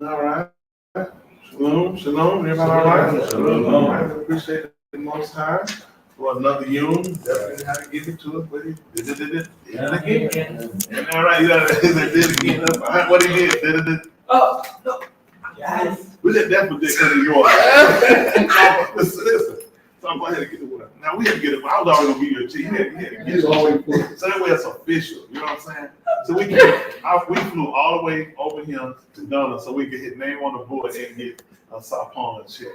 All right. Shalom, shalom. Everybody all right? Shalom. I appreciate the Most High for another union. Definitely how to give it to us, but he did it again. And all right, you know, did it again. What he did. Oh, no. Yes. We did that for this because of yours. Listen. So I'm going to get it with him. Now we had to get it. I was already going to give you a check. He had to get it. So that way it's official. You know what I'm saying? So we flew all the way over here to Ghana so we could hit name on the board and get a South Palm check.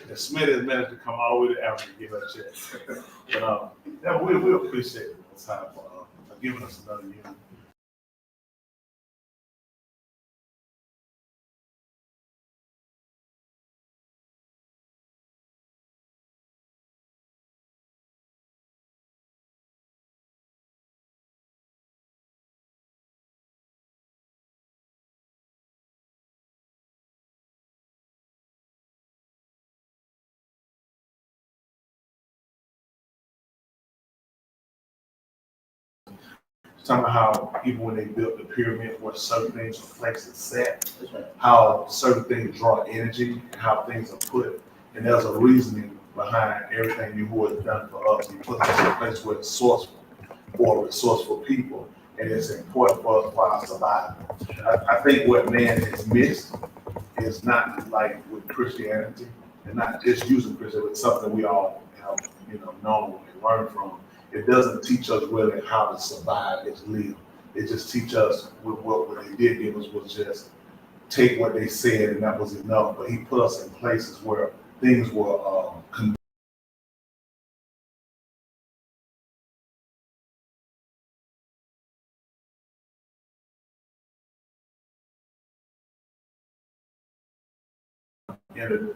And Smith has managed to come all the way to Africa to give her a check. But yeah, we appreciate it for giving us another year. Talking about how people when they built the pyramid where certain things were placed and set, how certain things draw energy and how things are put. And there's a reasoning behind everything Yahuwah has done for us. He put us in a place where it's sourceful for resourceful people. And it's important for us for our survival. I think what man has missed is not like with Christianity and not just using Christianity, but something we all have, known and learned from. It doesn't teach us really how to survive and live. It just teach us what they did give us was just take what they said and that was enough. But he put us in places where things were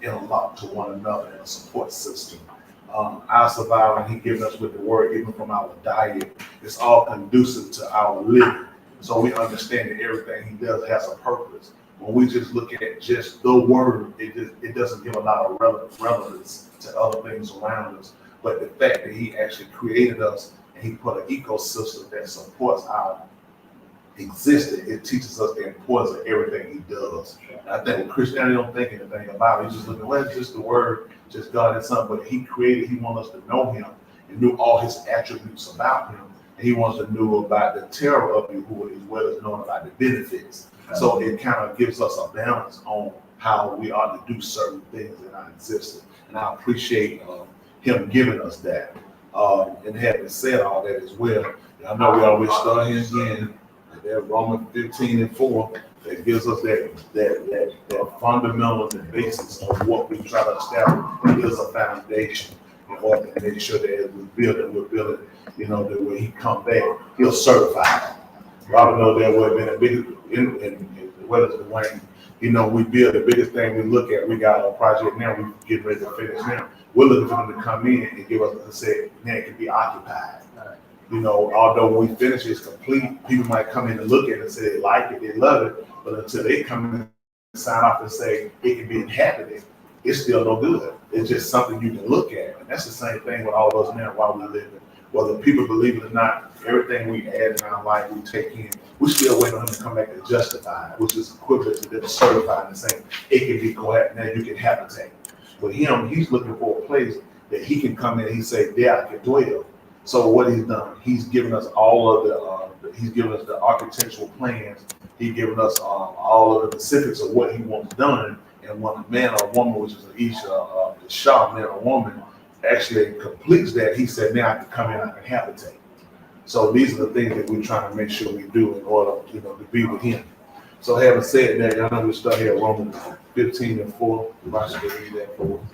interlocked to one another in a support system. Our survival, he given us with the word, even from our diet, it's all conducive to our living. So we understand that everything he does has a purpose. When we just look at just the word, it doesn't give a lot of relevance to other things around us. But the fact that he actually created us and he put an ecosystem that supports our existence, it teaches us the importance of everything he does. And I think when Christianity don't think anything about it, he's just looking, well, it's just the word, just God and something. But he created, he wants us to know him and knew all his attributes about him. And he wants to know about the terror of Yahuwah as well as knowing about the benefits. So it kind of gives us a balance on how we ought to do certain things in our existence. And I appreciate him giving us that. And having said all that as well, I know we always start here again. That Romans 15:4 that gives us that fundamentals and basis of what we try to establish. It is a foundation in order to make sure that as we build it, we're building, that when he come back, he'll certify it. Robert know that would have been a big, whether it's the Wayne, we build the biggest thing we look at. We got a project now, we get ready to finish now. We're looking for them to come in and give us and say, now it can be occupied. Although when we finish it's complete, people might come in and look at it and say they like it, they love it, but until they come in and sign off and say it can be inhabited, it's still no good. It's just something you can look at. And that's the same thing with all of us now while we live in. Whether people believe it or not, everything we add in our life, we take in, we still wait on him to come back and justify it, which is equivalent to them certifying and saying it can be cohabited, now you can habitate. With him, he's looking for a place that he can come in and he say, there I can dwell. So what he's done, he's given us all of he's given us the architectural plans. He's given us all of the specifics of what he wants done. And when a man or a woman, which is an Isha, the Shah, man or woman, actually completes that, he said, now I can come in, I can habitate. So these are the things that we're trying to make sure we do in order, to be with him. So having said that, y'all know we start here at Romans 15:4. I should read that for us.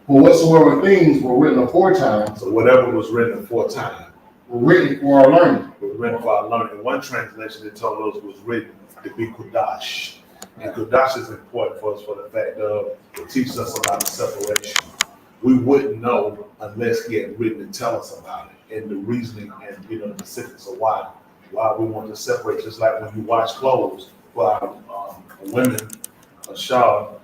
For whatsoever things were written aforetime, So whatever was written aforetime were written for our learning. was written for our learning. One translation that told us was written to be Kudash. And Kudash is important for us for the fact of it teaches us about the separation. We wouldn't know unless he had written and tell us about it and the reasoning and the specifics of why we want to separate. Just like when you wash clothes for our women, a shawl,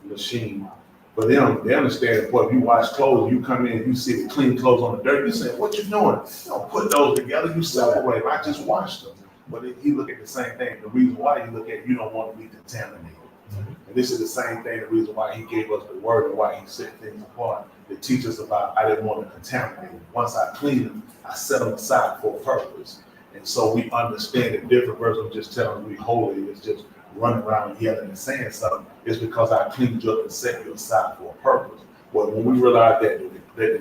machine. But they understand that, boy, if you wash clothes, you come in and you see the clean clothes on the dirt, you say, what you doing? You don't put those together, you separate. I just washed them. But he look at the same thing. The reason why he look at you don't want to be contaminated. And this is the same thing, the reason why he gave us the word and why he set things apart to teach us about I didn't want to contaminate them. Once I clean them, I set them aside for a purpose. And so we understand the different version of just telling them we holy is just running around yelling and saying something. It's because I cleaned you up and set you aside for a purpose. But when we realized that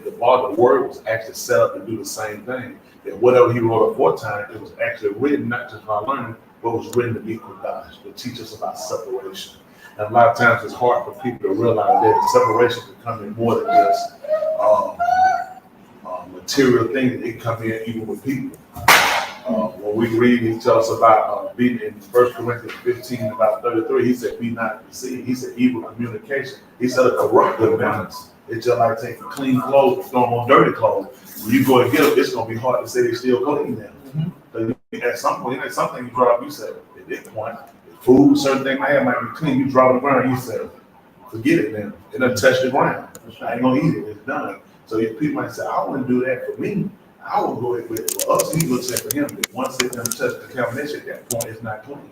the word was actually set up to do the same thing, that whatever he wrote aforetime, it was actually written not just for learning, but it was written to be kodash, to teach us about separation. And a lot of times it's hard for people to realize that separation can come in more than just material things. It come in even with people. When we read, he tells us about being in 1 Corinthians 15, about 33, he said, be not deceived. He said, evil communication. He said, a corrupt good manners. It's just like taking clean clothes and throwing on dirty clothes. When you go and get them, it's going to be hard to say they still clean them. At some point, something you drop, you said, at this point, food, certain things I have might be clean. You drop it on the ground, you said, forget it then. It doesn't touch the ground. I ain't going to eat it. It's done. So if people might say, I wouldn't do that for me. I would go ahead with it. For us, he looks at for him that once it doesn't touch the contamination, at that point, it's not clean.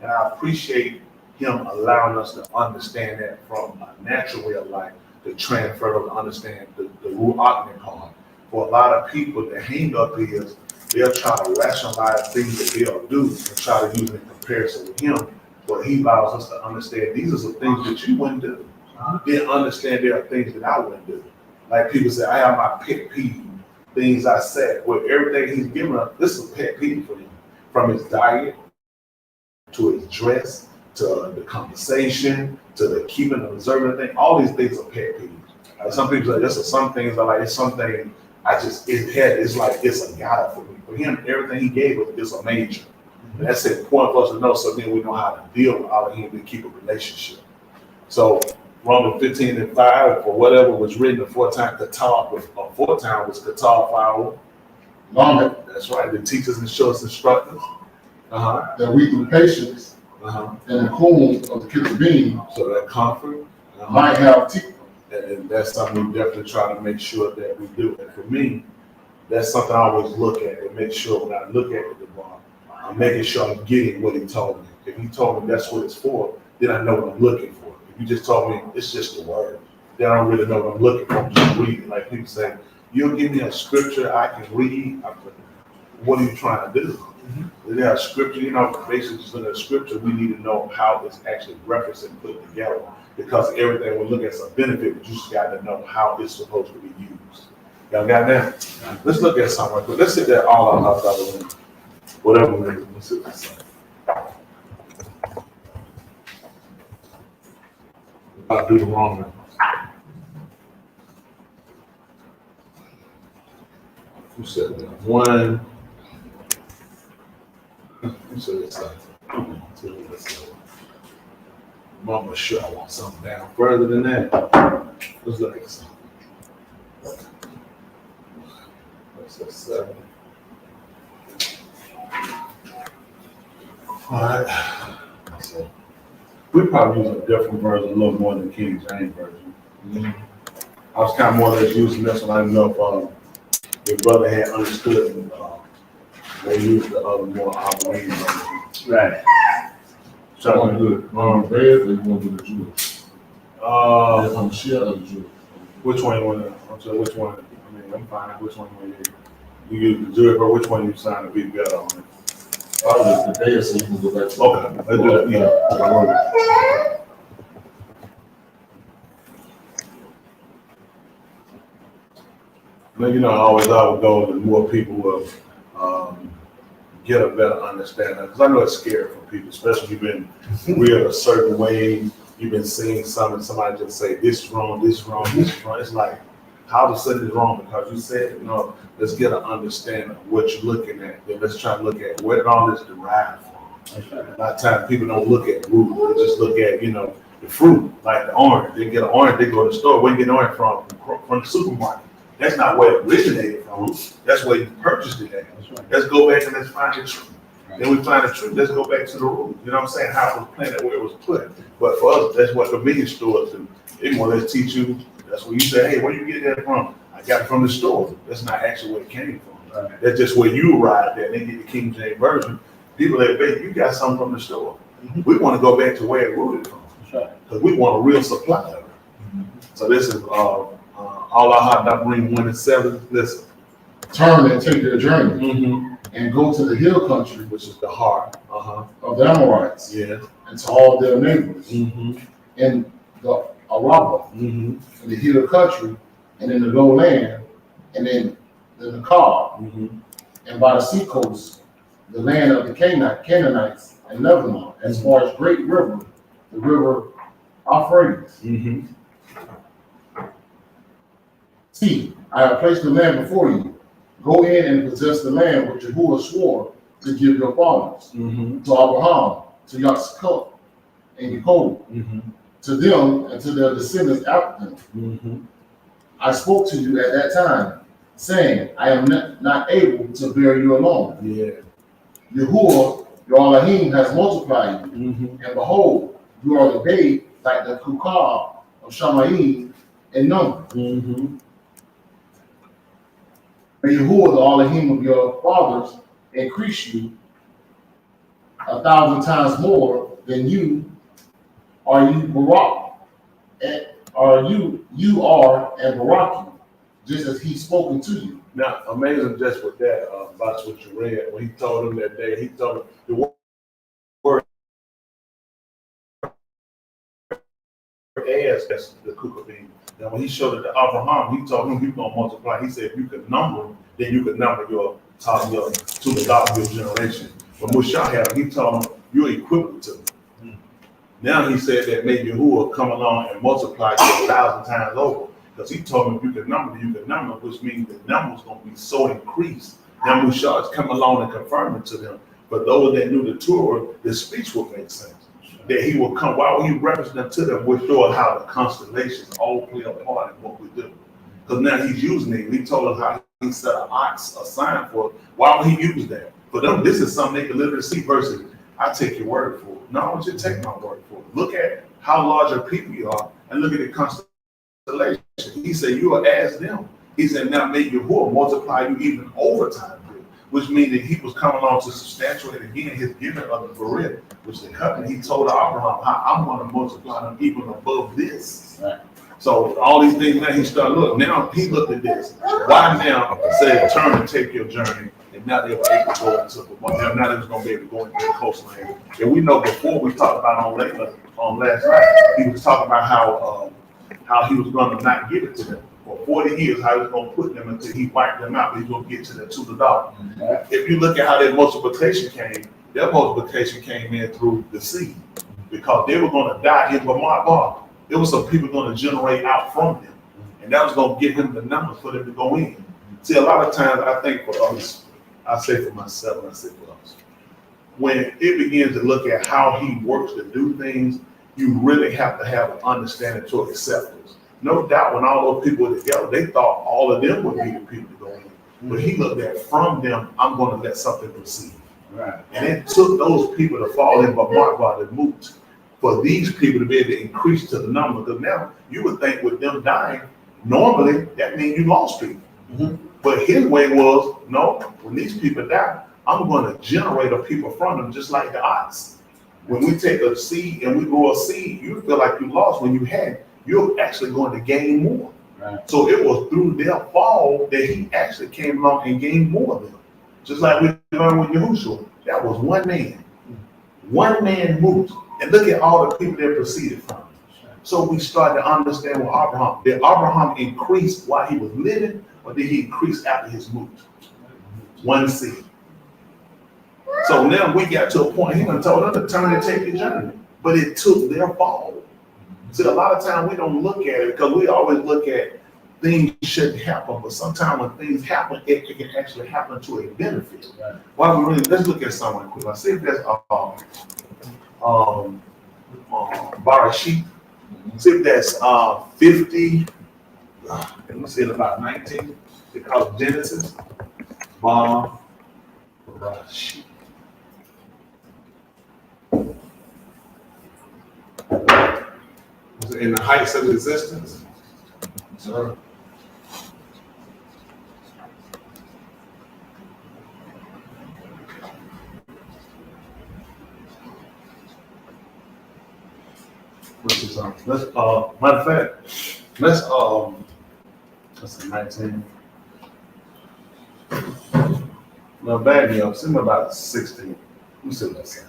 And I appreciate him allowing us to understand that from a natural way of life, to transfer to understand the ruach part. For a lot of people, the hang up is they'll try to rationalize things that they'll do and try to use it in comparison with him. But he allows us to understand these are some things that you wouldn't do. Then understand there are things that I wouldn't do. Like people say, I have my pet peeve, things I said. Well, everything he's given us, this is a pet peeve for him. From his diet, to his dress, to the conversation, to the keeping and observing thing, all these things are pet peeves. Like some people say, this is some things are like, it's something it's like, it's a God for me. For him, everything he gave us is a major. And that's important for us to know, so then we know how to deal with all of him and keep a relationship. So Romans 15:5, for whatever was written aforetime, Qatar was Qatar for our. That's right. The teachers and show us instructors. That we through patience and the coolness of the Kitzabim So that comfort might have teeth. And that's something we definitely try to make sure that we do. And for me, that's something I always look at and make sure when I look at the bar, I'm making sure I'm getting what he told me. If he told me that's what it's for, then I know what I'm looking for. If you just told me it's just a word, then I don't really know what I'm looking for. I'm just reading. Like people say, you'll give me a scripture I can read. What are you trying to do? There are scripture, basically just looking at scripture, we need to know how it's actually referenced and put together. Because everything we look at is a benefit, but you just got to know how it's supposed to be used. Y'all got that? Let's look at something real quick. Let's sit there all out outside the room. Whatever we do, let's sit there. I'll do the wrong one. Who said that? One. Who said it's like 2, Mama, sure I want something down further than that. Let's look at something. That's 7. All right. So we probably use a different version, a little more than King James version. I was kind of more or less using this one. I didn't know if your brother had understood and they used the other more Armenian version. Right. So I want to do it red, or you want to do the Jewish? I'm sure of the Jewish. Which one you want to? I'm sorry, which one? I mean, I'm fine. Which one you use the Jewish, or which one you sign to be better on it? Probably the day, so you can go back to. Okay, let's do that. Yeah. Well, I always would go, and more people will get a better understanding. Because I know it's scary for people, especially if you've been reared a certain way, you've been seeing something, somebody just say, this is wrong, this is wrong, this is wrong. It's like, how to say this wrong because you said it. Let's get an understanding of what you're looking at. Then let's try to look at where did all this derive from. A lot of times people don't look at the root, they just look at, the fruit, like the orange. They get an orange, they go to the store. Where you get an orange from the supermarket. That's not where it originated from. That's where you purchased it at. Let's go back and let's find the truth. Then we find the truth, let's go back to the root. You know what I'm saying? How it was planted, where it was put. But for us, that's what convenience stores do. They want to teach you, that's what you say, hey, where you get that from? I got it from the store. That's not actually where it came from. That's just where you arrived at. They get the King James Version. People that bake, you got something from the store. We want to go back to where it rooted from. That's right. Because we want a real supply of it. So this is all our hot dog ring 1 and 7. Listen. Turn and take their journey Mm-hmm. and go to the hill country Which is the heart. of the Amorites Yeah. and to all their neighbors Mm-hmm. in the Arabah, Mm-hmm. in the hill country, and in the lowland, and in the Nakar, Mm-hmm. and by the seacoast, the land of the Canaanites and Lebanon, as far as great river, the river Euphrates. Mm-hmm. See, I have placed the land before you. Go in and possess the land which Yahuwah swore to give your fathers, Mm-hmm. to Abraham, to Yitzchak, and Jacob, Mm-hmm. to them and to their descendants after them. Mm-hmm. I spoke to you at that time, saying, I am not able to bear you alone. Yeah. Yahuwah, your Elohim, has multiplied you, Mm-hmm. and behold, you are the day like the Kukar of Shamayim in number. Mm-hmm. May Yahuwah, the Elohim of your fathers, increase you 1,000 times more than you are you Barak, and are and Barak you, just as he's spoken to you. Now, amazing just with that, about what you read, when he told him that day, he told him the word as that's the kukabim. Now, when he showed it to Abraham, he told him he's going to multiply. He said, if you could number them, then you could number your top, your to the top of your generation. But Mushahab, he told him, you're equivalent to them. Now he said that maybe Yahuwah come along and multiply you 1,000 times over. Because he told him if you can number, you can number, which means the number's going to be so increased. Now Mushah's come along and confirm it to them. But those that knew the Torah, the speech would make sense. That he will come, while he represents to them, we're showing how the constellations all play a part in what we do. Because now he's using it. He told us how he set an ox, a sign for it. Why would he use that? For them, this is something they can literally see versus, I take your word for it. No, I want you to take my word for it. Look at how large a people you are and look at the constellation. He said, you are as them. He said, now make Yahuwah multiply you even over time. Which means that he was coming on to substantiate again his giving of the Berit, which the covenant he told Abraham, how I'm going to multiply them even above this. Right. So all these things, now he started looking. Now he looked at this. Why now say turn and take your journey? And now they were able to go into the one. Now they was going to be able to go into the coastland. And we know before we talked about on last night, he was talking about how he was going to not give it to them. For 40 years, how he was going to put them until he wiped them out. He's going to get to the $2. If you look at how their multiplication came in through the sea, because they were going to die in Bamar. There was some people going to generate out from them, and that was going to give him the numbers for them to go in. See, a lot of times I think for us, I say for myself, and I say for us, when it begins to look at how he works to do things, you really have to have an understanding to accept this. No doubt when all those people were together, they thought all of them would be the people to go in. But he looked at from them, I'm going to let something proceed. Right. And it took those people to fall in Bamar, the moot, for these people to be able to increase to the number. Because now you would think with them dying, normally that means you lost people. Mm-hmm. But his way was, no, when these people die, I'm going to generate a people from them just like the ox. When we take a seed and we grow a seed, you feel like you lost when you had. You're actually going to gain more. Right. So it was through their fall that he actually came along and gained more of them. Just like we learned with Yahushua, that was one man. One man moved. And look at all the people that proceeded from him. So we started to understand what Abraham, did Abraham increase while he was living, or did he increase after his move? One seed. So now we got to a point, he done told them to turn and take the journey. But it took their fall. See, a lot of times we don't look at it because we always look at things shouldn't happen, but sometimes when things happen, it can actually happen to a benefit. Right. Why we really, let's look at someone quick. Let's see if there's Barashit. See if that's 50. Let me see it about 19. Because Genesis. Barashit. In the heights of existence. Sir. which is, let's, matter of fact, let's, let's see, 19. No, back me up, send me about 16. Let me see what that said.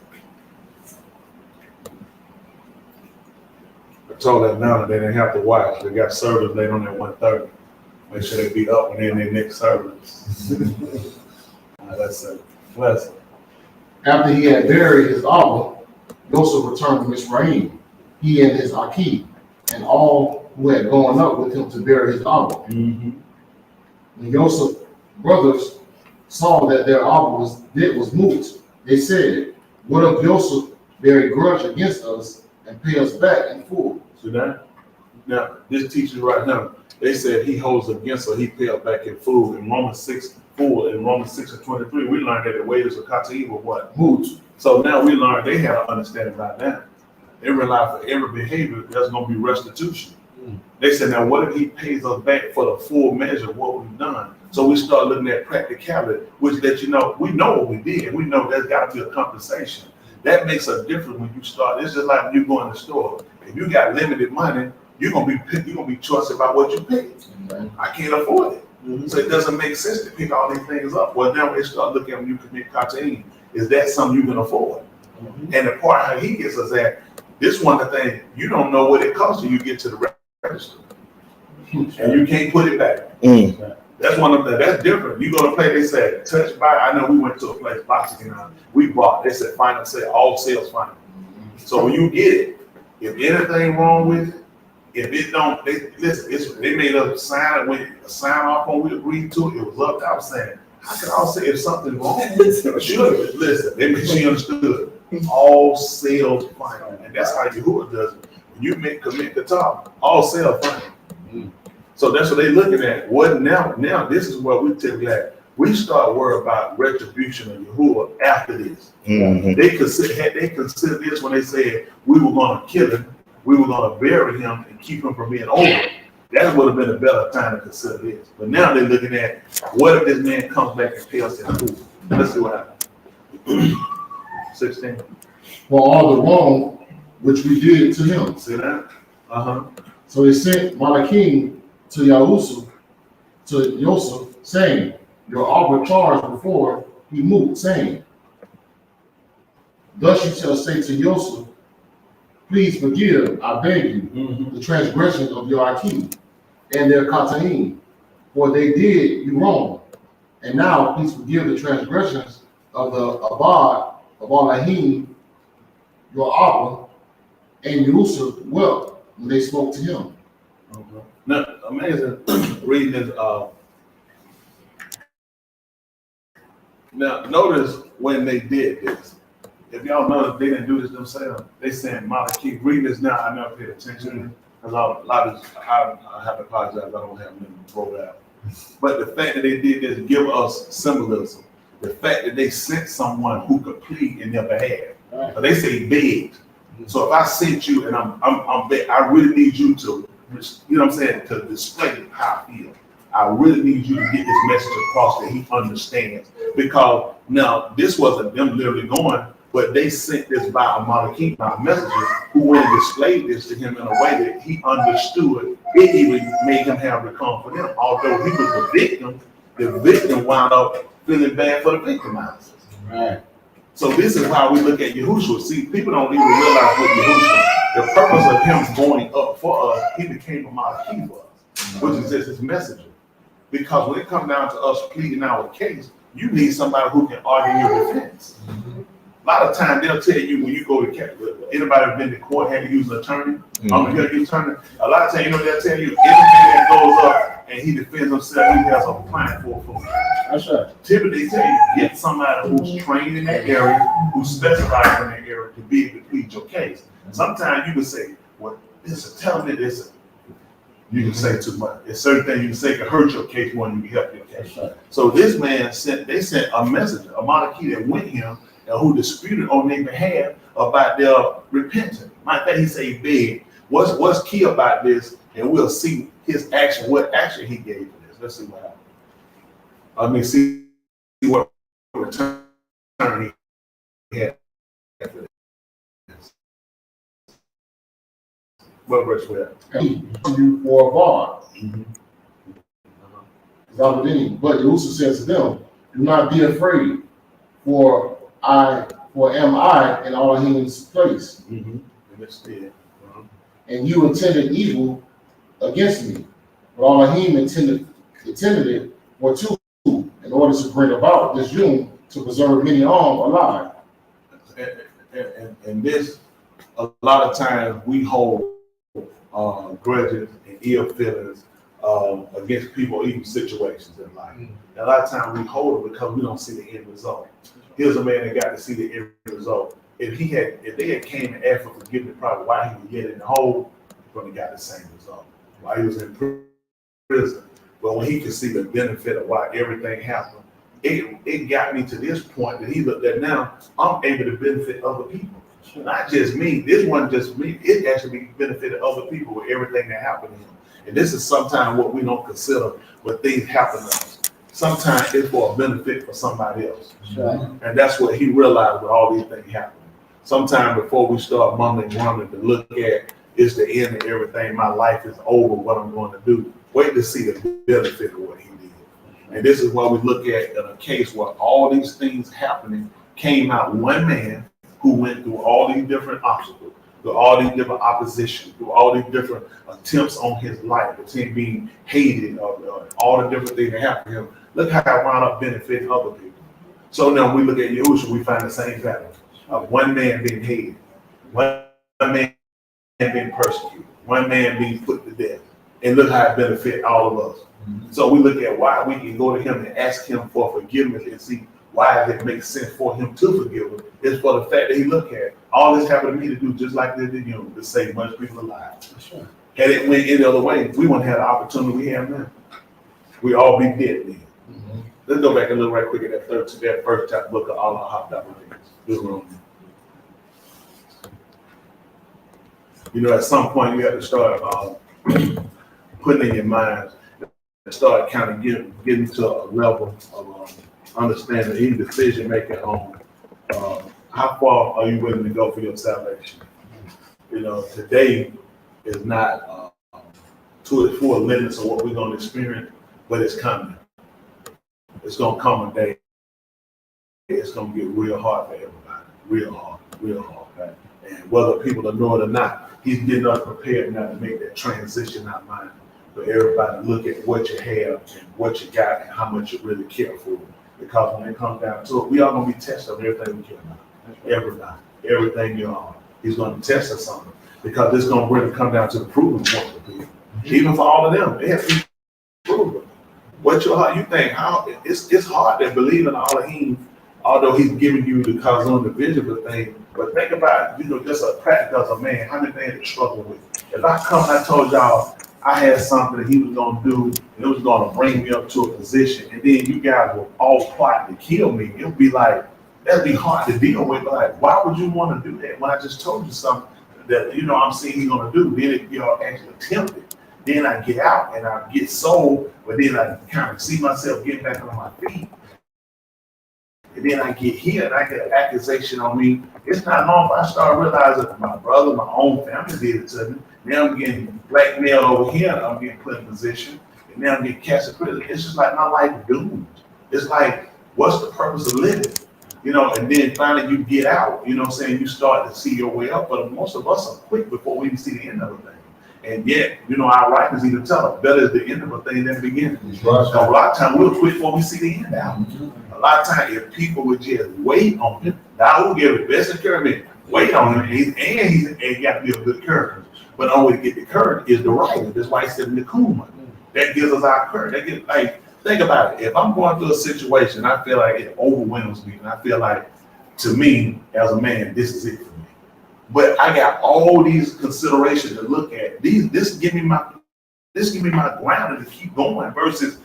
I told that now that they didn't have to watch. They got service late on at 1:30. Make sure they be up when they're in their next service. That's it. Bless it. After he had buried his Abba, Joseph returned to Mizraim, he and his Akim, and all who had gone up with him to bury his Abba. Mm-hmm. When Joseph's brothers saw that their Abba was moot, they said, "What if Joseph bear a grudge against us and pay us back in full?" See that? Now, this teaches right now, they said he holds against or he pay us back in full. In Romans 6:4, in Romans 6:23, we learned that the wages of Kataim were what? Moot. So now we learned they had an understanding about that. They realized for every behavior, there's going to be restitution. They said, now what if he pays us back for the full measure of what we've done? So we start looking at practicality, which lets you know, we know what we did. We know there's got to be a compensation. That makes a difference when you start. It's just like when you go in the store. If you got limited money, you're gonna be choosy about what you pay. I can't afford it. So it doesn't make sense to pick all these things up. Well, now they start looking at when you commit Kataim, is that something you can afford? And the part how he gets us at, this one of the things, you don't know what it costs you get to the register. And you can't put it back. That's one of the, that's different. You go to play, they said, touch by, I know we went to a place, boxing, we bought, they said, final sale, all sales final. So when you get it, if anything wrong with it, if it don't, they made us sign off on, we agreed to it, it was up. I was saying, how can I say if something's wrong? Sure, listen, they made she understood. All sales final. And that's how Yahuwah does it. When you commit the top, all sales final. So that's what they're looking at. What now? Now this is where we take that. We start worrying about retribution of Yahuwah after this. They consider this when they said we were going to kill him, we were going to bury him and keep him from being over. That would have been a better time to consider this. But now they're looking at what if this man comes back and pays in full? Let's see what happens. 16. For all the wrong which we did to him. See that? So they sent Malachim to Yahusuf, to Joseph, saying, your Abba charged before he moved, saying, thus you shall say to Joseph, please forgive, I beg you, the transgression of your Akim and their Kataim, for they did you wrong. And now please forgive the transgressions of the Abad of Elohim, your Abba, and Yusuf wept when they spoke to him. Now, amazing reading this. Now, notice when they did this. If y'all notice, they didn't do this themselves. They said, Malachi, reading this now, I never paid attention to it. Because a lot of this, I have to apologize, I don't have them rolled out. But the fact that they did this give us symbolism. The fact that they sent someone who could plead in their behalf. But they say begged. So if I sent you and I really need you to, you know what I'm saying, to display how I feel. I really need you to get this message across that he understands. Because now this wasn't them literally going, but they sent this by a Malachim, by a messenger, who went and displayed this to him in a way that he understood. It even made him have regard for them. Although he was the victim wound up feeling bad for the victimizers. Right. So this is how we look at Yahushua. See, people don't even realize what Yahushua, the purpose of him going up for us, he became a Malachim for us, which is just his messenger. Because when it comes down to us pleading our case, you need somebody who can argue your defense. A lot of times they'll tell you when you go to anybody been to court had to use an attorney. I'm gonna use an attorney. A lot of times, you know, they'll tell you everything that goes up and he defends himself, he has a plan for it. That's right. Typically, they tell you get somebody who's trained in that area, who specializes in that area to be able to plead your case. Sometimes you can say, well, tell me this. You can say too much. There's certain things you can say can hurt your case more than you can help your case. Right. So this man sent a messenger, a Malachi that went him and who disputed on their behalf about their repentance. Matter of fact, he said, beg. What's key about this? And we'll see his action, what action he gave for this. Let's see what happens. I mean, see what return he had. What verse we at? And you for a bar. Mhm. But Yahushua says to them, do not be afraid, for am I in Elohim's place, Mhm. And it's there. and you intended evil against me. But Elohim intended it for two, in order to bring about this union to preserve many alive. And this, a lot of times we hold grudges and ill feelings against people, even situations in life. And a lot of times we hold it because we don't see the end result. Here's a man that got to see the end result. If they had came and asked for forgiveness, probably why he was yet in the hole, he probably got the same result. While he was in prison, but when he could see the benefit of why everything happened, it got me to this point that he looked at now. I'm able to benefit other people, not just me. This wasn't just me. It actually benefited other people with everything that happened to him. And this is sometimes what we don't consider when things happen to us. Sometimes it's for a benefit for somebody else. Right. And that's what he realized with all these things happening. Sometimes before we start mumbling, grumbling to look at it's the end of everything, my life is over, what I'm going to do. Wait to see the benefit of what he did. And this is why we look at in a case where all these things happening came out one man who went through all these different obstacles, through all these different opposition, through all these different attempts on his life, between being hated, all the different things that happened to him. Look how it wound up benefiting other people. So now when we look at Yahushua, we find the same pattern of one man being hated, one man being persecuted, one man being put to death. And look how it benefit all of us. So we look at why we can go to him and ask him for forgiveness and see why it makes sense for him to forgive us. It's for the fact that he look at all this happened to me to do just like they did you, to save much people alive. Sure. Had it went any other way, we wouldn't have the opportunity we have now. We all be dead then. Let's go back and look right quick at that first chapter book of Allah Hafdabah. This one. You know, at some point you have to start putting in your minds and start kind of getting to a level of understanding, even decision making on how far are you willing to go for your salvation. You know, today is not to its full limits of what we're going to experience, but it's coming. It's going to come a day. It's going to get real hard for everybody. Real hard, real hard. Right? And whether people know it or not, he's getting us prepared now to make that transition out of mind for everybody to look at what you have and what you got and how much you really care for. Because when it comes down to it, we are going to be tested on everything we care about. Everybody, everything you are. He's going to test us on it because it's going to really come down to the proving point of people. Even for all of them, they have to be proven. What your heart, you think how it's hard to believe in Elohim, although he's giving you the cause the vision of the thing. But think about, you know, just a practical as a man, how many things to struggle with. If I come and I told y'all I had something that he was gonna do and it was gonna bring me up to a position, and then you guys were all plotting to kill me, it would be like, that'd be hard to deal with. Like, why would you want to do that when I just told you something that you know I'm saying he's gonna do? Then if y'all actually attempt it. Then I get out and I get sold, but then I kind of see myself getting back on my feet. And then I get here and I get an accusation on me. It's not long if I start realizing that my brother, my own family did it to me. Now I'm getting blackmailed over here. I'm getting put in position. And now I'm getting cast in prison. It's just like my life is doomed. It's like, what's the purpose of living? You know, and then finally you get out. You know what I'm saying? You start to see your way up. But most of us are quick before we even see the end of the thing. And yet, you know, our writers even tell us better is the end of a thing than the beginning. So a lot of times we'll quit before we see the end out. A lot of times, if people would just wait on him, God will give the best encouragement. Wait on him, and he's got to be a good courage. But the only way to get the courage is the writer. That's why he said Nikuma. That gives us our courage. That gives, like, think about it. If I'm going through a situation, I feel like it overwhelms me, and I feel like, to me, as a man, this is it for me. But I got all these considerations to look at. This give me my ground to keep going versus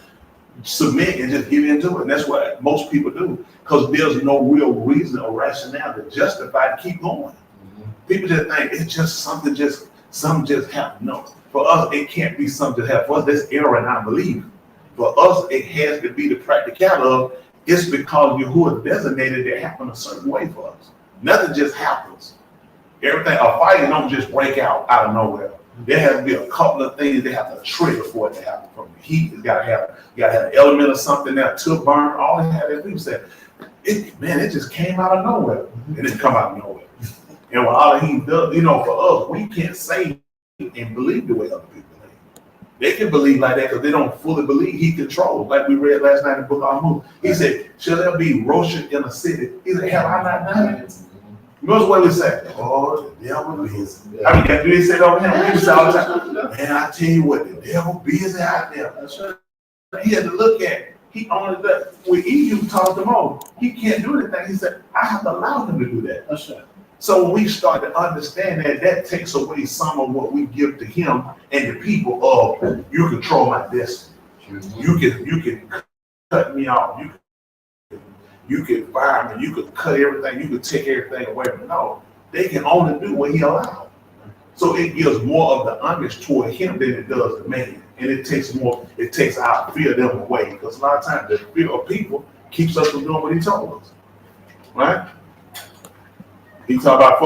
submit and just give into it. And that's what most people do because there's no real reason or rationale to justify to keep going. People just think it's just something just happened. No, for us it can't be something that happened. For us, that's error in our belief. For us, it has to be the practicality of it's because Yahuwah designated it happen a certain way for us. Nothing just happens. Everything, a fire don't just break out of nowhere. There has to be a couple of things they have to trigger for it to happen. From the heat, you gotta have an element of something there to burn. All they had, as people said, it just came out of nowhere. It didn't come out of nowhere. And what all he does, for us, we can't say and believe the way other people believe. They can believe like that because they don't fully believe he controls. Like we read last night in the book of Amos. He said, shall there be Roshan in a city? He said, have I not done it? Notice what he said. Oh, the devil busy. I mean, do he say that over him? People say all the time, man, I tell you what, the devil busy out there. That's right. He had to look at it. He only does, when EU taught them all, he can't do anything. He said, I have to allow him to do that. That's right. So when we start to understand that takes away some of what we give to him and the people of, you control my destiny. You can cut me off. You can fire me. You can cut everything. You can take everything away from me. No, they can only do what he allowed. So it gives more of the homage toward him than it does the man. And it takes our fear of them away. Because a lot of times the fear of people keeps us from doing what he told us. Right? He talked about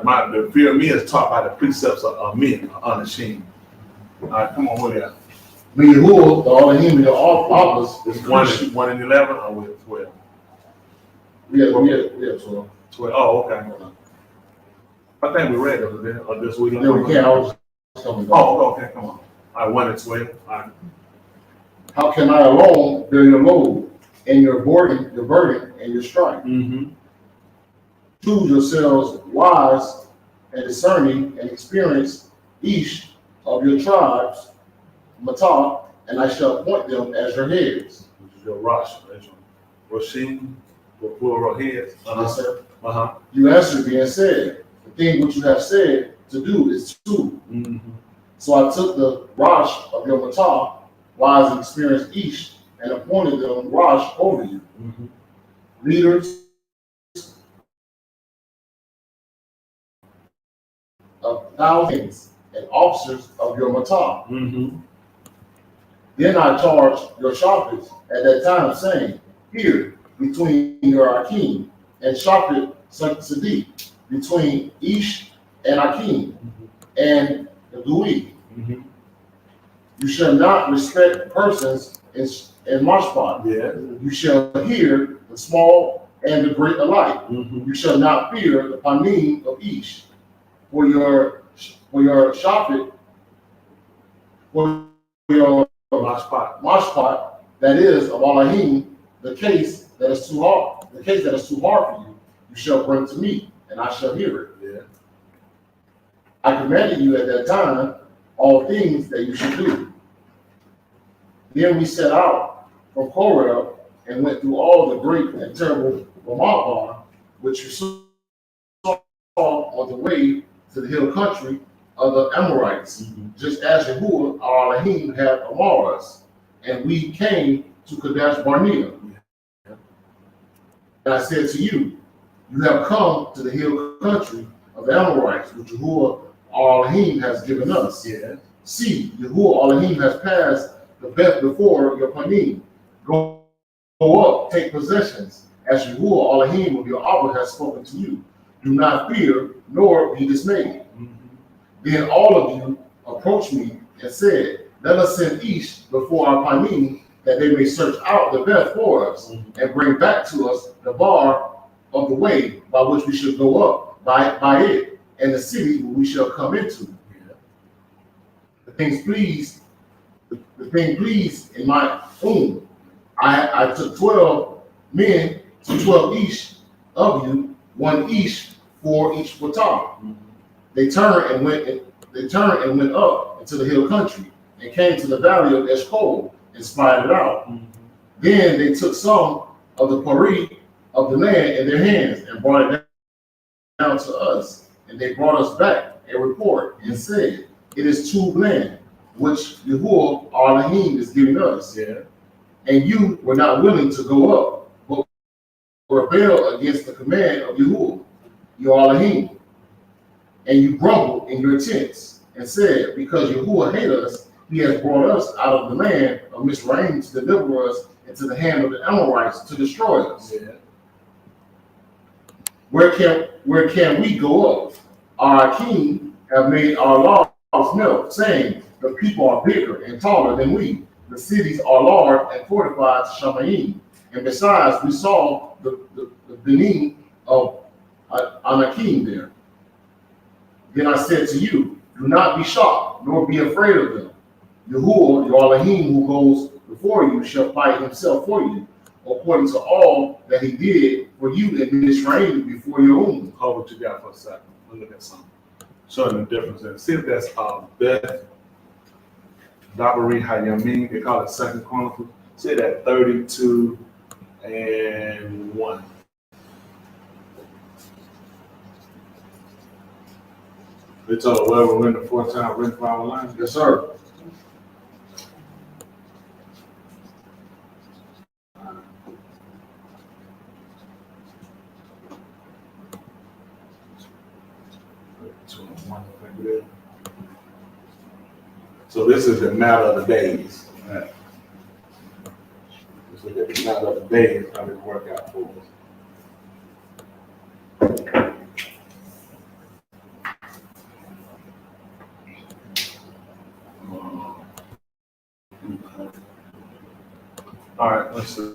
how the fear of me is taught by the precepts of men, unashamed. All right, come on, what else? May Yahuwah, the Elohim, the office is 1 and 11 or with 12? We have 12. 12. Oh, okay. I think we read it this week. Yeah, we can't. I was coming back. Oh, okay, come on. All right, 1 and 12. All right. How can I alone bear your load and your burden, and your strife? Mm-hmm. Choose yourselves wise and discerning and experienced each of your tribes, Matah, and I shall appoint them as your heads. Which is your Rosh, Roshim, plural heads. Yes, sir. Uh-huh. You answered me and said, the thing which you have said to do is true. Mm-hmm. So I took the Rosh of your Matah, wise and experienced each, and appointed them Rosh over you. Mm-hmm. Leaders of thousands and officers of your Matah. Mm-hmm. Then I charged your shepherds at that time, saying, here, between your Akim and Shaphat Sadiq, between Ish and Akim and the Gui, you shall not respect persons in Mashpat. Yeah. You shall hear the small and the great alike. Mm-hmm. You shall not fear the panim of Ish. For your Shaphat, for your Mashpat, that is of Elohim, the case that is too hard for you, you shall bring to me, and I shall hear it. Yeah. I commanded you at that time all things that you should do. Then we set out from Korah and went through all the great and terrible Ramah, which you saw on the way to the hill country of the Amorites, just as Yahuwah, our Elohim, had among us, and we came to Kadesh Barnea. And I said to you, you have come to the hill country of the Amorites, which Yahuwah, our Elohim, has given us. Yeah. See, Yahuwah, our Elohim, has passed the Beth before your panim. Go up, take possessions, as Yahuwah, our Elohim, of your Abba, has spoken to you. Do not fear, nor be dismayed. Then all of you approached me and said, let us send Ish before our panim, that they may search out the Beth for us, and bring back to us the bar of the way by which we should go up by it, and the city where we shall come into. The thing pleased in my womb. I took 12 men to 12 Ish of you, 1 Ish for each battalion. They turned and went up into the hill country and came to the valley of Eshcol and spied it out. Then they took some of the pari of the land in their hands and brought it down to us. And they brought us back a report and said, it is too land which Yahuwah, our Elohim, is giving us. Yeah. And you were not willing to go up, but rebelled against the command of Yahuwah, your Elohim. And you grumbled in your tents and said, because Yahuwah hates us, he has brought us out of the land of Mizraim to deliver us into the hand of the Amorites to destroy us. Yeah. Where can we go up? Our king have made our law milk, saying, the people are bigger and taller than we. The cities are large and fortified to Shamayim. And besides, we saw the beginning of Anakim there. Then I said to you, do not be shocked, nor be afraid of them. Yahuwah, your Elohim, who goes before you, shall fight himself for you, according to all that he did for you in Mitzrayim before your womb. Hold what you got for a second. We'll look at something. Showing the difference there. See if that's Beth Dabari Hayamim. They call it Second Chronicles. See that 32 and 1. They told whoever win the fourth time, win for our line. Yes, sir. So this is the matter of the days. Let's look at the matter of the days, how it work out for us. All right, let's see.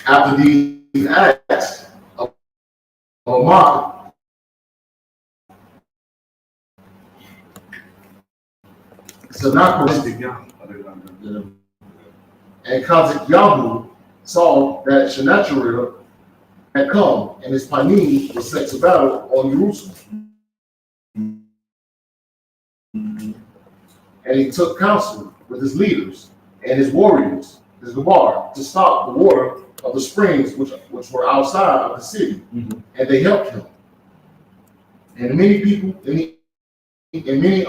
After these acts of Omar, Sennacherib and Kazikyahu saw that Sennacherib had come, and his panim was set to battle on Jerusalem. And he took counsel with his leaders and his warriors, his Gabar, to stop the water of the springs which were outside of the city, and they helped him. And many people and many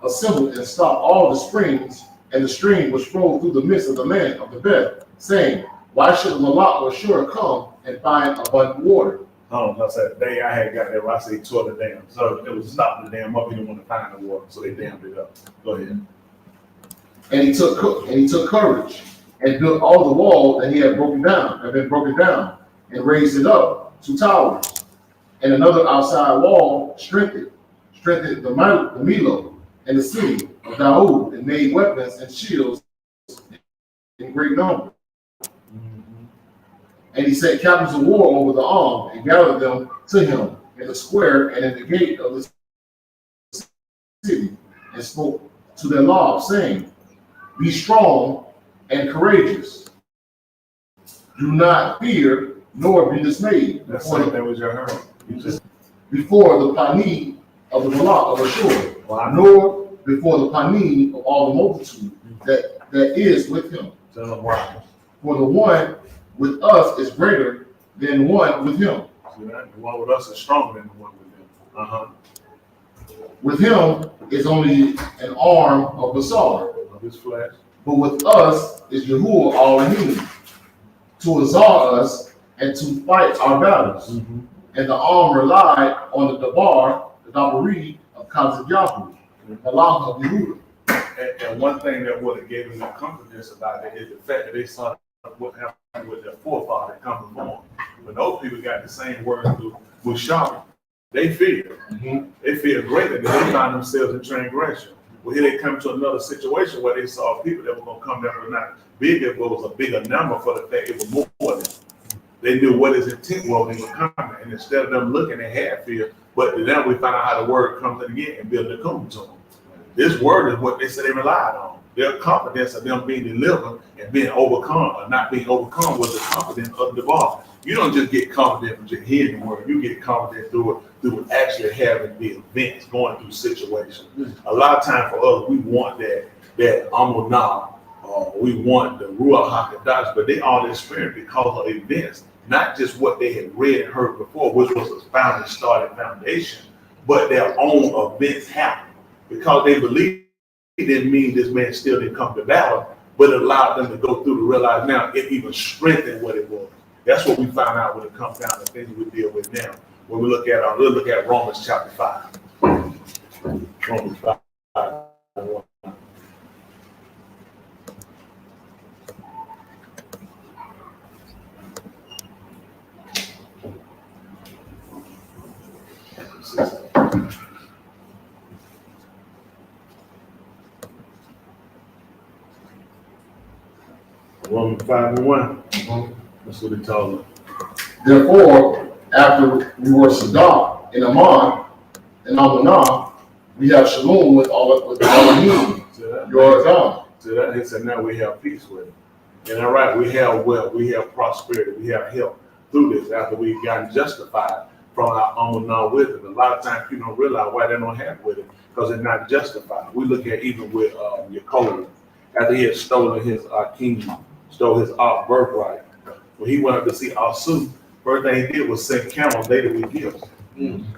assembled and stopped all the springs and the stream which flowed through the midst of the land of the Beth, saying, why should Malak or Shur come and find abundant water? I said the day I had got there, I say tore the dam. So it was stopping the dam up. He didn't want to find the water, so they dammed it up. Go ahead. And he took courage and built all the wall that he had been broken down, and raised it up to towers. And another outside wall strengthened the Milo and the city of Daoud, and made weapons and shields in great number. And he set captains of war over the arm, and gathered them to him in the square and in the gate of the city, and spoke to their law, saying, be strong and courageous. Do not fear, nor be dismayed. That's something that was your heart. You just Before the panim of the Malak of Ashur, nor before the panim of all the multitude that is with him. tell them why. For the one with us is greater than one with him. See that? The one with us is stronger than the one with them. With him is only an arm of Basar, Of his flesh. but with us is Yahuwah Elohim, to exalt us and to fight our battles. And the arm relied on the Dabari of Kazikyahu, the Malak of Yehuda. And one thing that would have given them confidence about it is the fact that they saw what happened with their forefather come before. When those people got the same word with Shammah, they feared. They feared greatly that they found themselves in transgression. Well, here they come to another situation where they saw people that were going to come that were not bigger, but was a bigger number for the fact it was more than. They knew what his intent was when they were coming. And instead of them looking, they had fear. But then we find out how the word comes in again and build a coon to them. This word is what they said they relied on. Their confidence of them being delivered and being overcome or not being overcome was the confidence of the bar. You don't just get confident from just hearing the word. You get confident through actually having the events, going through situations. A lot of time for us, we want that amunah, we want the ruach hakodesh, but they all experienced because of events, not just what they had read and heard before, which was a founding starting foundation, but their own events happened. Because they believed it didn't mean this man still didn't come to battle, but it allowed them to go through to realize now it even strengthened what it was. That's what we find out when it comes down to things we deal with now. When we look at Romans chapter 5. Romans 5. 16. Romans 5:1. That's what he told them. Therefore, after we were Saddam and Aman and Amunah, we have shalom with Elohim, See that? your God. See that? He said, now we have peace with him. And all right, we have wealth, we have prosperity, we have health through this after we've gotten justified from our own non-wisdom. A lot of times people don't realize why they don't have with it, because they're not justified. We look at even with Jacob, after he had stolen his kingdom, stole his birthright. When he went up to see Asu, first thing he did was send camels later with gifts.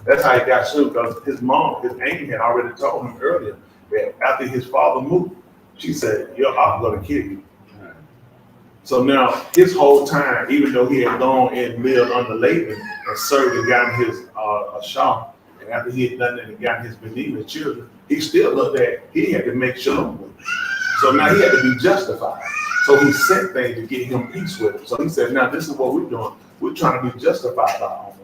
That's how he got sued, because his mom, his aunt had already told him earlier that after his father moved, she said, your aunt's gonna kill you. So now his whole time, even though he had gone and lived under Laban and served and gotten his shop, and after he had done that and gotten his Benjamin children, he still looked at, he had to make shalom with him. So now he had to be justified. So he sent things to get him peace with him. So he said, now this is what we're doing. We're trying to be justified by our own.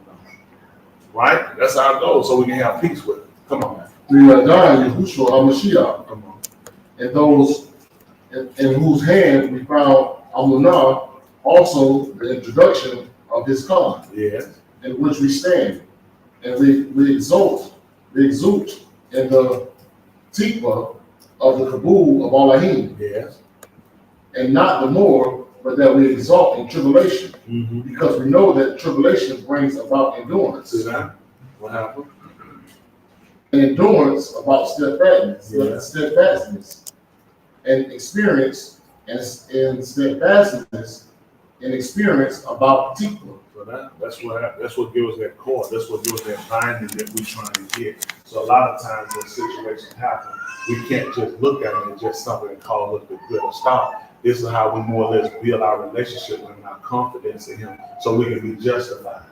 Right? That's our goal, so we can have peace with him. Come on, man. We are dying Yahushua HaMashiach, Come on. and those in whose hand we found Amunah, also the introduction of his come, Yes. in which we stand, and we exult in the tikva of the Kabul of Elohim, Yes. and not the more, but that we exalt in tribulation, Mm-hmm. because we know that tribulation brings about endurance, See that? What happened? and endurance about steadfastness, and experience, and steadfastness, and experience about tikva. So that's what gives us that core. That's what gives us that binding that we're trying to get. So a lot of times when situations happen, we can't just look at it as just something and call it the good or stop. This is how we more or less build our relationship and our confidence in him so we can be justified.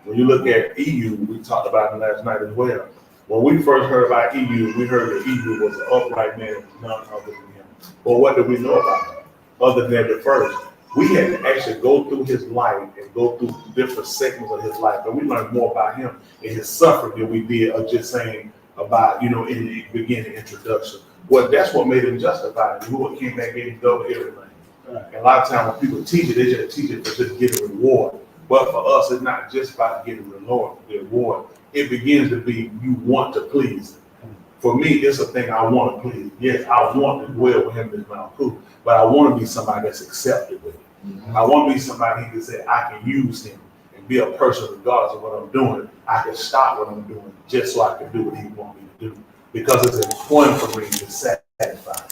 When you look at EU, we talked about it last night as well. When we first heard about EU, we heard that EU was an upright man, none other than him. But what do we know about him? Other than the first, we had to actually go through his life and go through different segments of his life. And we learned more about him and his suffering than we did of just saying about, in the beginning introduction. Well, that's what made him justified. Who came back and double everything. And a lot of times when people teach it, they just teach it for just getting a reward. But for us, it's not just about getting the reward. It begins to be you want to please him. For me, it's a thing I want to please. Yes, I want to dwell with him in Mount Cool, but I want to be somebody that's accepted with him. I want to be somebody who can say I can use him and be a person regardless of what I'm doing. I can stop what I'm doing just so I can do what he wants me to do. Because it's important for me to satisfy.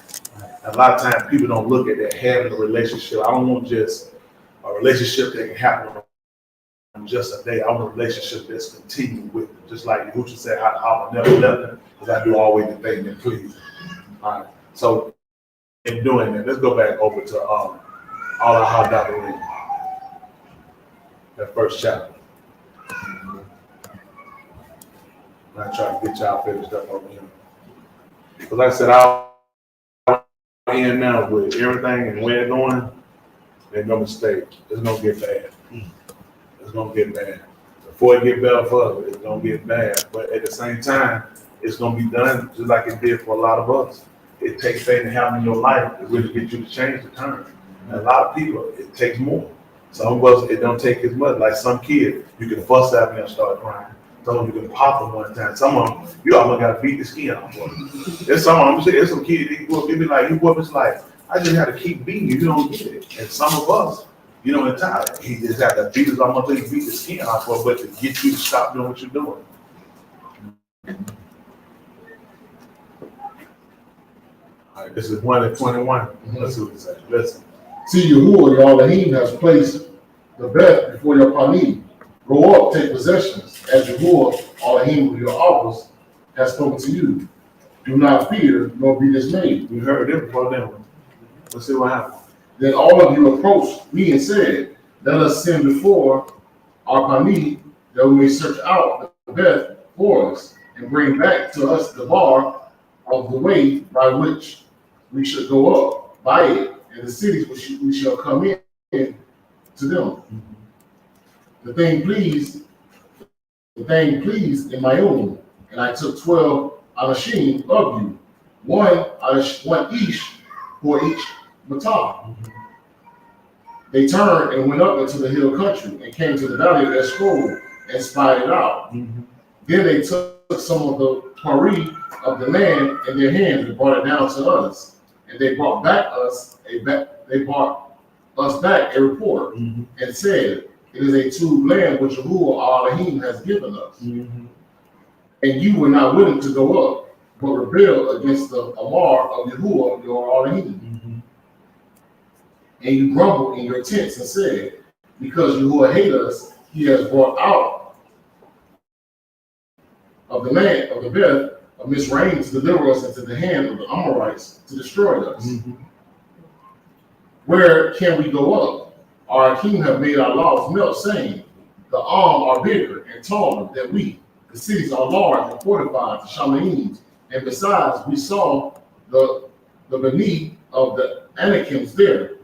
A lot of times people don't look at that having a relationship. I don't want just a relationship that can happen on just a day. I want a relationship that's continuing with them. Just like Yahushua said, I will never let them because I do always the thing that pleases them. All right. So in doing that, let's go back over to all our Hadabarim, that first chapter. I'm trying to get y'all finished up over here. Because like I said, I'll end now with everything and where it's going, there's no mistake. It's gonna get bad. It's gonna get bad. Before it get better for us, it's gonna get bad. But at the same time, it's gonna be done just like it did for a lot of us. It takes things to happen in your life to really get you to change the turn. And a lot of people, it takes more. Some of us, it don't take as much. Like some kids, you can fuss at them and start crying. Some of you can pop them one time. Some of them, you almost gotta beat the skin off of them. There's some of them, there's some kids, they be like, you whoop, it's like, I just had to keep beating you, you don't get it. And some of us, in time, he just had to beat us almost until he beat the skin off of, but to get you to stop doing what you're doing. All right, this is 1 and 21. Let's see what it says. Listen. See, Yahuwah, your Elohim, has placed the bed before your panim. Go up, take possessions, as Yahuwah, Elohim, your office, has spoken to you. Do not fear, nor be dismayed. We heard it before then. Let's see what happens. Then all of you approached me and said, let us send before our panim, that we may search out the bed for us, and bring back to us the bar of the way by which we should go up by it, and the cities which we shall come in to them. The thing pleased the thing pleased in my own, and I took 12 anashim of you, one each for each matah. They turned and went up into the hill country and came to the valley of Eshcol and spied it out. Then they took some of the pari of the land in their hands and brought it down to us, and they brought us back a report and said, "It is a true land which Yahuwah our Elohim has given us." And you were not willing to go up, but rebelled against the Amar of Yahuwah your Elohim. And you grumbled in your tents and said, "Because Yahuwah hates us, he has brought out of the land of the Beth of Mizraim to deliver us into the hand of the Amorites to destroy us. Where can we go up? Our king have made our laws melt, saying, the are bigger and taller than we. The cities are large and fortified to Shamaim. And besides, we saw the beneath of the Anakims there.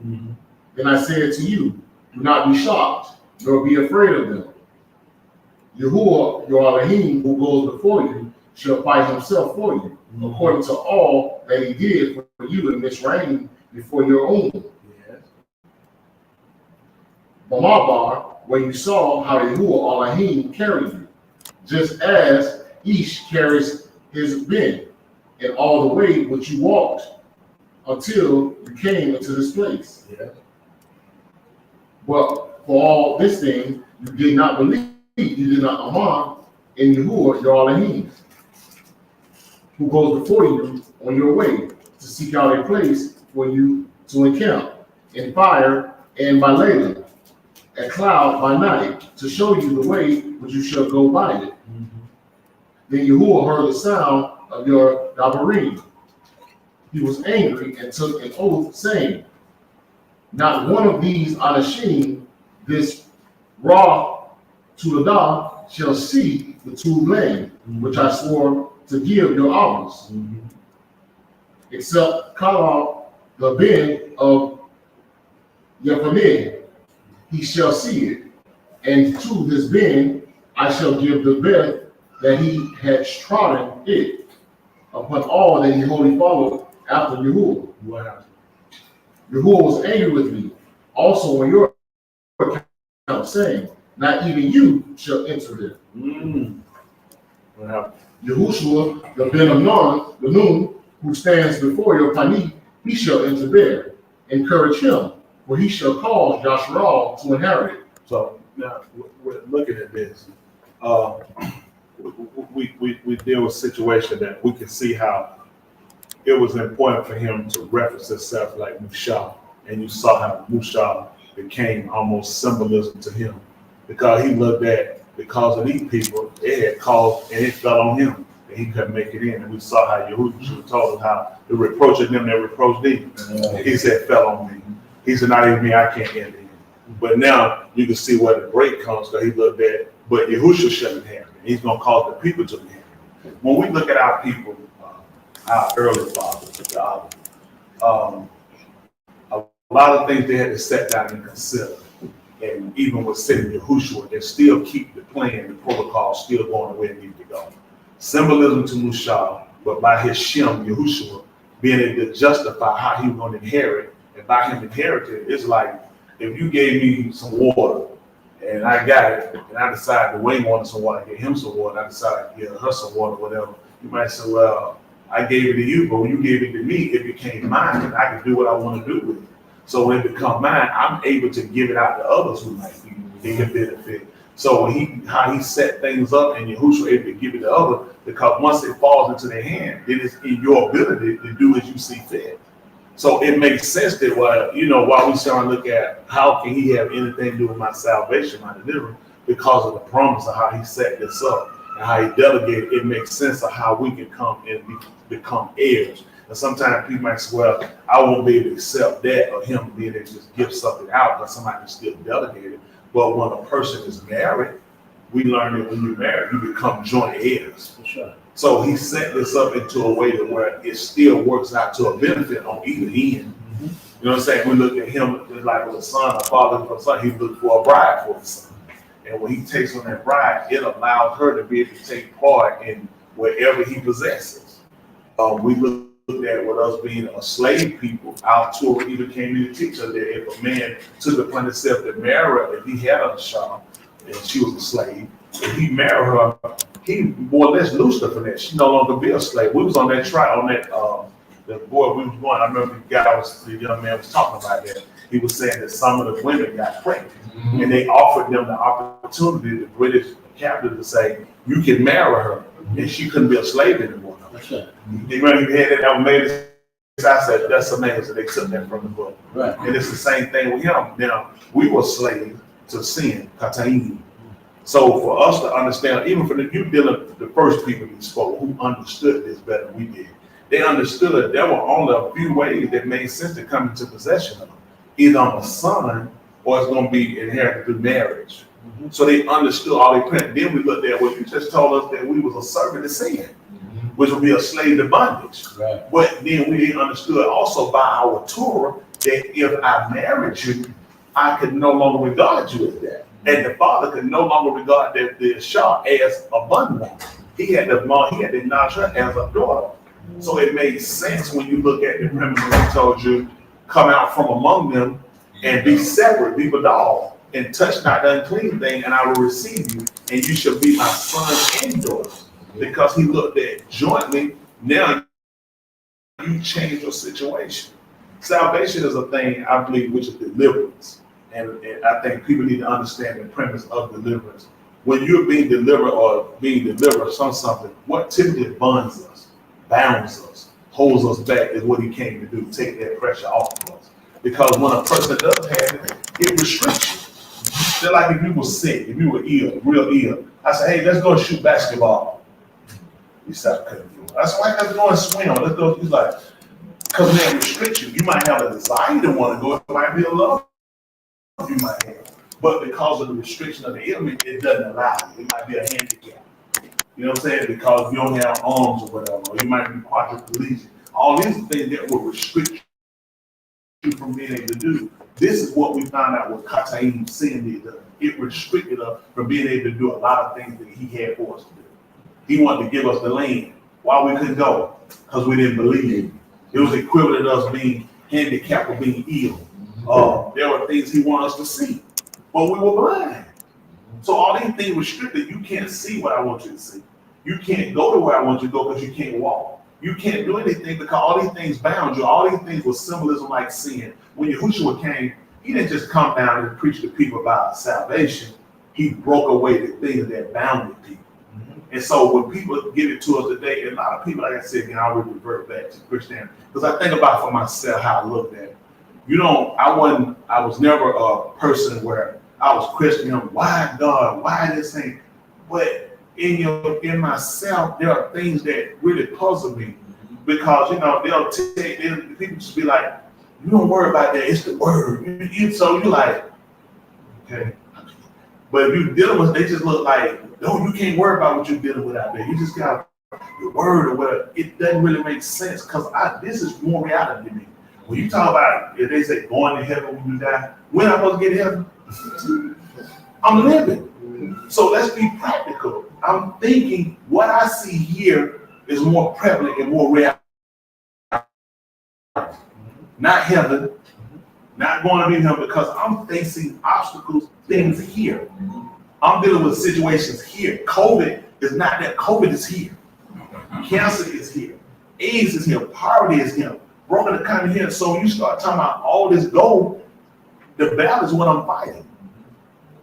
Then I said to you, do not be shocked, nor be afraid of them. Yahuwah, your Elohim, who goes before you, shall fight himself for you, according to all that he did for you in Mizraim before your own. Bamabar, where you saw how Yahuwah Elohim carried you, just as Ish carries his bin, in all the way which you walked until you came into this place. But for all this thing, you did not believe, you did not aman in Yahuwah your Elohim, who goes before you on your way to seek out a place for you to encamp in fire and by labor, a cloud by night, to show you the way which you shall go by it. Then Yahuwah heard the sound of your dabarim. He was angry and took an oath, saying, not one of these anashim, this Ra Tuladah, shall see the true land, which I swore to give your hours, except Kalal, the bin of Yephoneh, he shall see it, and to his bin I shall give the bed that he had trodden it upon all that he wholly followed after Yahuwah. Yahuwah was angry with me, also on your account, saying, not even you shall enter there. Yahushua, the Ben of Nun, who stands before your Pani, he shall enter there. Encourage him, for he shall cause Yasharal to inherit it. So now we're looking at this. We deal with a situation that we can see how it was important for him to reference himself like Musha, and you saw how Musha became almost symbolism to him, because he looked at, because of these people, it had caused, and it fell on him, and he couldn't make it in. And we saw how Yahushua told us how the reproach of them that reproached thee. He said, fell on me. He said, not even me, I can't end it. But now you can see where the break comes, because he looked at, but Yahushua shouldn't have it. He's going to cause the people to inherit it. When we look at our people, our early fathers, a lot of things they had to sit down and consider. And even with sitting Yahushua, they still keep the plan, the protocol still going the way it needs to go. Symbolism to Musha, but by his Shem, Yahushua, being able to justify how he was going to inherit, and by him inheriting, it's like if you gave me some water and I got it, and I decided Dwayne wanted some water, I gave him some water, I decided to give her some water, whatever. You might say, well, I gave it to you, but when you gave it to me, it became mine, and I can do what I want to do with it. So when it becomes mine, I'm able to give it out to others who might be, they can benefit. So when how he set things up, and Yahushua able to give it to others, because once it falls into their hand, it is in your ability to do as you see fit. So it makes sense that while we trying to look at how can he have anything to do with my salvation, my deliverance, because of the promise of how he set this up and how he delegated, it makes sense of how we can come and become heirs. And sometimes people might say, well, I won't be able to accept that, or him being able to just give something out, but somebody can still delegate it. But when a person is married, we learn that when you're married, you become joint heirs. For sure. So he set this up into a way to where it still works out to a benefit on either end. You know what I'm saying? We look at him just like with a son, a father for a son, he looked for a bride for his son. And when he takes on that bride, it allows her to be able to take part in whatever he possesses. We looked at with us being a slave people, our Torah even came in to teach us that if a man took it upon himself to marry her, if he had a child and she was a slave, if he married her, he more or less loosed her from that. She no longer be a slave. We was on that trial, on that the boy we was going. I remember the young man was talking about that. He was saying that some of the women got pregnant, and they offered them the opportunity, the British captain, to say, you can marry her, and she couldn't be a slave anymore. That's right. They really had that made it. I said, that's amazing. They took that from the book. Right. And it's the same thing with him. Now, we were slaves to sin, Kataini. So for us to understand, even for the first people who spoke, who understood this better than we did, they understood there were only a few ways that made sense to come into possession of them. Either I'm a son or it's going to be inherited through marriage. Mm-hmm. So they understood all they put. Then we looked at, well, you just told us that we was a servant to sin, which would be a slave to bondage. Right. But then we understood also by our Torah that if I married you, I could no longer regard you as that. And the father could no longer regard the Shah as a bondwoman. He had to acknowledge her as a daughter. So it made sense when you look at the premise when he told you, come out from among them and be separate, be badal, and touch not the unclean thing, and I will receive you, and you shall be my sons and daughters. Because he looked at jointly, now you change your situation. Salvation is a thing, I believe, which is deliverance. And I think people need to understand the premise of deliverance. When you're being delivered or being delivered from something, what typically bonds us, bounds us, holds us back is what he came to do, take that pressure off of us. Because when a person does have it, it restricts you. Just like if you were sick, if you were ill, real ill, I said, hey, let's go shoot basketball. You stop cutting you. I said, let's go and swim. Let's go. He's like, because that restricts you. You might have a desire to want to go. It might be a love you might have. But because of the restriction of the ailment, it doesn't allow you. It might be a handicap. You know what I'm saying? Because you don't have arms or whatever. Or you might be quadriplegic. All these things that will restrict you from being able to do. This is what we found out what Kataim sin did. It restricted us from being able to do a lot of things that he had for us to do. He wanted to give us the land. Why we couldn't go? Because we didn't believe. It was equivalent to us being handicapped or being ill. There were things he wanted us to see, but we were blind. So all these things restricted. You can't see what I want you to see. You can't go to where I want you to go because you can't walk. You can't do anything because all these things bound you. All these things were symbolism like sin. When Yahushua came, he didn't just come down and preach to people about salvation. He broke away the things that bounded people. And so when people give it to us today, a lot of people, like I said, again, I would revert back to Christianity. Because I think about for myself how I looked at it. I was never a person where I was questioning him, why God, why this thing? But in myself, there are things that really puzzle me. Because, people just be like, you don't worry about that, it's the word. So you're like, okay. But if you're dealing with, they just look like, no, you can't worry about what you're dealing with out there. You just got the word or whatever. It doesn't really make sense because this is more reality to me. When you talk about, if they say going to heaven when you die, when am I supposed to get to heaven? I'm living. So let's be practical. I'm thinking what I see here is more prevalent and more real. Not heaven, not going to be heaven because I'm facing obstacles, things here. I'm dealing with situations here. COVID is not that. COVID is here. Cancer is here. AIDS is here. Poverty is here. Broken economy here. So when you start talking about all this gold, the battle is what I'm fighting.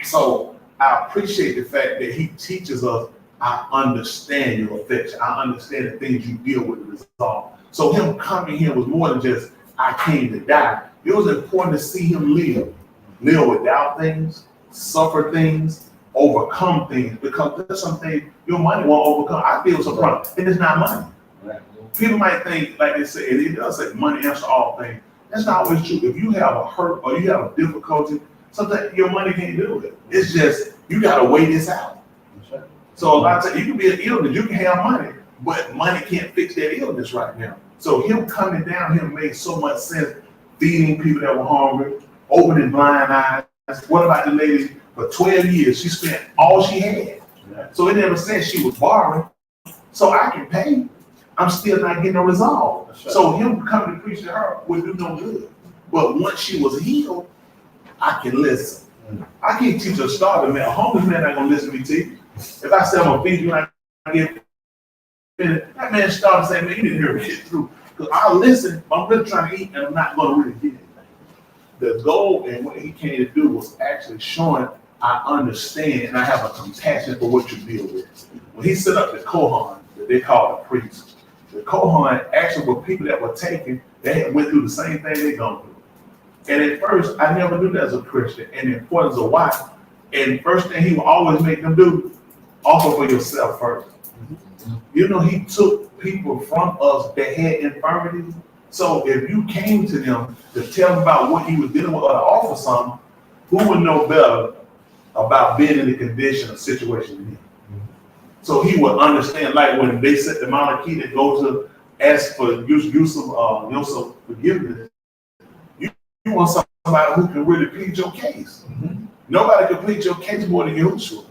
So I appreciate the fact that he teaches us, I understand your affection. I understand the things you deal with to resolve. So him coming here was more than just, I came to die. It was important to see him live without things, suffer things, overcome things, because there's some things your money won't overcome. I feel some problem, and it's not money. Right. People might think, like they say, it does say money answers all things. That's not always true. If you have a hurt or you have a difficulty, something your money can't do it. It's just, you gotta weigh this out. Right. So a lot of times, you can be an illness, you can have money, but money can't fix that illness right now. So him coming down here made so much sense, feeding people that were hungry, opening blind eyes. What about the lady For 12 years, she spent all she had. So it never said she was borrowing. So I can pay. I'm still not getting a resolve. That's right. So him coming to preach to her would do no good. But once she was healed, I can listen. I can't teach a starving man. A homeless man not gonna listen to me teach. If I say I'm gonna feed you, I get that man started saying, man, you didn't hear shit through. Because I'll listen, but I'm really trying to eat and I'm not gonna really get it. The goal and what he came to do was actually showing I understand and I have a compassion for what you deal with. When he set up the Kohan, that they call the priest, the Kohan actually were people that were taken, they had went through the same thing they gone through. And at first, I never knew that as a Christian, and the importance of why. And first thing he would always make them do, offer for yourself first. You know, he took people from us that had infirmities. So if you came to them to tell them about what you were dealing with or to offer something, who would know better about being in the condition or situation in him? So he would understand, like when they set the Malachite that go to ask for use of forgiveness, you want somebody who can really plead your case. Nobody can plead your case more than Yahushua,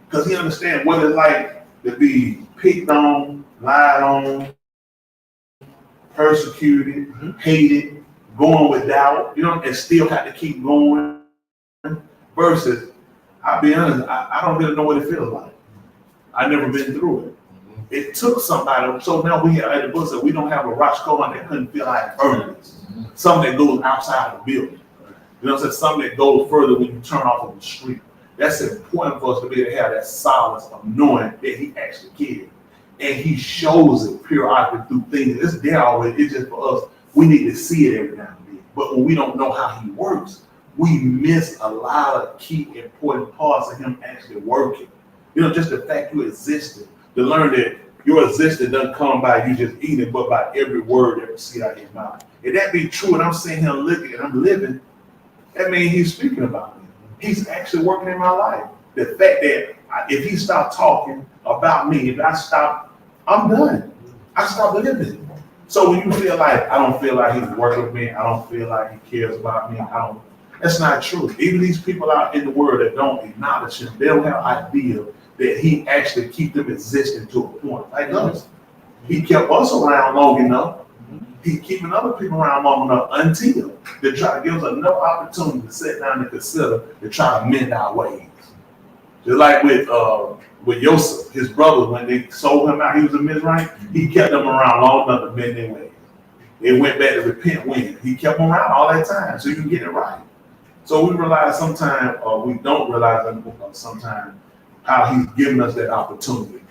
because he understands what it's like to be picked on, lied on, persecuted, hated, going without, you know, and still have to keep going. Versus, I'll be honest, I don't really know what it feels like. I've never been through it. It took somebody, so now we have at the book that we don't have a Rosh Kohan that couldn't feel our infirmities. Something that goes outside the building. You know what I'm saying? Something that goes further when you turn off of the street. That's important for us to be able to have that solace of knowing that he actually cares. And he shows it periodically through things. It's there always. It's just for us. We need to see it every now and then. But when we don't know how he works, we miss a lot of key important parts of him actually working. You know, just the fact you existed, to learn that your existence doesn't come by you just eating, but by every word that proceeds out of your mouth. If that be true, and I'm seeing him looking and I'm living, that means he's speaking about me. He's actually working in my life. The fact that if he stopped talking about me, if I stop, I'm done. I stop living. So when you feel like, I don't feel like he's working with me, I don't feel like he cares about me, that's not true. Even these people out in the world that don't acknowledge him, they don't have an idea that he actually keep them existing to a point. Like us. He kept us around long enough. He's keeping other people around long enough until they try to give us enough opportunity to sit down and consider to try to mend our ways. Just like with Yosef, his brothers, when they sold him out, he was a Mizraim, he kept them around long enough to mend their ways. They went back to repent when he kept them around all that time so you can get it right. So we realize sometimes, or we don't realize sometimes, how he's giving us that opportunity.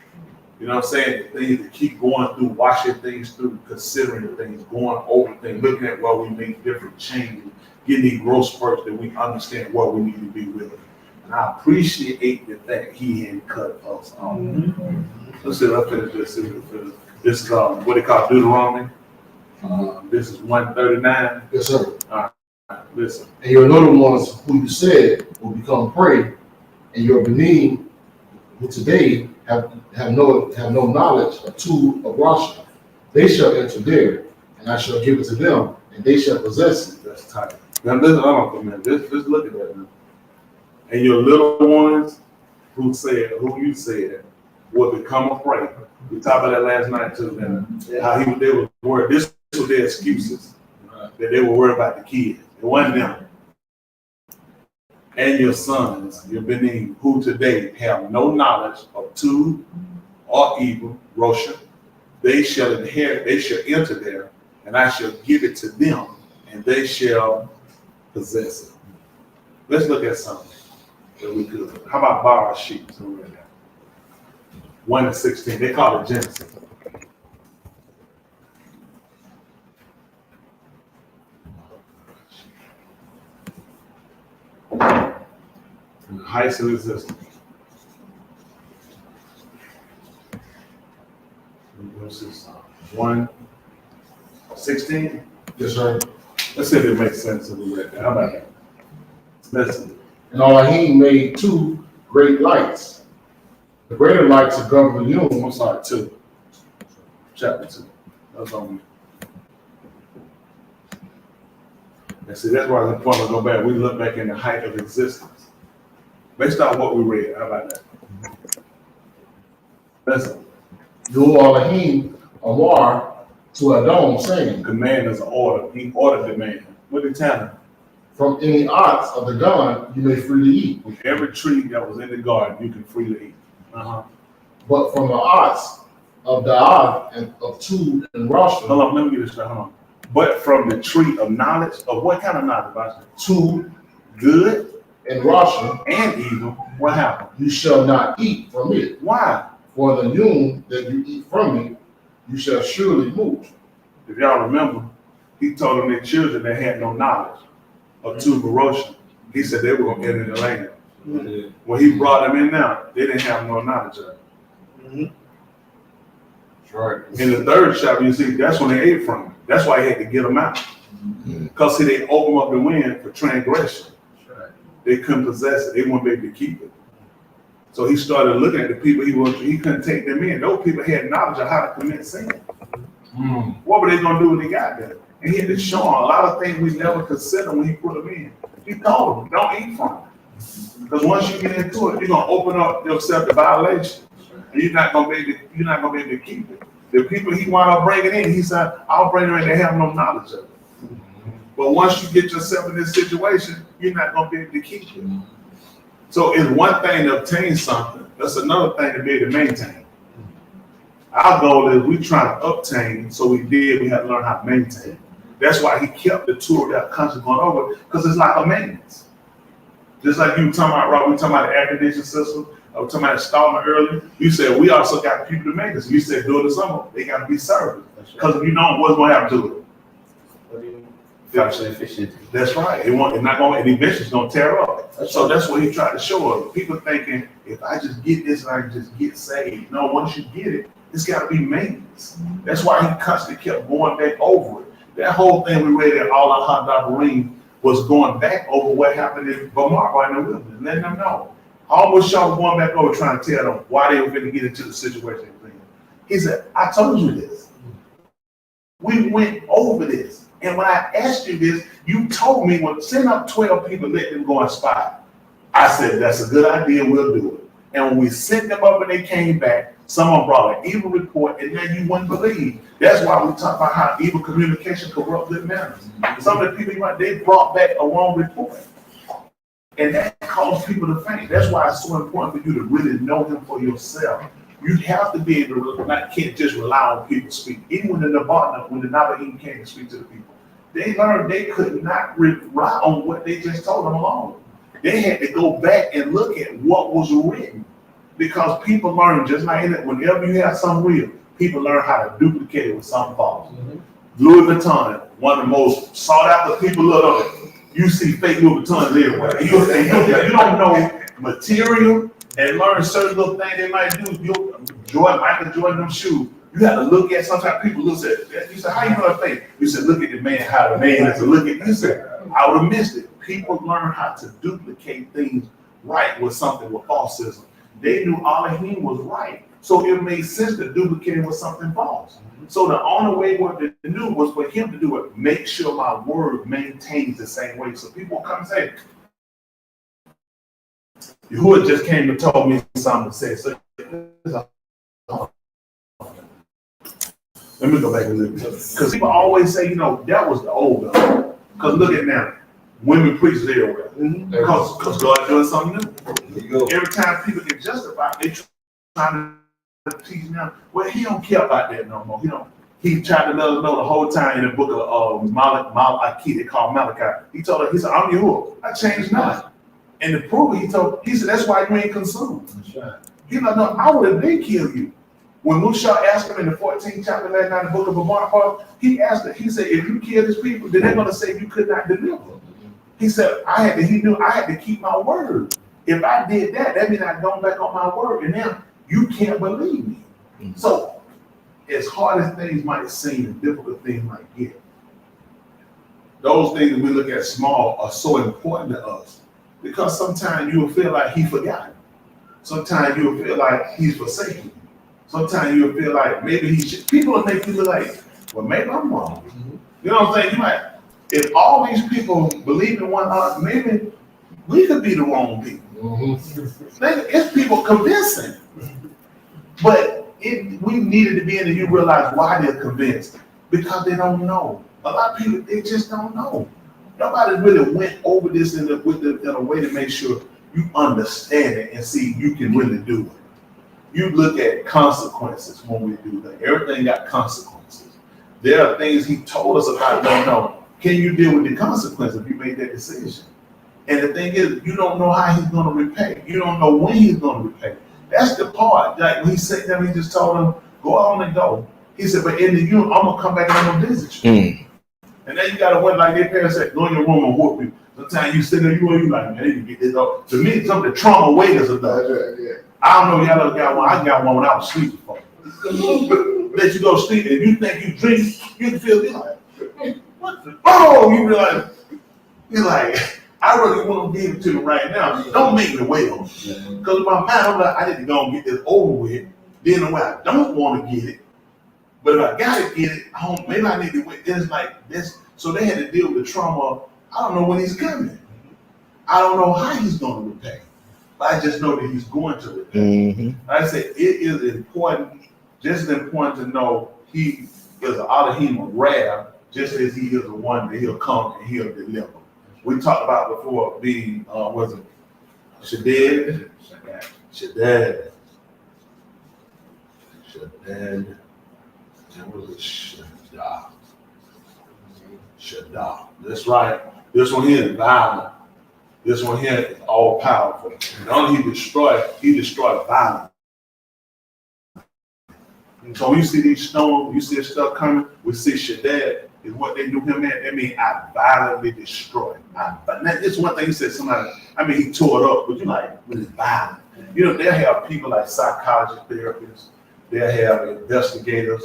You know what I'm saying? The things to keep going through, watching things through, considering things, going over things, looking at where we make different changes, getting these growth spurts that we understand where we need to be with it. And I appreciate the fact he hadn't cut us off. Let's see, let's finish this. This is what they call Deuteronomy. This is 139. Yes, sir. All right, listen. And your little ones who you said will become prey, and your beneath who today have no knowledge of two of Russia. They shall enter there, and I shall give it to them, and they shall possess it. That's tight. Now listen, just look at that now. And your little ones who you said will become a prey. We talked about that last night too, man. How they were worried. This was their excuses. That they were worried about the kids. It wasn't them. And your sons, your beneath, who today have no knowledge of good or evil, Rosha, they shall inherit, they shall enter there, and I shall give it to them, and they shall possess it. Let's look at something that we could. How about borrow sheep? 1-16. They call it Genesis. The heights of existence. Verses 1:16. Yes, sir. Let's see if it makes sense if we read that. How about that? Listen. And Elohim made two great lights. The greater light to govern the universe. I'm sorry, 2. Chapter 2. That's on me. And see, that's why it's important to go back. We look back in the height of existence. Based on what we read, how about that? Listen, Do Elohim Amar to Edom, saying, command is an order. He ordered the man. What did he tell him? from any ox of the garden you may freely eat, Every tree that was in the garden, you can freely eat. Uh-huh. but from the ox of Daad and of Tub and Rosh, Hold on, let me get this straight. Hold on. But from the tree of knowledge, of what kind of knowledge? About two, good and Rosh, and evil. What happened? you shall not eat from it. Why? For the yum that you eat from it, you shall surely move. If y'all remember, he told them their children that had no knowledge of two Baroshim. He said they were going to get in the land. Mhm. When he brought them in now, they didn't have no knowledge of it. Mhm. That's right. In the third chapter, you see, that's when they ate from it. That's why he had to get them out. Because see, they opened up the wind for transgression. That's right. They couldn't possess it. They wouldn't be able to keep it. So he started looking at the people he couldn't take them in. Those people had knowledge of how to commit sin. What were they going to do when they got there? And he had to show them a lot of things we never considered when he put them in. He told them, don't eat from it. Because once you get into it, you're going to open up yourself to violation. And you're not going to be able to keep it. The people he wound up bringing in, he said, I'll bring them in, they have no knowledge of it. But once you get yourself in this situation, you're not going to be able to keep it. So it's one thing to obtain something. That's another thing to be able to maintain. Our goal is we try to obtain, so we have to learn how to maintain. That's why he kept the tour that constantly going over, because it's like a maintenance. Just like you were talking about, Rob, we were talking about the air conditioning system, I was talking about installment earlier. You said we also got people to make this. You said during the summer, they got to be serviced. Because if you don't, what's going to happen to it? What do you mean? Functional efficiency. That's right. It's not going, and eventually it's going to tear up. So that's what he tried to show us. People thinking, if I just get this, I can just get saved. No, once you get it, it's got to be maintenance. That's why he constantly kept going back over it. That whole thing we read at all our hot Dabarim was going back over what happened in Bamar in the wilderness, letting them know. Almost y'all going back over trying to tell them why they were going to get into the situation. He said, I told you this. We went over this. And when I asked you this, you told me, well, send up 12 people, let them go and spy. I said, that's a good idea, we'll do it. And when we sent them up and they came back, someone brought an evil report, and then you wouldn't believe. That's why we talk about how evil communication corrupts good manners. Some of the people, they brought back a wrong report. And that caused people to faint. That's why it's so important for you to really know him for yourself. You have to be able to, can't just rely on people to speak. Even when the Nabaim came to speak to the people, they learned they could not rely on what they just told them alone. They had to go back and look at what was written. Because people learn, just like that, whenever you have something real, people learn how to duplicate it with something false. Louis Vuitton, one of the most sought after people look up. You see fake Louis Vuittons everywhere. You don't know material and learn certain little things they might do. Michael Jordan, them shoes. You have to look at, sometimes people look at that. You say, how you know that fake? You said, look at the man, how the man has to look at. You said, I would have missed it. People learn how to duplicate things right with something with falsism. They knew Elohim was right. So it made sense to duplicate it with something false. So the only way what they knew was for him to do it, make sure my word maintains the same way. So people come and say, Yahuwah just came and told me something to say. So let me go back a little bit. Because people always say, that was the old God. Because look at now, women preach everywhere. Because God's doing something new. Every time people get justified, they trying to teach now, well, he don't care about that no more. He tried to let us know the whole time in the book of Malachi, they call Malachi. He told her, he said, I'm Yahuwah. I changed nothing. And to prove it, he said, that's why you ain't consumed. He like, no, I would have been killed you. When Musa asked him in the 14th chapter last night in the book of Bamar, he asked him, he said, if you kill these people, then they're going to say you could not deliver. He said, he knew I had to keep my word. If I did that, that means I'd gone back on my word. And now you can't believe me. So as hard as things might seem and difficult things might get, those things that we look at small are so important to us because sometimes you will feel like he forgot. Sometimes you will feel like he's forsaken. Sometimes you'll feel like maybe people will make you feel like, well, maybe I'm wrong. You know what I'm saying? You might, if all these people believe in one another, maybe we could be the wrong people. It's people convincing. But we needed to be in, and you realize why they're convinced. Because they don't know. A lot of people, they just don't know. Nobody really went over this in a way to make sure you understand it and see you can really do it. You look at consequences when we do that. Everything got consequences. There are things he told us about, don't know. Can you deal with the consequences if you make that decision? And the thing is, you don't know how he's going to repay. You don't know when he's going to repay. That's the part. Like when he said that, he just told them, go on and go. He said, but in the end, I'm going to come back and I'm going to visit you. And then you got to wait like their parents said, go in your room and whoop you. Sometimes you sit there, you like, man, they can get this up. To me, some of the trauma waiters are done. Yeah. I don't know, y'all ever got one. I got one when I was sleeping. Let you go to sleep, and you think you drink, you can feel it like, what the? Oh, you be like, I really want to give it to them right now. Don't make me wait on it. Because in my mind, I'm like, I need to go and get this over with. Then the way I don't want to get it, but if I gotta get it, maybe I need to wait. It's like this. So they had to deal with the trauma. I don't know when he's coming. I don't know how he's going to repay. But I just know that he's going to repay. Like I said, it is important, just as important to know he is an Elohim of wrath, just as he is the one that he'll come and he'll deliver. We talked about before being, was it Shaddad? Shaddad. And was it Shaddad? Shaddad. That's right. This one here is violent. This one here is all powerful. Not only he destroyed violence. So when you see these stones, you see this stuff coming, we see Shaddad is what they do him at. That means I violently destroy. But it's one thing he said, somebody, he tore it up, but you like, really violent. You know, they'll have people like psychologists, therapists, they'll have investigators,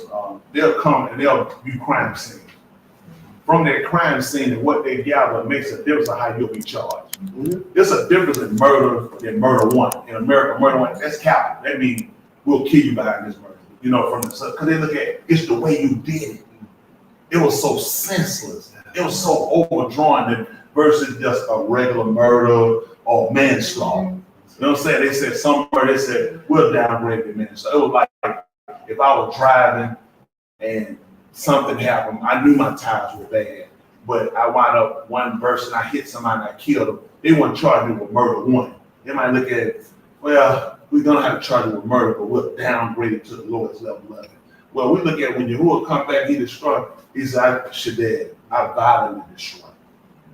they'll come and they'll do crime scenes. From that crime scene and what they gather makes a difference on how you'll be charged. There's a difference in murder than murder one. In America, murder one, that's capital. That means we'll kill you behind this murder. You know, from the because they look at it's the way you did it. It was so senseless. It was so overdrawn versus just a regular murder or manslaughter. You know what I'm saying? They said somewhere they said we'll downgrade the manslaughter. It was like if I was driving and something happened. I knew my tires were bad, but I wound up one person. I hit somebody and I killed them. They wouldn't charge me with murder one. They might look at it, well, we're gonna have to charge you with murder, but we'll downgrade it to the lowest level of it. Well, we look at when Yahuwah come back, he destroyed. He said, Shaddad, I violently destroyed.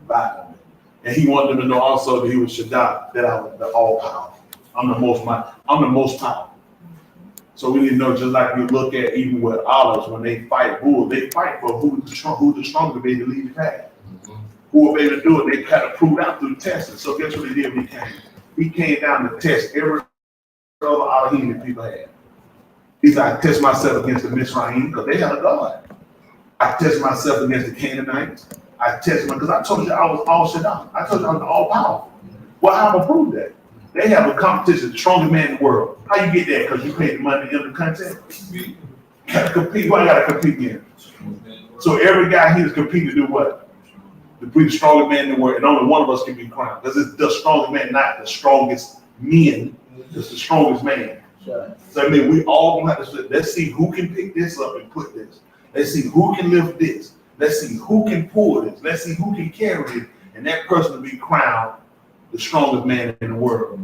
Violently. And he wanted them to know also that he was Shaddad, that I was the all powerful. I'm the most powerful. So we need to know, just like you look at even with olives, when they fight bulls, they fight for who's the stronger to be able to lead the pack. Who will be able to do it, they kind of proved out through testing. So guess what he did when he came? He came down to test every other Elohim that people had. He said, I test myself against the Mizraim because they had a God. I test myself against the Canaanites. I test myself because I told you I was all Shaddai. I told you I was all powerful. Well, how am I prove that? They have a competition, the strongest man in the world. How you get that? Because you paid the money in the contest? You gotta compete. Who I gotta compete in? So every guy here is competing to do what? To be the strongest man in the world. And only one of us can be crowned. Because it's the strongest man, not the strongest men. It's the strongest man. So we all gonna have to say, let's see who can pick this up and put this. Let's see who can lift this. Let's see who can pull this. Let's see who can carry it. And that person will be crowned the strongest man in the world.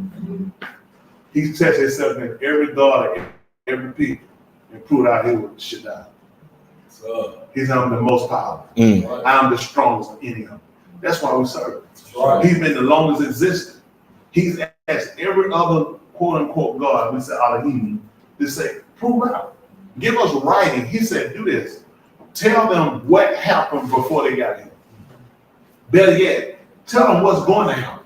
He tested himself in every God, every people, and proved out he was Shaddai. He's the most powerful. I'm the strongest of any of them. That's why we serve. He's been the longest existing. He's asked every other quote unquote God, we say Elohim, to say, prove out. Give us writing. He said, do this. Tell them what happened before they got here. Better yet, tell them what's going to happen.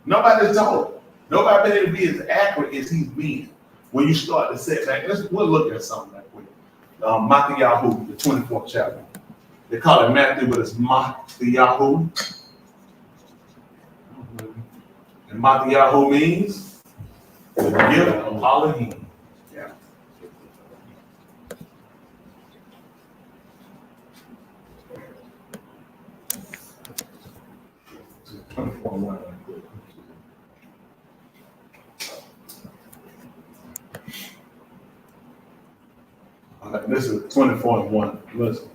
Nobody's told him. Nobody better be as accurate as he's been. When you start to set back, we'll look at something like quick. Matthew, the 24th chapter. They call it Matthew, but it's Matthew. And Matthew means the gift of Elohim. Yeah. This is 24:1. Listen.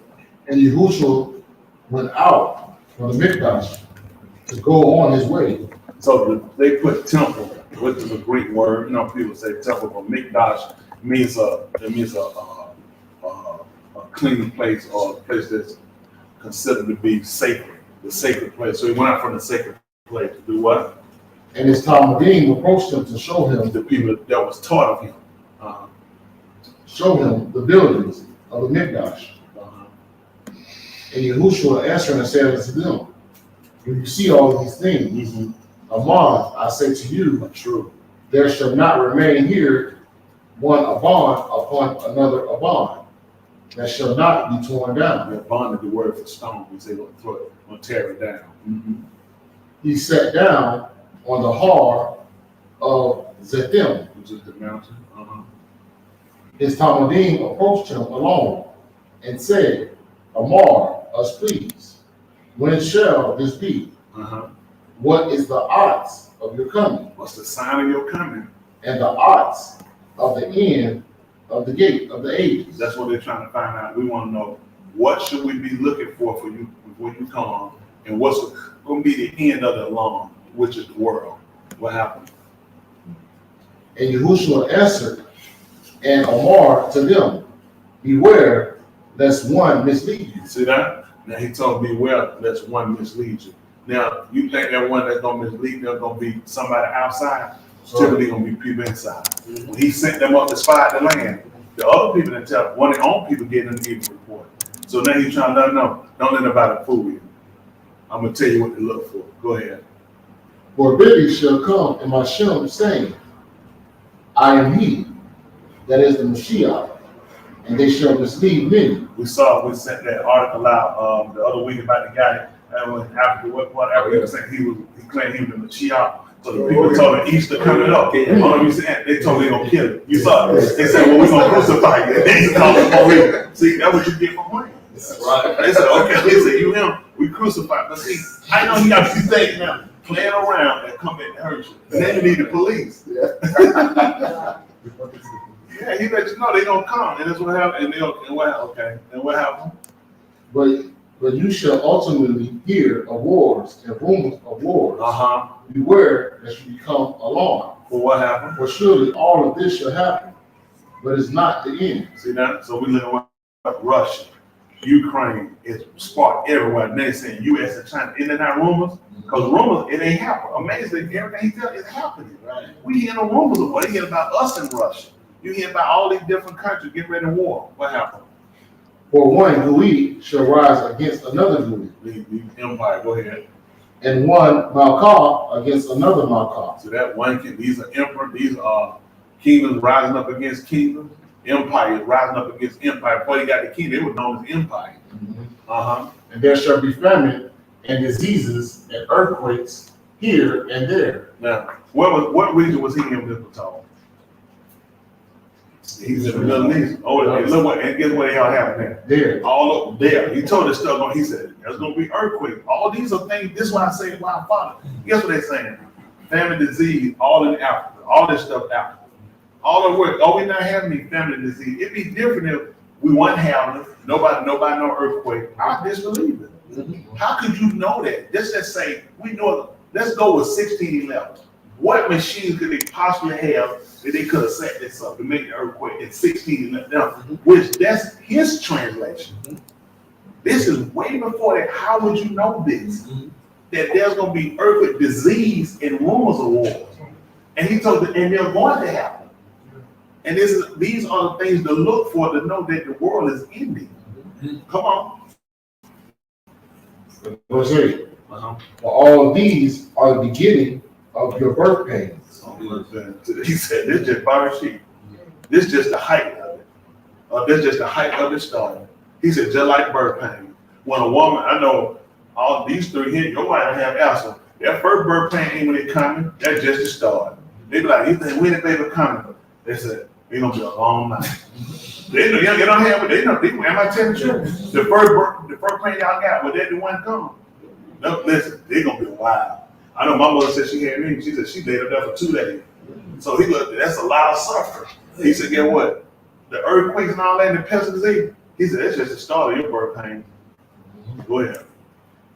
And Yahushua went out from the Mikdash to go on his way. So they put temple, which is a Greek word. You know, people say temple, but mikdash means a clean place or a place that's considered to be sacred, the sacred place. So he went out from the sacred place to do what? And his Talmudim approached him to show him The people that was taught of him. the buildings of the Mikdash. And Yahushua answered and said unto them, when you see all of these things, Amon, I say to you, True. there shall not remain here one Abon upon another Abon, that shall not be torn down. The bond is the word for stone. We say gonna tear it down. He sat down on the har of Zethim. Which is the mountain. His Talmudim approached him alone and said, Amar, us please, when shall this be? What is the odds of your coming? What's the sign of your coming? And the odds of the end of the gate of the ages? That's what they're trying to find out. We want to know what should we be looking for you before you come, and what's going to be the end of the alarm, which is the world. What happened? And Yahushua answered and Amar to them, beware lest one mislead you. See that? Now he told me, beware lest one mislead you. Now, you think that one that's going to mislead, there's going to be somebody outside? It's typically going to be people inside. When he sent them up to spy out the land, the other people didn't tell, one of their own people getting an evil report. So now he's trying to let them know, don't let nobody fool you. I'm going to tell you what to look for. Go ahead. For Billy shall come in my Shem, saying, I am he, that is the Mashiach, and they shall mislead many. We sent that article out the other week about the guy that was in Africa, what part of Africa, he was saying he claimed he was the Mashiach. So the people told him Easter coming up. They told him they're gonna kill him. You saw it. They said, well, we're gonna crucify you. And then he called the police. See, that's what you get for money. Right. They said, okay, they said, you him, we crucified. But see, I know he got a few things now playing around and come back and hurt you. And then you need the police. Yeah, he let you know they gonna come, and that's what happened. And what happened? But you shall ultimately hear of wars and rumors of wars. Beware that you become alarmed. Well, what happened? For surely all of this shall happen, but it's not the end. See that? So we look at Russia, Ukraine, it's sparked everywhere. And they're saying U.S. and China. Isn't that rumors? Because rumors, it ain't happening. Amazing, everything he tells is happening. Right? We hear no rumors of what. He hear about us in Russia. You hear about all these different countries getting ready to war. What happened? For one Gui shall rise against another Gui, The empire, go ahead. and one Malkah against another Malkah. So that one king, these are emperors, these are kingdoms rising up against kingdoms, empires rising up against empire. Before you got the king, they were known as empire. And there shall be famine and diseases and earthquakes here and there. Now, what region was he in this battalion? He's in the Middle East. And guess what y'all have there? There. All over there. He told us stuff. He said there's gonna be earthquakes. All these are things. This is why I say why Father. Guess what they're saying? Famine, disease, all in Africa. All this stuff Africa. All the work. Oh, we're not having any famine, disease. It'd be different if we weren't having it. Nobody no earthquake. I disbelieve it. How could you know that? Let's say we know. Let's go with 1611. What machines could they possibly have that they could have set this up to make the earthquake in 1611? Which that's his translation. This is way before that. How would you know this? That there's going to be earthquake, disease, and rumors of wars. And he told them, and they're going to happen. And these are the things to look for to know that the world is ending. Come on. Verse 8. For all of these are the beginning of your birth pains. He said, this just fire sheep. This just the height of it. This just the height of the start. He said, just like birth pain. When a woman, I know all these three here, your wife have asthma. That first birth pain ain't when it coming. That's just the start. They be like, you think when the baby coming? They said, it's gonna be a long night. They know, you don't have it. They know. Am I telling you? The first pain y'all got, was that the one coming? No, listen, they're gonna be wild. I know my mother said she had me. She said she laid up there for 2 days. So he looked, that's a lot of suffering. He said, get what? the earthquakes and all that, and the pestilence. He said, it's just the start of your birth pain. Go ahead.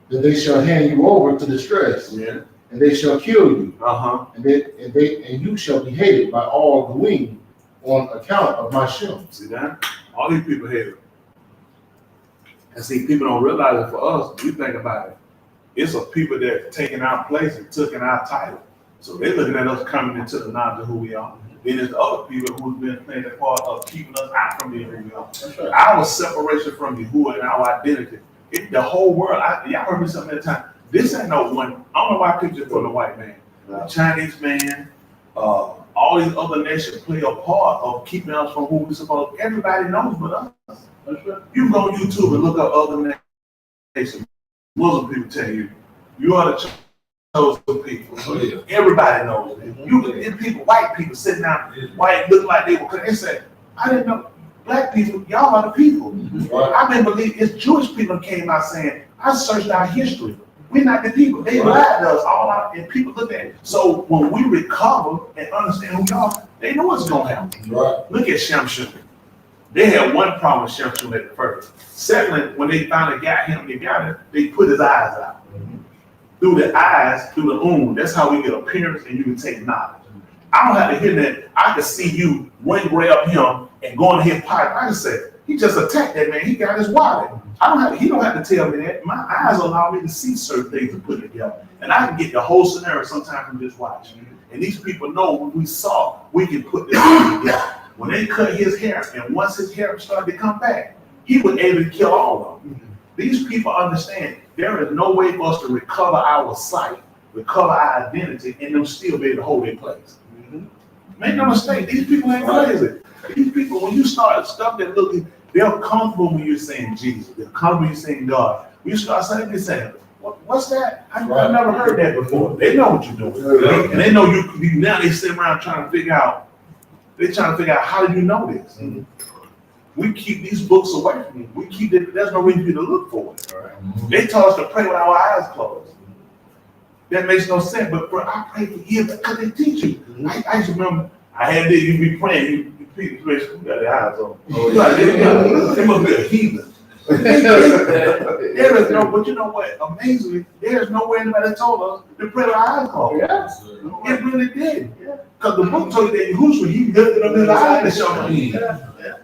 Then they shall hand you over to distress, Yeah. and they shall kill you, Uh-huh. and you shall be hated by all the wing on account of my Shem. See that? All these people hate it. And see, people don't realize it for us. We think about it. It's a people that taking our place and took in our title. So they're looking at us coming into the knowledge of who we are. Then there's other people who've been playing the part of keeping us out from being who we are. That's right. Our separation from Yahuwah and our identity. The whole world, y'all heard me something at the time. This ain't no one. I don't know why I picked it for the white man. The Chinese man, all these other nations play a part of keeping us from who we're supposed to. Everybody knows but us. That's right. You go on YouTube and look up other nations. Muslim people tell you, you are the chosen people. Oh, yeah. Everybody knows that. You people, white people sitting down, white look like they were. They say, I didn't know. Black people, y'all are the people. Right. I've been believing it's Jewish people came out saying, I searched our history. We're not the people. They lied to us all out, and people look at it. So when we recover and understand who we are, they know what's going to happen. Right. Look at Shamshun. They had one problem with Shamshun at the first. Secondly, when they finally got him, they put his eyes out. Through the eyes, through the that's how we get appearance and you can take knowledge. I don't have to hear that. I can see you one grab him and go in his pipe. I can say, he just attacked that man. He got his wallet. He don't have to tell me that. My eyes allow me to see certain things and put it together. And I can get the whole scenario sometimes from just watching. And these people know when we saw, we can put this together. When they cut his hair, and once his hair started to come back, he was able to kill all of them. These people understand there is no way for us to recover our sight, recover our identity, and them still be able to hold their place. Make no mistake, these people ain't crazy. These people, when you start stuff that looking, they're comfortable when you're saying Jesus. They're comfortable when you're saying God. When you start saying, they're saying, what's that? I've never heard that before. They know what you're doing. And they know you now they sit around trying to figure out, how do you know this? We keep these books away from you. We keep it, there's no reason for you to look for it. They taught us to pray with our eyes closed. That makes no sense, but bro, I pray for years because they teach you. I just remember, I had this, you be praying, you got the eyes on. They must be a heathen. There is no, but you know what? Amazingly, there's nowhere anybody told us to pray with our eyes closed. Yeah. It really did. Because the book told you that Yahushua, he lifted up his eyes to show them.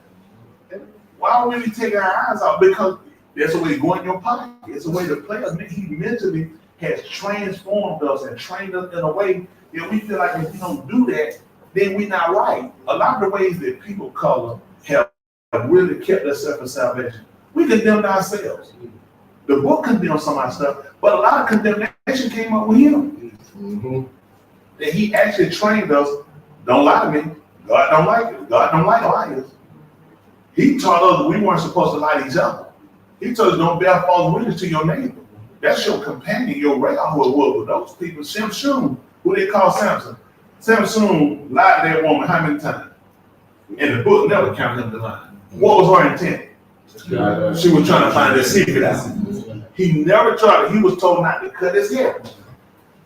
Why would we take our eyes out? Because there's a way to go in your pocket. It's a way to play us. He mentally has transformed us and trained us in a way that we feel like if we don't do that, then we're not right. A lot of the ways that people color have really kept themselves in salvation. We condemned ourselves. The book condemned some of our stuff, but a lot of condemnation came up with him. That he actually trained us, don't lie to me, God don't like it. God don't like liars. He taught us we weren't supposed to lie to each other. He told us don't bear false witness to your neighbor. That's your companion, your radar with those people. Samson, who they call Samson. Samson lied to that woman how many times? And the book never counted him to lie. What was her intent? She was trying to find the secret out. He never tried it. He was told not to cut his hair.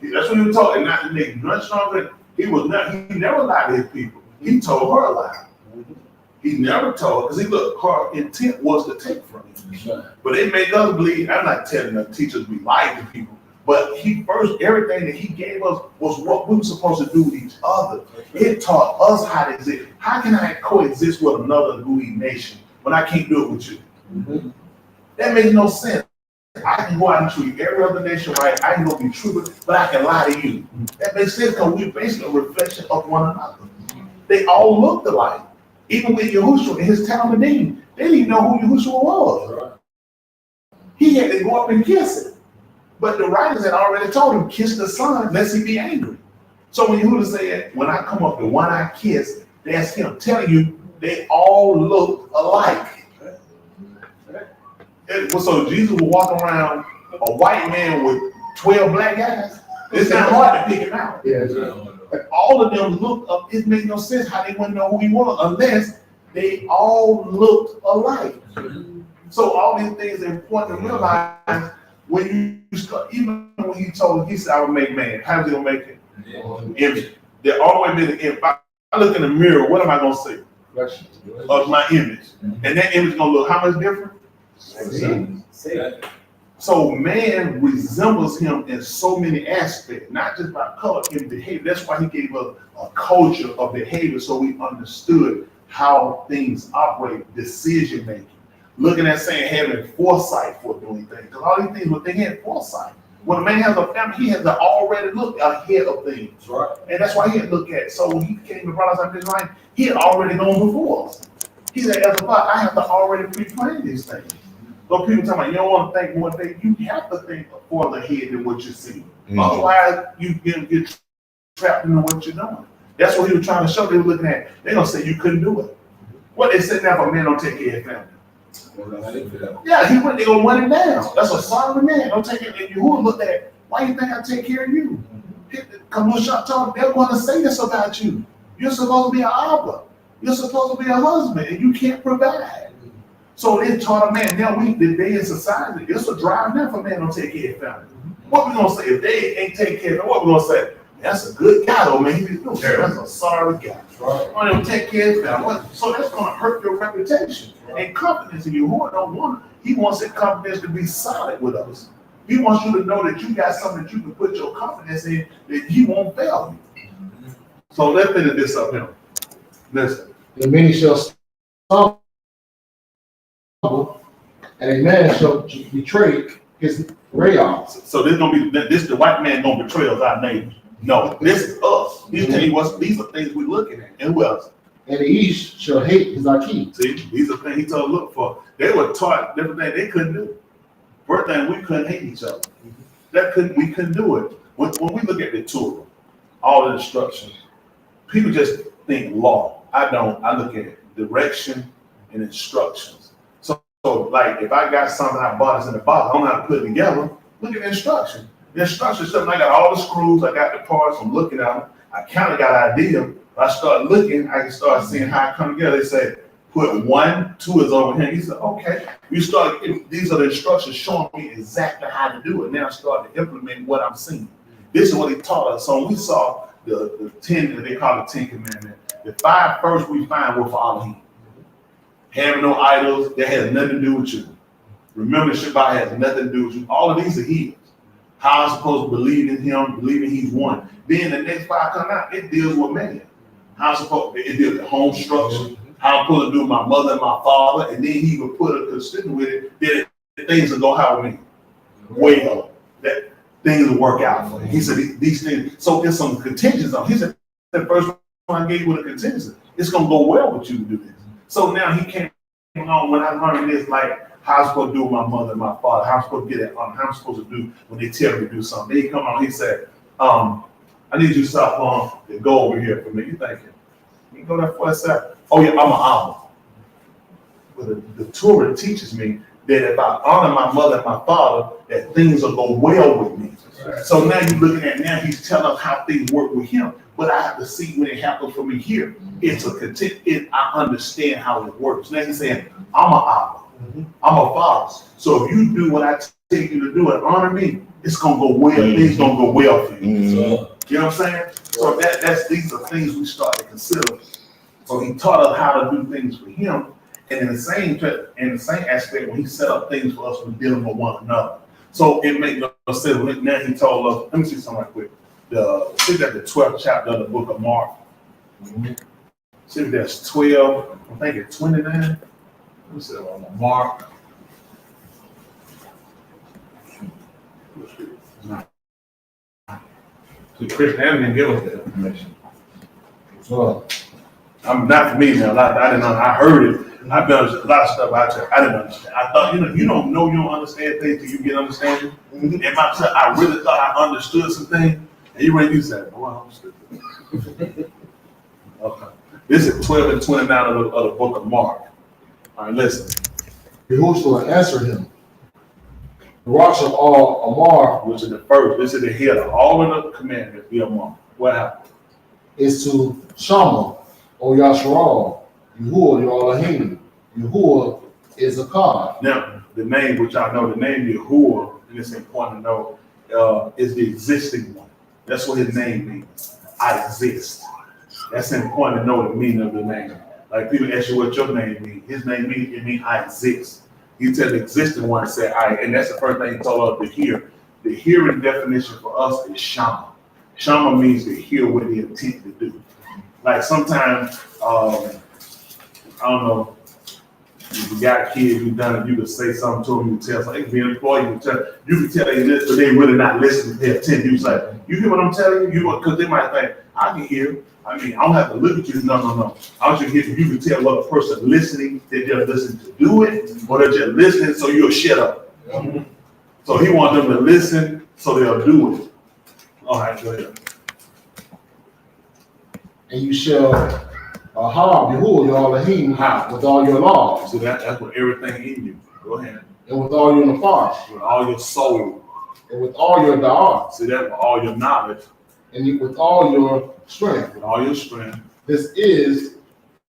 That's what he was told, and not to make blood stronger. He never lied to his people. He told her a lie. He never told her, because her intent was to take from him. But they make us believe, I'm not telling the teachers we lie to people, but everything that he gave us was what we were supposed to do with each other. It taught us how to exist. How can I coexist with another Louis nation when I can't do it with you? That makes no sense. I can go out and treat every other nation right. I can go be true, but I can lie to you. That makes sense because we're basically a reflection of one another. They all looked alike. Even with Yahushua and his Talmudim, they didn't even know who Yahushua was. He had to go up and kiss him. But the writers had already told him, kiss the son, lest he be angry. So when Yahushua said, when I come up, the one I kiss, that's him. Telling you, they all look alike. So Jesus was walking around a white man with 12 black guys. It's not hard to pick him out. All of them looked up. It made no sense how they wouldn't know who he was unless they all looked alike. So all these things are important to realize when you start, even when he said, I will make man. How's he gonna make it? Image. The only way to if I look in the mirror, what am I gonna see? reflection of my image. And that image gonna look how much different? So man resembles him in so many aspects, not just by color and behavior. That's why he gave us a culture of behavior so we understood how things operate, decision making. Looking at saying having foresight for doing things. Because all these things, but they had foresight. When a man has a family, he has to already look ahead of things. That's right. And that's why he had to look at. So when he came and brought us up this life, he had already gone before us. He said, as a father, I have to already pre-plan these things. So people talking about, you don't want to think one thing, you have to think further ahead than what you see. Otherwise, you get trapped into what you're doing. That's what he was trying to show. They were looking at, they're going to say you couldn't do it. What they said now, if a man don't take care of family. Yeah, they're going to run it down. That's a sorry man. Don't take it. And you who look at, why you think I take care of you? Come on, shop talk, they're going to say this about you. You're supposed to be an abba. You're supposed to be a husband, and you can't provide. So they taught a man, now today in society, it's a drive now for man don't take care of family. What we gonna say? If they ain't take care of it, what we gonna say? That's a good guy though, man. That's a sorry guy. Right. Why don't take care of family? So that's gonna hurt your reputation and confidence in you. Who don't want it? He wants that confidence to be solid with us. He wants you to know that you got something that you can put your confidence in, that he won't fail you. So let's finish this up here. Listen. And many shall stumble, and a man shall betray his rayons. So this gonna be this the white man gonna betray us, our neighbor. No, this is us. These these are things we're looking at. And who else? And the east shall hate his Akeem. See, these are things he told look for. They were taught different things they couldn't do. First thing, we couldn't hate each other. We couldn't do it. When we look at the Torah, all the instructions, people just think law. I don't. I look at direction and instructions. So like if I got something I bought is in the box, I don't know how to put it together. Look at the instruction. The instruction something I got all the screws, I got the parts, I'm looking at them. I kind of got an idea. When I start looking, I can start seeing how it come together. They say, put 1, 2 is over here. He said, okay. These are the instructions showing me exactly how to do it. Now I start to implement what I'm seeing. This is what he taught us. So when we saw the 10, they call it 10 commandments, the 5 first we find were for Elohim. Having no idols, that has nothing to do with you. Remember, Shabbat has nothing to do with you. All of these are his. How I'm supposed to believe in him, believing he's one. Then the next 5 come out, it deals with man. How I'm supposed it deals with home structure, how I'm supposed to do with my mother and my father, and then he would put a constituent with it, that things will go how with me. Well, that things will work out for him. He said these things, so there's some contingencies on. He said the first one I gave you with a contingency, it's gonna go well with you to do this. So now he came along when I learned this, like how I'm supposed to do with my mother and my father, how I'm supposed to get it, how I'm supposed to do when they tell me to do something. Then he come on, he said, I need you to stop to go over here for me. You thinking, you go there for a second. Oh yeah, I'm an Abba. But the Torah teaches me that if I honor my mother and my father, that things will go well with me. Right. So now you're looking at now he's telling us how things work with him. But I have to see when it happens for me here. It's I understand how it works. Now he's saying, I'm an Abba. I'm a father. So if you do what I tell you to do and honor me, it's gonna go well. Things gonna go well for you. So, you know what I'm saying? So these are things we start to consider. So he taught us how to do things for him, and in the same aspect, when he set up things for us, we're dealing with one another. So it makes no sense. Now he told us. Let me see something right quick. See that the 12th chapter of the book of Mark. See if there's 12. I think it's 29. Let me see on Mark. See, Chris Adam didn't give us that information. So I'm not for me now. I didn't know. I heard it. I've done a lot of stuff out there. I didn't understand. I thought, you don't know, you don't understand things till you get understanding. And myself, I really thought I understood some things. And you ready to say, oh, I understood. Okay. This is 12 and 29 of the book of Mark. All right, listen. Yahushua answered him, the rocks of all Amar, which is the first, this is the head of all of the commandments, the Amar. What happened? Is to Shama, O Yasharal, Yahuwah, your Elohim. Yahuwah is a God. Now, the name, which I know, the name Yahuwah, and it's important to know, is the existing one. That's what his name means. I exist. That's important to know the meaning of the name. Like people ask you what your name means. His name means it means I exist. He tell the existing one say I, and that's the first thing he told us to hear. The hearing definition for us is shama. Shama means to hear with the intent to do. Like sometimes, I don't know, if you got kids, you done it, you could say something to them, you tell something, it could be an employee, you can tell they listen, but they really not listening, pay attention. You say, you hear what I'm telling you? Because they might think, I can hear. I mean, I don't have to look at you. No. I want you to hear, you can tell what a person listening, they're just listening to do it, or they're just listening so you'll shut up. Yeah. So he wants them to listen so they'll do it. All right, go ahead. And you shall have Yahuwah your Elohim with all your laws, So that's with everything in you. Go ahead. and with all your nafesh, With all your soul. and with all your da'at, See that with all your knowledge, and with all your strength. with all your strength. This is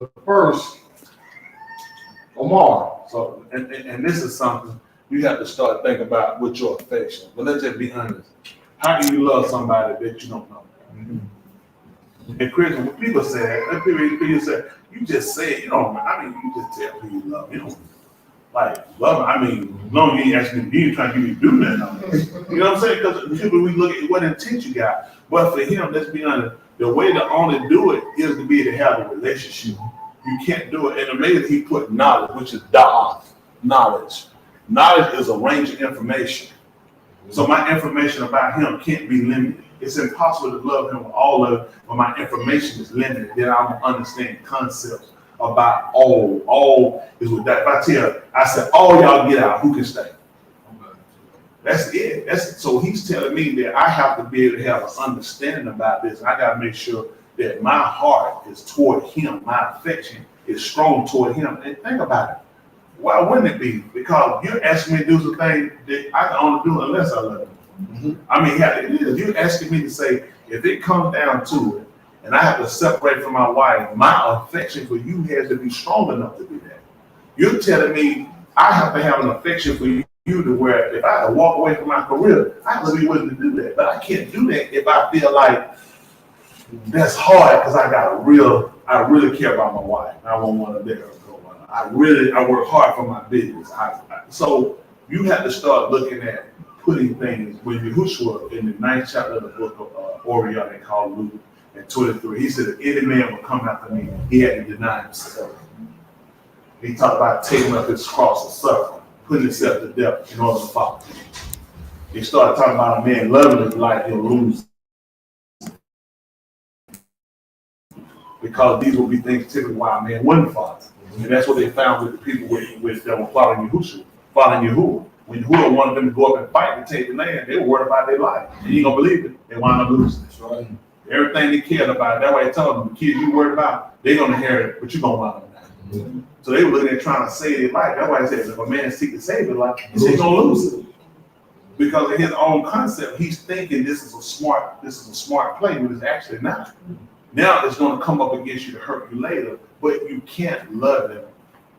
the first Omar. So, and this is something you have to start thinking about with your affection. But let's just be honest. How can you love somebody that you don't know? And Christian, when people say that, people say, you just say it, you know, I mean, you just tell people you love them. You don't, like, love them. I mean, no, you ain't asking me, you ain't trying to get me to do nothing. You know what I'm saying? Because people, we look at what intent you got. But for him, let's be honest, the way to only do it is to be able to have a relationship. You can't do it. And amazing, he put knowledge, which is da'at, knowledge. Knowledge is a range of information. So my information about him can't be limited. It's impossible to love him with all of it, but my information is limited. Then I'm understanding concepts about all. All is with that. If I said, all y'all get out, who can stay? That's it. So he's telling me that I have to be able to have an understanding about this. I got to make sure that my heart is toward him. My affection is strong toward him. And think about it. Why wouldn't it be? Because you're asking me to do something that I can only do unless I love him. Mm-hmm. I mean, yeah, it is. You're asking me to say, if it comes down to it, and I have to separate from my wife, my affection for you has to be strong enough to do that. You're telling me I have to have an affection for you to where if I had to walk away from my career, I have to be willing to do that. But I can't do that if I feel like that's hard because I really care about my wife. I won't want to let her go. I work hard for my business. So you have to start looking at putting things, when Yahushua in the 9th chapter of the book of Orion, they call Luke, and 23, he said, if any man will come after me, he had to deny himself. He talked about taking up his cross and suffering, putting himself to death in order to follow him. He started talking about a man loving his life, he'll lose. Because these will be things typically why a man wouldn't follow. And that's what they found with the people with that were following Yahushua, following Yahuwah. When Yahuwah wanted them to go up and fight and take the land, they were worried about their life. And you ain't gonna believe it, they wound up losing. That's right. Everything they cared about, that's why they told them, the kids you worried about, they're gonna inherit it, but you're gonna wind up dying. Mm-hmm. So they were looking at trying to save their life. That's why he says if a man seeks to save his life, he's gonna lose it. Because of his own concept, he's thinking this is a smart play, but it's actually not. Now it's gonna come up against you to hurt you later, but you can't love him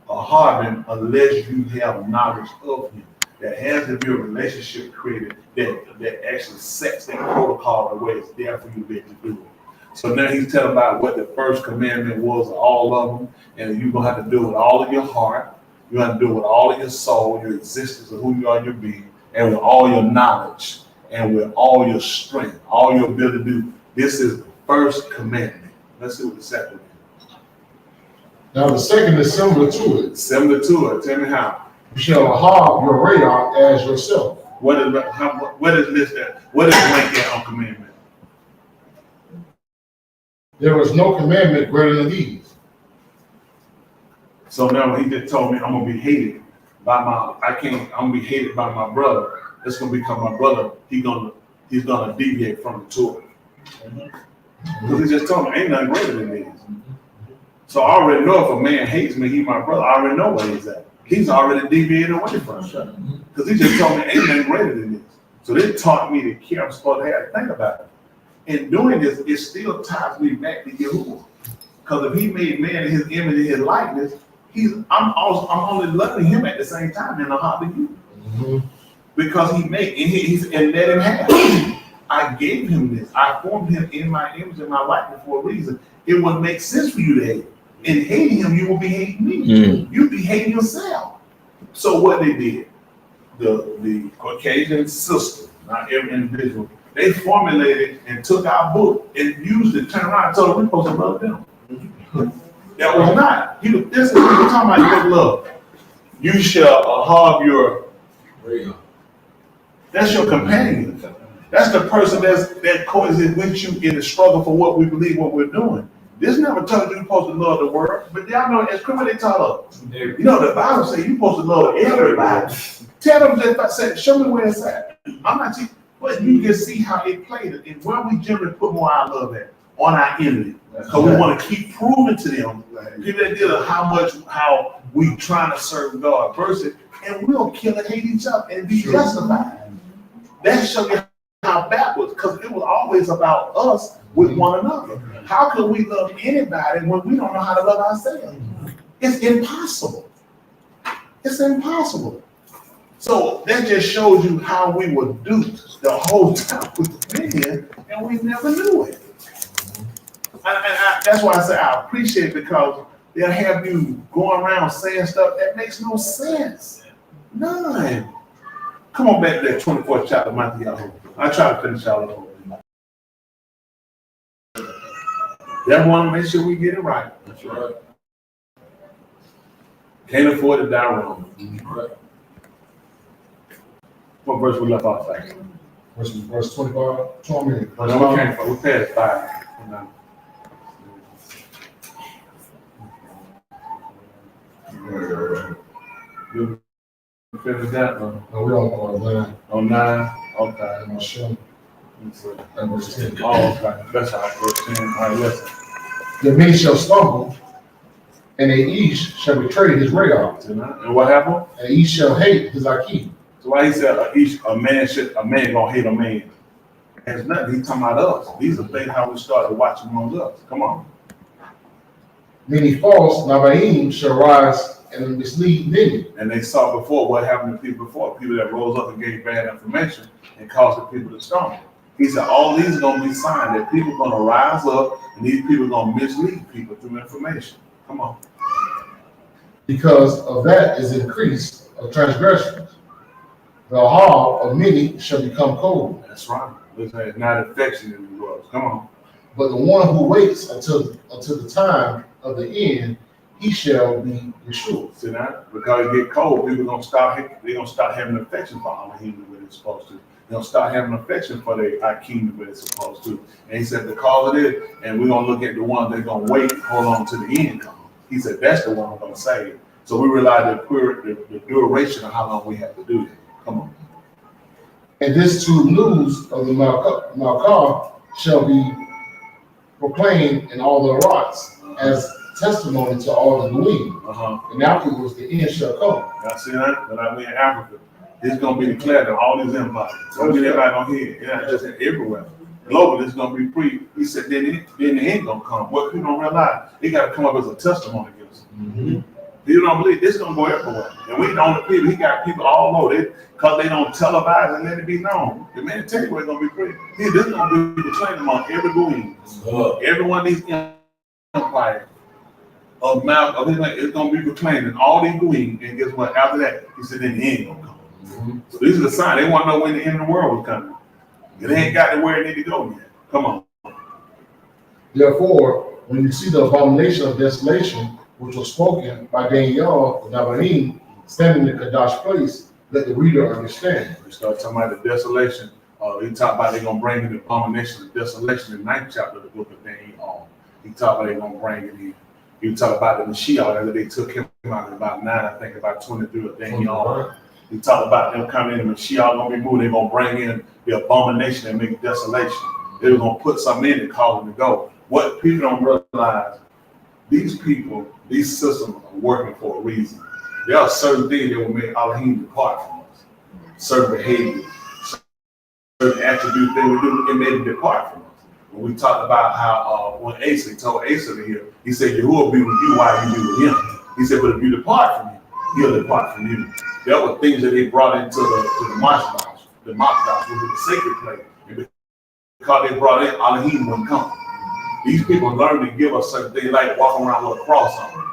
or harm him unless you have knowledge of him. There has to be a relationship created that actually sets that protocol the way it's there for you to be able to do it. So now he's telling about what the first commandment was, all of them, and you're gonna have to do it with all of your heart. You have to do it with all of your soul, your existence of who you are, your being, and with all your knowledge, and with all your strength, all your ability to do. This is the first commandment. Let's see what the second is. Now the second is similar to it. Similar to it. Tell me how. You shall have your radar as yourself. What is this? What is right there on commandment? There is no commandment greater than these. So now he just told me I'm gonna be hated by I'm gonna be hated by my brother. That's gonna become my brother. He's gonna deviate from the Torah. Because he just told me ain't nothing greater than these. So I already know if a man hates me, he's my brother. I already know where he's at. He's already deviated away from it. Because he just told me ain't nothing greater than this. So they taught me to care. I'm supposed to have to think about it. In doing this, it still ties me back to Yahuwah. Because if he made man in his image and his likeness, I'm only loving him at the same time in the heart of you. Mm-hmm. Because he's and let him have. I gave him this. I formed him in my image and my likeness for a reason. It wouldn't make sense for you to hate. In hating him, you will be hating me. You be hating yourself. So what they did, the Caucasian system, not every individual, they formulated and took our book and used it, turned around and told them we're supposed to love them. That was not. This is what we're talking about, you supposed to love. You shall hug your, that's your companion. That's the person that coexist with you in the struggle for what we believe, what we're doing. This never told you you're supposed to love the world, but y'all know as Scripture they taught us. You know, the Bible says you're supposed to love everybody. Tell them that if I said, show me where it's at. I'm not teaching, but you can see how it played it and where we generally put more our love at on our enemy. Because we want to keep proving to them, people that deal with how we trying to serve God versus, and we'll kill and hate each other and be justified. That shows you how backwards, because it was always about us with one another. How can we love anybody when we don't know how to love ourselves? It's impossible. It's impossible. So that just shows you how we were duped the whole time with men, and we never knew it. That's why I say I appreciate it, because they'll have you going around saying stuff that makes no sense. None. Come on back to that 24th chapter of Matthew. I try to finish all of it. That want to make sure we get it right. That's right. Can't afford to die wrong. Right. What verse we left off at? Verse 25. Show me. No, we passed 5. You finish that one? No, we on 9. On 9? Okay. I'm not sure. That verse 10. Oh, okay. That's how verse 10. All right, listen. The many shall stumble, and a each shall betray his radar. And what happened? And each shall hate his Akeem. So why he said a man gonna hate a man? It's nothing. He's talking about us. These are things how we started watching among us. Come on. Many false Nabaim shall rise and mislead many. And they saw before what happened to people before. People that rose up and gave bad information and caused the people to stumble. He said all these are gonna be signs that people are gonna rise up and these people are gonna mislead people through information. Come on. Because of that is increase of transgressions. The heart of many shall become cold. That's right. It's not affectionate in the world. Come on. But the one who waits until the time of the end, he shall be assured. See that? Because it get cold, people gonna start having affection for Elohim the way they're supposed to. They'll start having affection for their Akeem the way they're supposed to. And he said, because of it, and we're gonna look at the one that's gonna wait, hold on to the end come. He said, that's the one I'm gonna save. So we realize the duration of how long we have to do that. Come on. And this true news of the Malkah shall be proclaimed in all the rocks as testimony to all the Goyim. And afterwards the end shall come. Y'all see that? But I mean in Africa, it's gonna be declared in all these empires. So everybody gonna hear it. It's not just everywhere. Globally, it's gonna be free. He said, then the end gonna come. What people don't realize, it gotta come up as a testimony against them. People don't believe this is gonna go everywhere. And we know the people, he got people all over it because they don't televise and let it be known. The man tell you where it's gonna be free. This is gonna be proclaimed among every Goyim. Every one of these empires of Mount of Israel, it's gonna be proclaimed in all these Goyim. And guess what? After that, he said, then the end gonna come. So these are the signs. They want to know when the end of the world was coming. It ain't got to where it need to go yet. Come on. Therefore, when you see the abomination of desolation, which was spoken by Daniel the Nabarim, standing in the Kadash place, let the reader understand. We start talking about the desolation. He talked about they're going to bring in the abomination of desolation in the 9th chapter of the book of Daniel. He talked about they're going to bring it in. He talked about the Mashiach, that they took him out in about 9, I think about 23 of Daniel. He talked about them coming in, the Mashiach going to be moved. They're going to bring in the abomination and make desolation. They're going to put something in and cause them to go. What people don't realize, these people, these systems are working for a reason. There are certain things that will make Elohim depart from us. Certain behaviors, certain attributes they will do, it made them depart from us. When we talked about how when Asa told Asa to hear, he said, Yahuwah will be with you while you be with him. He said, but if you depart from him, he'll depart from you. There were things that they brought into the Mashbash, which was the sacred place. And because they brought in, Elohim wouldn't come. These people learn to give us certain things like walking around with a cross on them.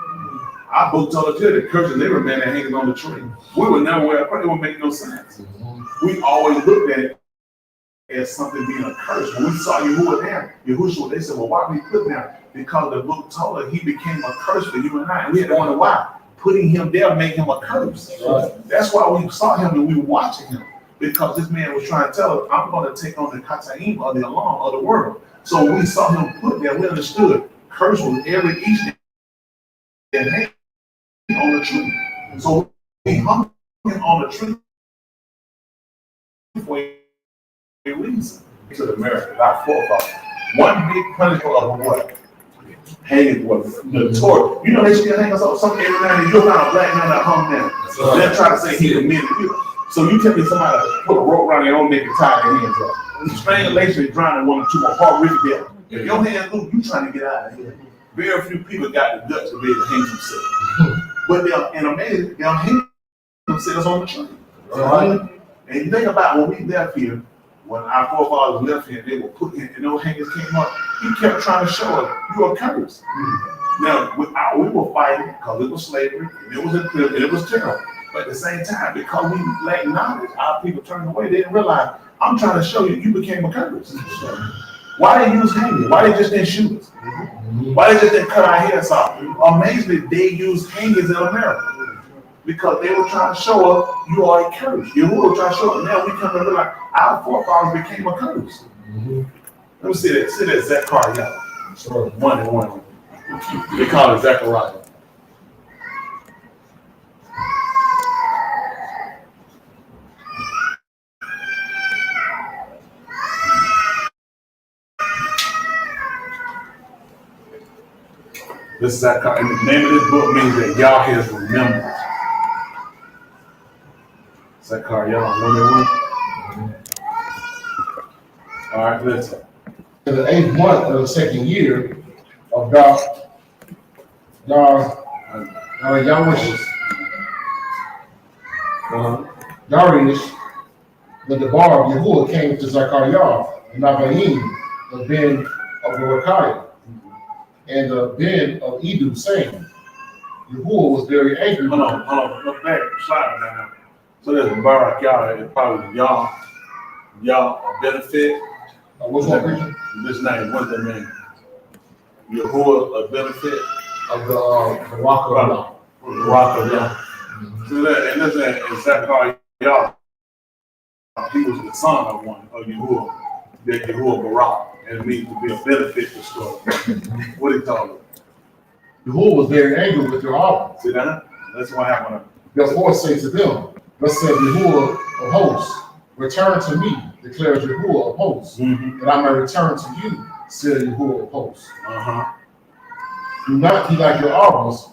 Our book told us here that curses every man that hanging on the tree. We would never wear a cross. It would make no sense. We always looked at it as something being a curse. When we saw Yahushua, they said, well, why did he put there? Because the book told us he became a curse for you and I. And we had to wonder why. Putting him there made him a curse. Right. That's why we saw him and we were watching him. Because this man was trying to tell us, I'm going to take on the Kataim of the alarm of the world. So when we saw him put there, we understood curse was every each and hang on the tree. So we hung him on the tree for a reason. To the Americans, our forefathers. One big punishment of what? Hanging was the torch. You know they still hang us up something every now and then. You'll find a black man that hung down. They're trying to say he committed it. So you tell me somebody put a rope around their own neck and tie their hands up. Strangulation is drowning one or two more horrific death. If your hands loose, you trying to get out of here. Very few people got the guts to be able to hang themselves. But they'll hang themselves on the tree. Right? And you think about when we left here, when our forefathers left here, they were put in, and those hangers came up. He kept trying to show us, you are cursed. Now, we were fighting because it was slavery, and it was terrible. But at the same time, because we lacked knowledge, our people turned away. They didn't realize, I'm trying to show you, you became a curse. Why they use hanging? Why they just didn't shoot us? Why they just didn't cut our heads off? Amazingly, they used hangers in America. Because they were trying to show us you are a curse. Yahuwah was trying to show us. Now we come to realize our forefathers became a curse. Let me see that. See that Zechariah. Sure. 1:1. They call it Zechariah. This is Zechariah. And the name of this book means that Yah has remembered. Zechariah 1:1. All right, listen. In the 8th month of the 2nd year of Darius, the Debar of Yahuwah came to Zechariah, and Nabaim, the Ben of Berechiah, and the Ben of Edu, saying, Yahuwah was very angry. Hold on, look back, slide down. So there's Barak Yah, it's probably Yah, a benefit. What's that preacher? This name, what's that name? Yahuwah, a benefit Of the rock of Yah. Rock of Yah. So that, and listen, in Zechariah, he was the son of one of Yahuwah, that Yahuwah Barak, and it means to be a benefit to story. What he called it? Yahuwah was very angry with your offerings. See that? That's what happened. Therefore say to them, thus said Yahuwah of hosts, return to me, declares Yahuwah of hosts, that I may return to you, said Yahuwah of hosts. Do not be like your offerings,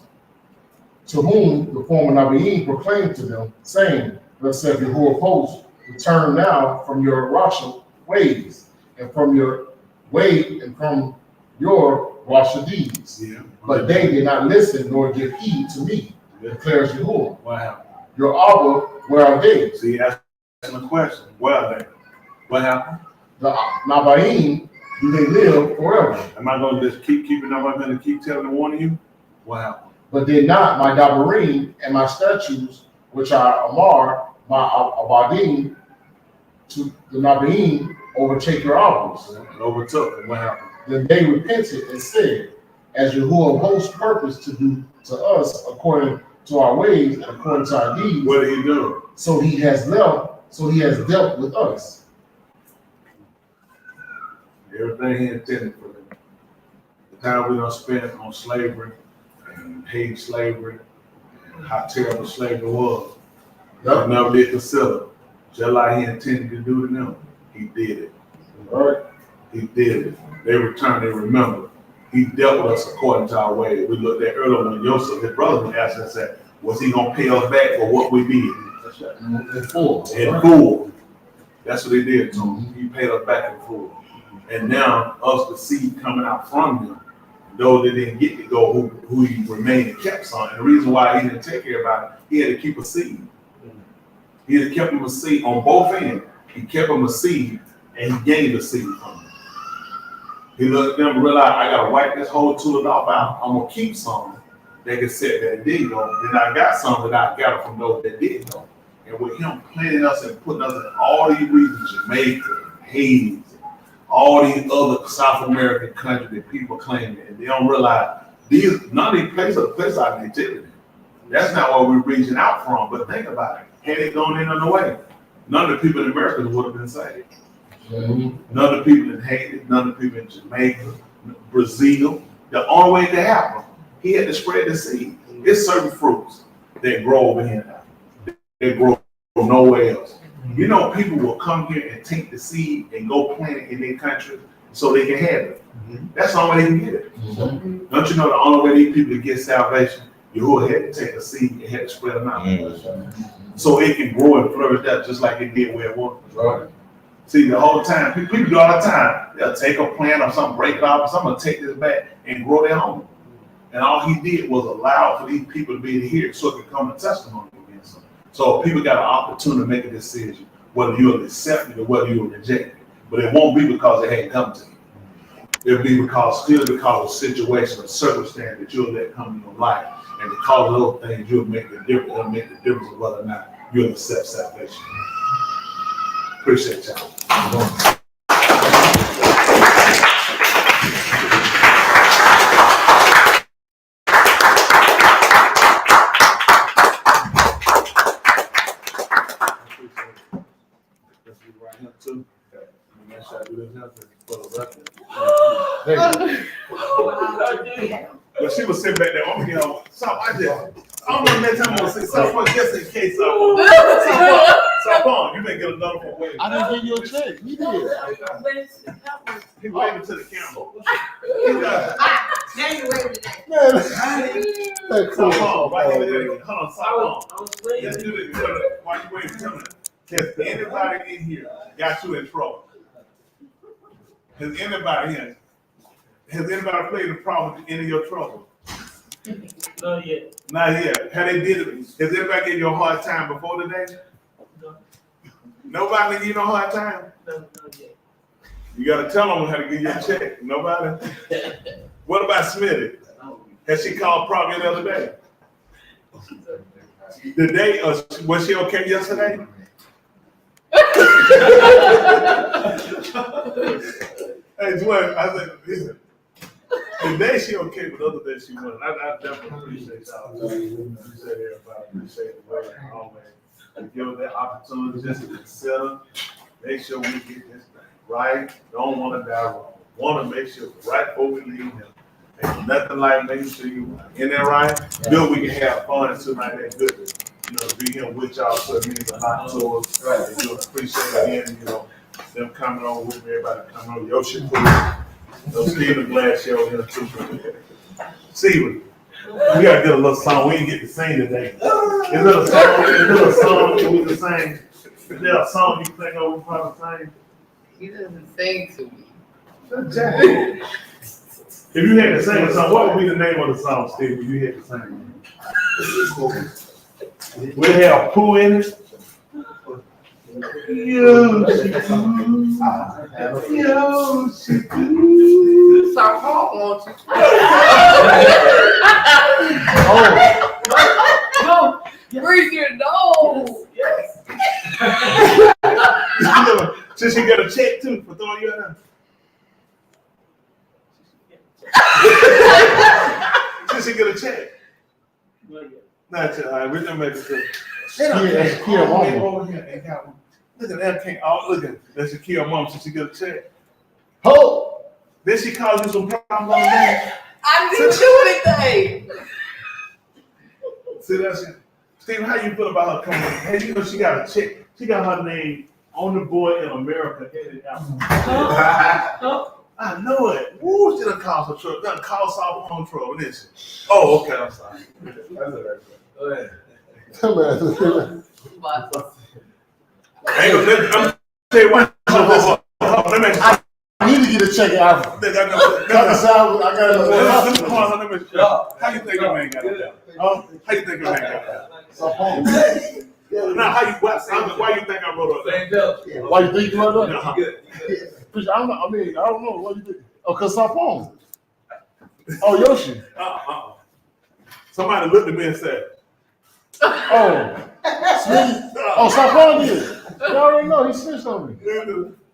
to whom the former Nabaim proclaimed to them, saying, thus said Yahuwah of hosts, return now from your Rasha ways, and from your way, and from your Rasha deeds. Yeah. But they did not listen nor give heed to me, declares Yahuwah. What happened? Your Abba, where are they? So he asked him a question. Where are they? What happened? The Nabaim, do they live forever? Am I going to just keeping up? I'm going to keep telling and warning you? What happened? But did not my Dabarim and my statutes, which are Amar, my Abadim, to the Nabaim, overtake your offerings? It overtook. And what happened? Then they repented and said, as Yahuwah of hosts purposed to do to us according to our ways and according to our deeds. What did he do? So he has dealt with us. Everything he intended for them. The time we don't spend on slavery and hating slavery and how terrible slavery was. Y'all never did consider. Just like he intended to do to them, he did it. All right. He did it. They returned, they remembered. He dealt with us according to our ways. We looked at earlier when Joseph, his brother, was asking us that, was he going to pay us back for what we did? In full. In full. That's what he did to him. He paid us back in full. And now, us, the seed coming out from him, though they didn't get to go, who he remained and kept on. And the reason why he didn't take everybody, he had to keep a seed. He had kept him a seed on both ends. He kept him a seed, and he gained a seed from him. He looked at them and realized, I gotta wipe this whole $2 out. I'm gonna keep some that can sit there and did go. Then I got some that I got from those that didn't go. And with him planting us and putting us in all these regions, Jamaica, Haiti, all these other South American countries that people claim it, and they don't realize none of these places are the place our nativity. That's not where we're reaching out from. But think about it. Had it gone in on the way, none of the people in America would have been saved. None of the people in Haiti, none of the people in Jamaica, Brazil. The only way to happen, he had to spread the seed. There's certain fruits that grow over here now. They grow nowhere else. You know, people will come here and take the seed and go plant it in their country so they can have it. That's the only way they can get it. Don't you know the only way these people get salvation? Yahuwah had to take a seed and had to spread them out. So it can grow and flourish out just like it did where it was. Right. See, the whole time, people do all the time. They'll take a plant or something, break it off, or something, take this back and grow their own. And all he did was allow for these people to be able to hear it so it could come a testimony against them. So people got an opportunity to make a decision, whether you'll accept it or whether you'll reject it. But it won't be because it hadn't come to you. It'll be because of situation or circumstance that you'll let come in your life. And because of those things, you'll make the difference. It'll make the difference of whether or not you'll accept salvation. Appreciate y'all. But she was sitting back there, oh, you know, stop, I don't know next time I'm gonna say something just in case. So you may get another one. Wait. I didn't give you a check. You did. He waving to the camera. Now you waving to that. Hold on, stop on. Let's do this. Why you waiting? Tell me. Has anybody in here got you in trouble? Has anybody played a problem with any of your trouble? Not yet. Not yet. Have they did it? Has anybody given you a hard time before today? No. Nobody give you no hard time? No, not yet. You gotta tell them how to give you a check. Nobody? What about Smitty? Has she called probably the other day? The day, was she okay yesterday? Hey, Dwayne, I said, listen, today she okay, but other days she wasn't. I definitely appreciate y'all. Appreciate everybody. Appreciate the way always. Give us that opportunity just to consider, make sure we get this thing right. Don't want to die wrong. Want to make sure right before we leave here. Ain't nothing like making sure you in there right. Good, we can have fun tonight. That good. You know, to be here with y'all, so it means a lot to us. Right. You know, appreciate it again, you know, them coming on with me, everybody coming on. Yoshi, please. Stephen Glass show here too. Steven, we gotta get a little song. We didn't get to sing today. Is there a song that we can sing? Is there a song you think we probably sing? He doesn't sing to me. If you had to sing a song, what would be the name of the song, Steve, if you had to sing? We have Pooh in it. Stop home, won't you? Oh. Breathe your nose. Yes. Since you get a check too for throwing you out. Since you get a check. Not yet. All right, we're gonna make it good. Over here and got one. Look at that king. Oh, look at that's Shaquille mom. Since she get a check. Oh, Then she caused you some problems on the day. I didn't do anything. See that's it. Steve, how you feel about her coming? Hey, you know she got a check. She got her name on the board in America. I know it. Woo, she done caused her trouble. Done caused our own trouble, didn't she? Oh, okay, I'm sorry. Go ahead. I'm tell you what. I need to get a check out. How you think your man got it? How you think your man got it? Now, why you think I wrote up? Why you think you wrote up? I don't know what you did. Oh, cause Sapon. Oh, Yoshi. Somebody looked at me and said, Oh, Smitty. Oh, Sapon did. You already know he snitched on me.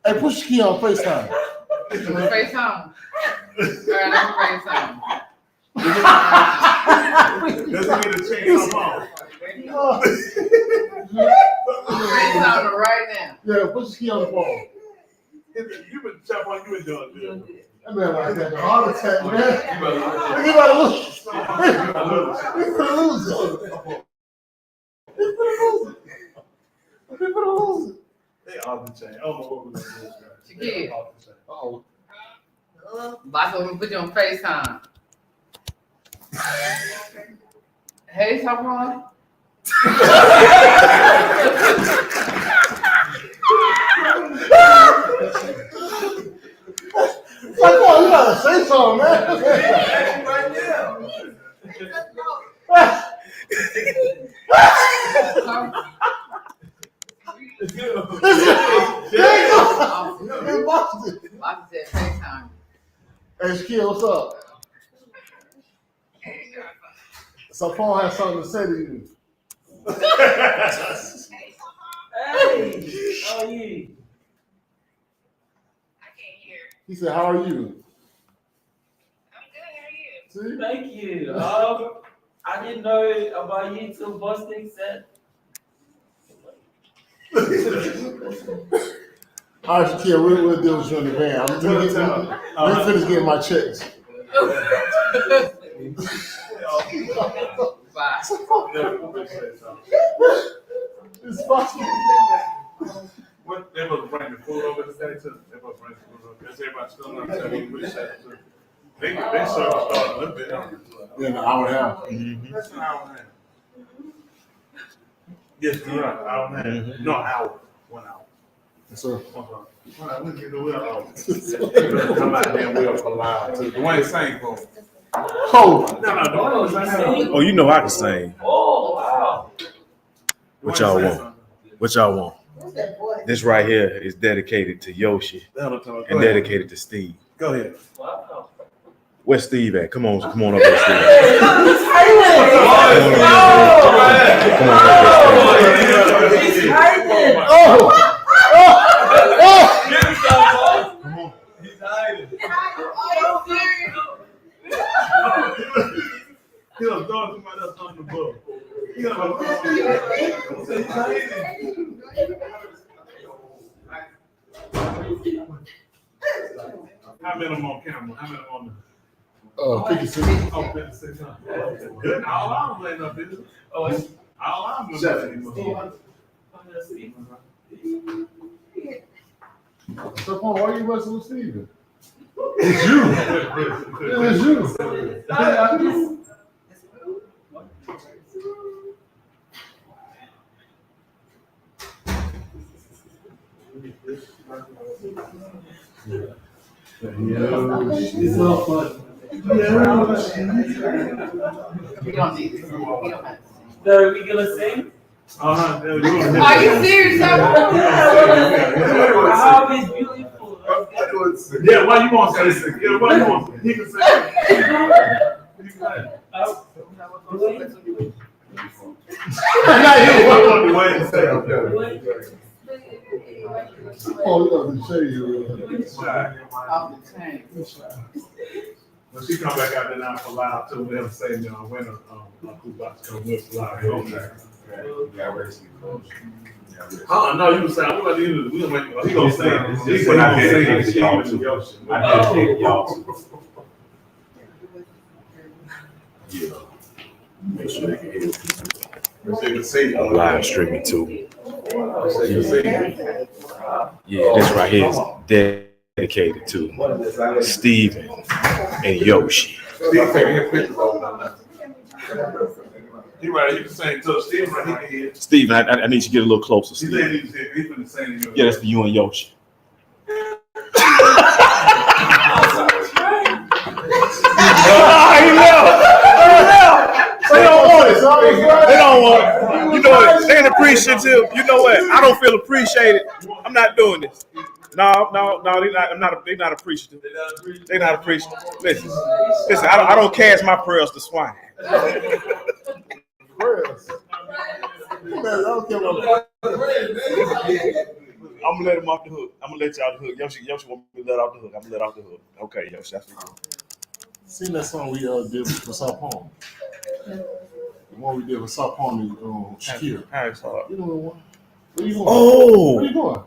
Hey, push the key on FaceTime. FaceTime. All right, let's FaceTime. doesn't get a change of phone. FaceTime right now. Yeah, push the key on the phone. You been chop on, you been doing good. That man like that heart attack, man. He about to lose. He's gonna lose. He's gonna lose it. They off the chain. I don't know what we're gonna do. Shakir. Uh-oh. Boss want me to put you on FaceTime. Hey, Sapon. Like, oh, you gotta say something, man. Right now. There you go. He busted. Boss said FaceTime. Hey, Shaquille, what's up? Sapon has something to say to you. Hey, how are you? He said, how are you? See? Thank you. I didn't know about you till Boston said. All right, Shaquille, we'll deal with you in the van. I'm gonna finish getting my checks. Bye. It's possible. What they must bring the food over the day too. They must bring the food over. Because everybody's still not telling you which side too. They service start a little bit early. Yeah, an hour and a half. That's an hour and a half. Yes, you're right. Hour and a half. No, hour. 1 hour. Yes, sir. All right, we'll get the wheel off. Come out there, wheel for loud too. Dwayne sang for me. Oh, No. Oh, you know I can sing. Oh, wow. What y'all want? What y'all want? This right here is dedicated to Yoshi and dedicated to Steve. Go ahead. Wow. Where's Steve at? Come on up here, Steve. Come on up here, Steve. He's hiding. oh, Give me some, boy. He's hiding. He was throwing somebody else on the book. How many on camera? How many on the 56. 56? Good. All I'm laying up is all I'm doing. So, Paul, why are you wrestling with Steven? It's you. It is you. It's all fun. We don't need this. We don't have to. So are we gonna sing? Are you serious? How is beautiful. Yeah, why you want to say it? Yeah, why you want to say it? He can say it. He can say it. Oh, you got to show you. Off the chain. When she come back out there now for live too, they'll say, you know, when Uncle about to come with live. No, you was saying, we gonna make, he gonna say it. He gonna say it. I dedicated y'all to. Yeah. Make sure they can hear you. Live streaming too. Yeah, this right here is dedicated to Steven and Yoshi. He right, you can sing to Steve right, he can hear. Steven, I need you to get a little closer, He Steven. said he was here, he finna sing to you. Yeah, that's for you and Yoshi. They don't want it. They don't want. You know what? They ain't appreciative. You know what? I don't feel appreciated. I'm not doing this. No, they're not appreciative. They're not appreciative. Listen. I don't cast my prayers to swine. Prayers. Man, I don't care what. I'm gonna let him off the hook. I'm gonna let you off the hook. Yoshi want me to let off the hook. I'm gonna let off the hook. Okay, Yoshi, that's what you do. Seen that song we did for South Palm? The one we did with South Palm is Shakira. How hard? You know the one? Where you going? Oh! Where you going?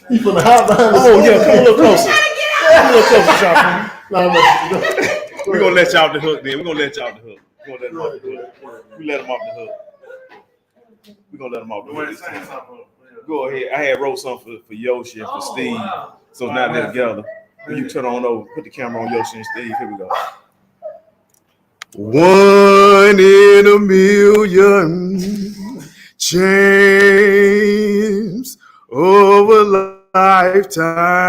He from the high behind the Oh, yeah, come a little closer. Come a little closer, Sean. No. We're gonna let you off the hook then. We're gonna let you off the hook. We're gonna let him off the hook. We let him off the hook. We're gonna let him off the hook this time. Go ahead. I had wrote something for Yoshi and for Steve. Wow. So now they're together. When you turn on over, put the camera on Yoshi and Steve. Here we go. 1 in a million chance of a lifetime,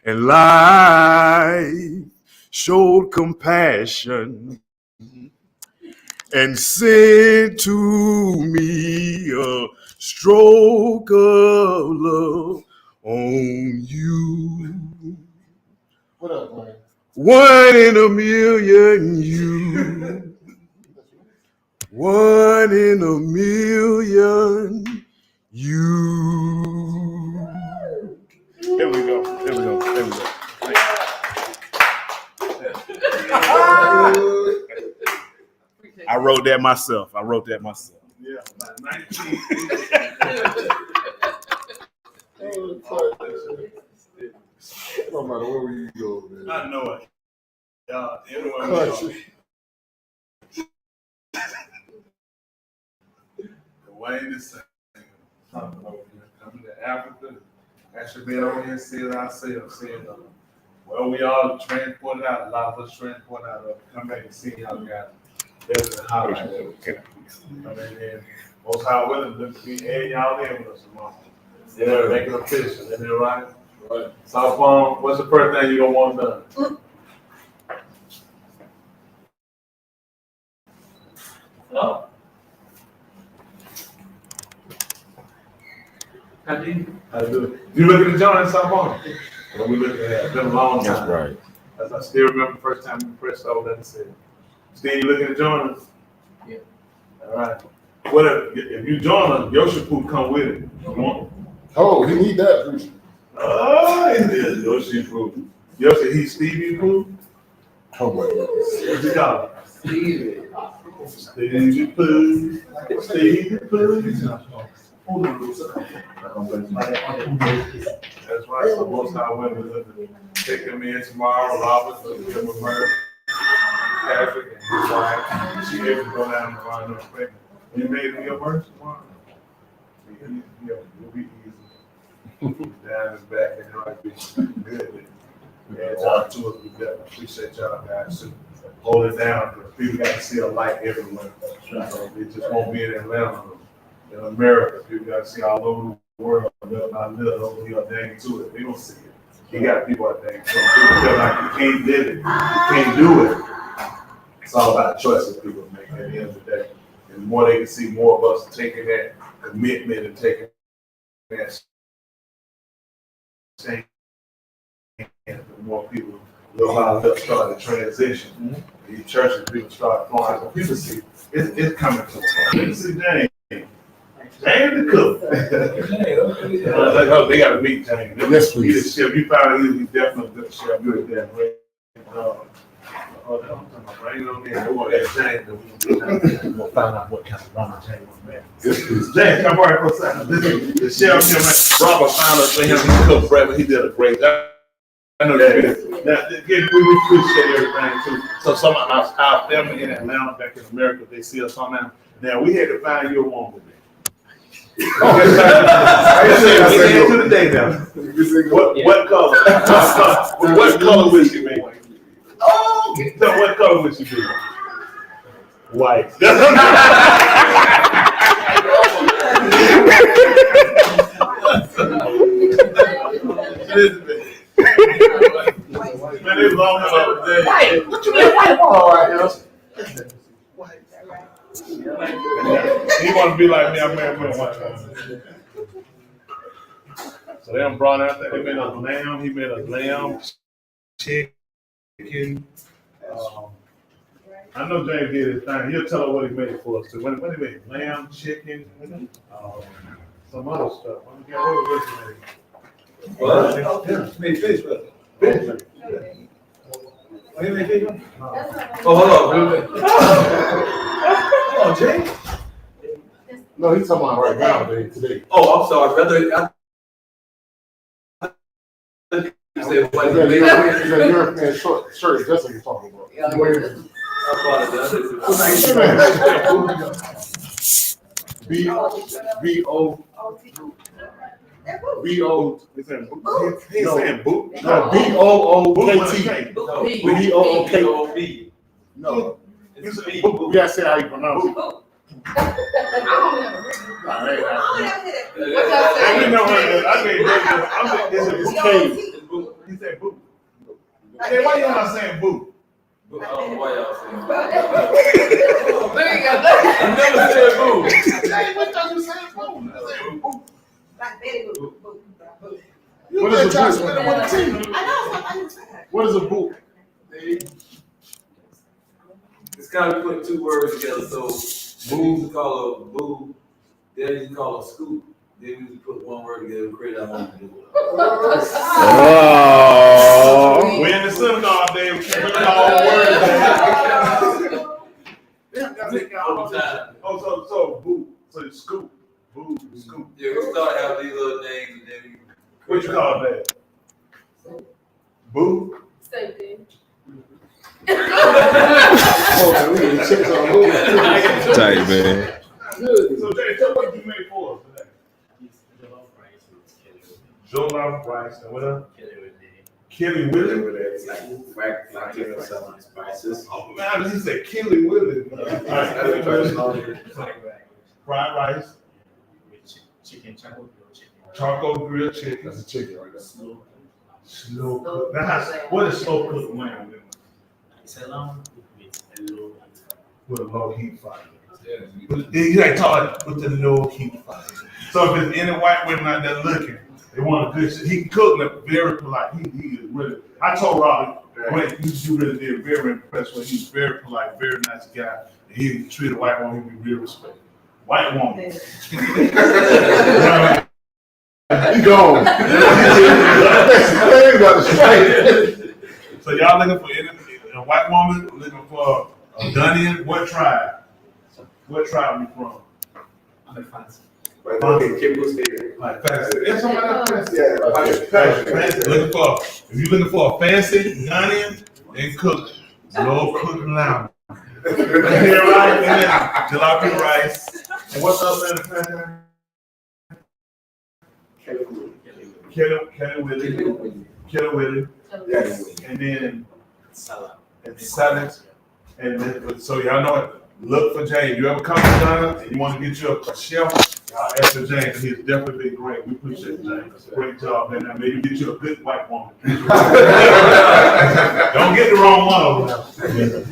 and life showed compassion and sent to me a stroke of love on you. What up, man? 1 in a million, you. 1 in a million, you. There we go. There we go. There we go. I wrote that myself. Yeah, about 19. No matter where you go, man. I know it. Anywhere we go. Country. Dwayne is saying, coming to Africa, actually being over here, seeing ourselves, well, we all transported out, a lot of us transported out, come back and see how we got there's a highlight. I mean, most high willing to be adding y'all in with us tomorrow. Yeah, make it official, isn't it right? Right. South Palm, what's the first thing you gonna want done? Oh. How do you? How to do it? You look at the joint in South Palm? Well, we looking at it. It's been a long time. That's right. As I still remember the first time we pressed over that and said, Steve, you looking to join us? Yeah. All right. What if you join us, Yoshi Poo come with it. You want? Oh, he need that preacher. Oh, it is Yoshi Poo. Yoshi, he's Stevie Poo? Oh my goodness. What's he called? Stevie. Stevie Poo. Stevie Poo. That's right. So most high women look to take him in tomorrow. Robert, look at him with Murray, Patrick, and his wife. She able to go down and find her family. You made it your merch tomorrow? It'll be easy. Down his back and it might be good. And y'all to us, we definitely appreciate y'all guys too. Hold it down because people got to see a light everywhere. So it just won't be in Atlanta. In America, people got to see all over the world. I live over here, dang to it. They don't see it. You got people out there. So people feel like you can't live it, you can't do it. It's all about choices people make at the end of the day. And the more they can see more of us taking that commitment and taking that stand, the more people look how they'll start the transition. These churches, people start flowing. So people see it's coming to people see James. James the cook. They got to meet James. Yes, please. He's a chef. You found out he's definitely a good chef. Good at that. Bring it on there. We want that James. We're gonna find out what kind of ramen James was made. Yes, please. James, come right for a second. The chef here, man. Robert found us for him. He cooked breakfast. He did a great job. I know that. Now, again, we appreciate everything too. So some of our family in Atlanta, back in America, they see us on now. Now we had to find you a woman. To the day now. What color? What color would she be? Oh, so what color would she be? White. Man, it's long enough today. White. What you mean white? All right, yes. He want to be like me. I'm married with a white woman. So they done brought out that, they made us lamb, he made us lamb, chicken. I know James did his thing, he'll tell us what he made for us too. What he made, lamb, chicken, some other stuff. I forget what it was he made. Made fish, brother. Fish. Oh, you made fish? Oh, hold on. Oh, Jay. No, he's talking about right now, baby, today. Oh, I'm sorry, brother. You said what? He's a European shirt, that's what you're talking about. Yeah, I apologize. B-O. He saying boot. No, B-O-O-K-T. B-O-O-K. No, You said you boot. gotta say how you pronounce it. I didn't know what it is. I mean, it's a boot. He said boot. Hey, why y'all not saying boot? I don't know why y'all saying that. There you go. I never said boo. Hey, what thought you saying, boo? You What is a try to boot? split it with a team. What is a boot? It's kind of putting two words together. So boo, you call a boo, then you call a scoop. Then we just put one word together and create our own boo. Oh. We in the synagogue, Dave. We keep all words. Overtime. Oh, so boot. So it's scoop. Boot, scoop. Yeah, we start having these little names and then we. What you call that? Boo? Oh, man, we need chips on boot. Tight, man. So, Jay, tell what you made for us today. Jollof rice and what else? Killy Willy. It's like spices. Oh, man, he said Killy Willy. Fried rice, Chicken, charcoal grilled chicken. That's a chicken right there. Slow cook. Now, what is slow cooked lamb? It's a lamb with a low With a low heat fire. You like talk with the low heat fire. So if there's any white women out there looking, they want a good shit. He cooked it very polite. He is really. I told Robert, when you really did very impressed with. He's very polite, very nice guy. He treat a white woman, he be real respectful. White woman. He gone. So y'all looking for a white woman, looking for a Dunnian, what tribe? What tribe you from? I'm a fancy. Like fancy. It's somebody else fancy. Fancy. Looking for, if you're looking for a fancy Dunnian, then cook. Low cooked lamb. Here, right? And then jalapeno rice. And what's up, man? Kelly Willie. Yes. And then salad. salad. And then, so y'all know it. Look for James. You ever come to Ghana and you want to get you a chef, y'all ask for James. He's definitely been great. We appreciate James. Great job, man. Now maybe get you a good white woman. Don't get the wrong one over there.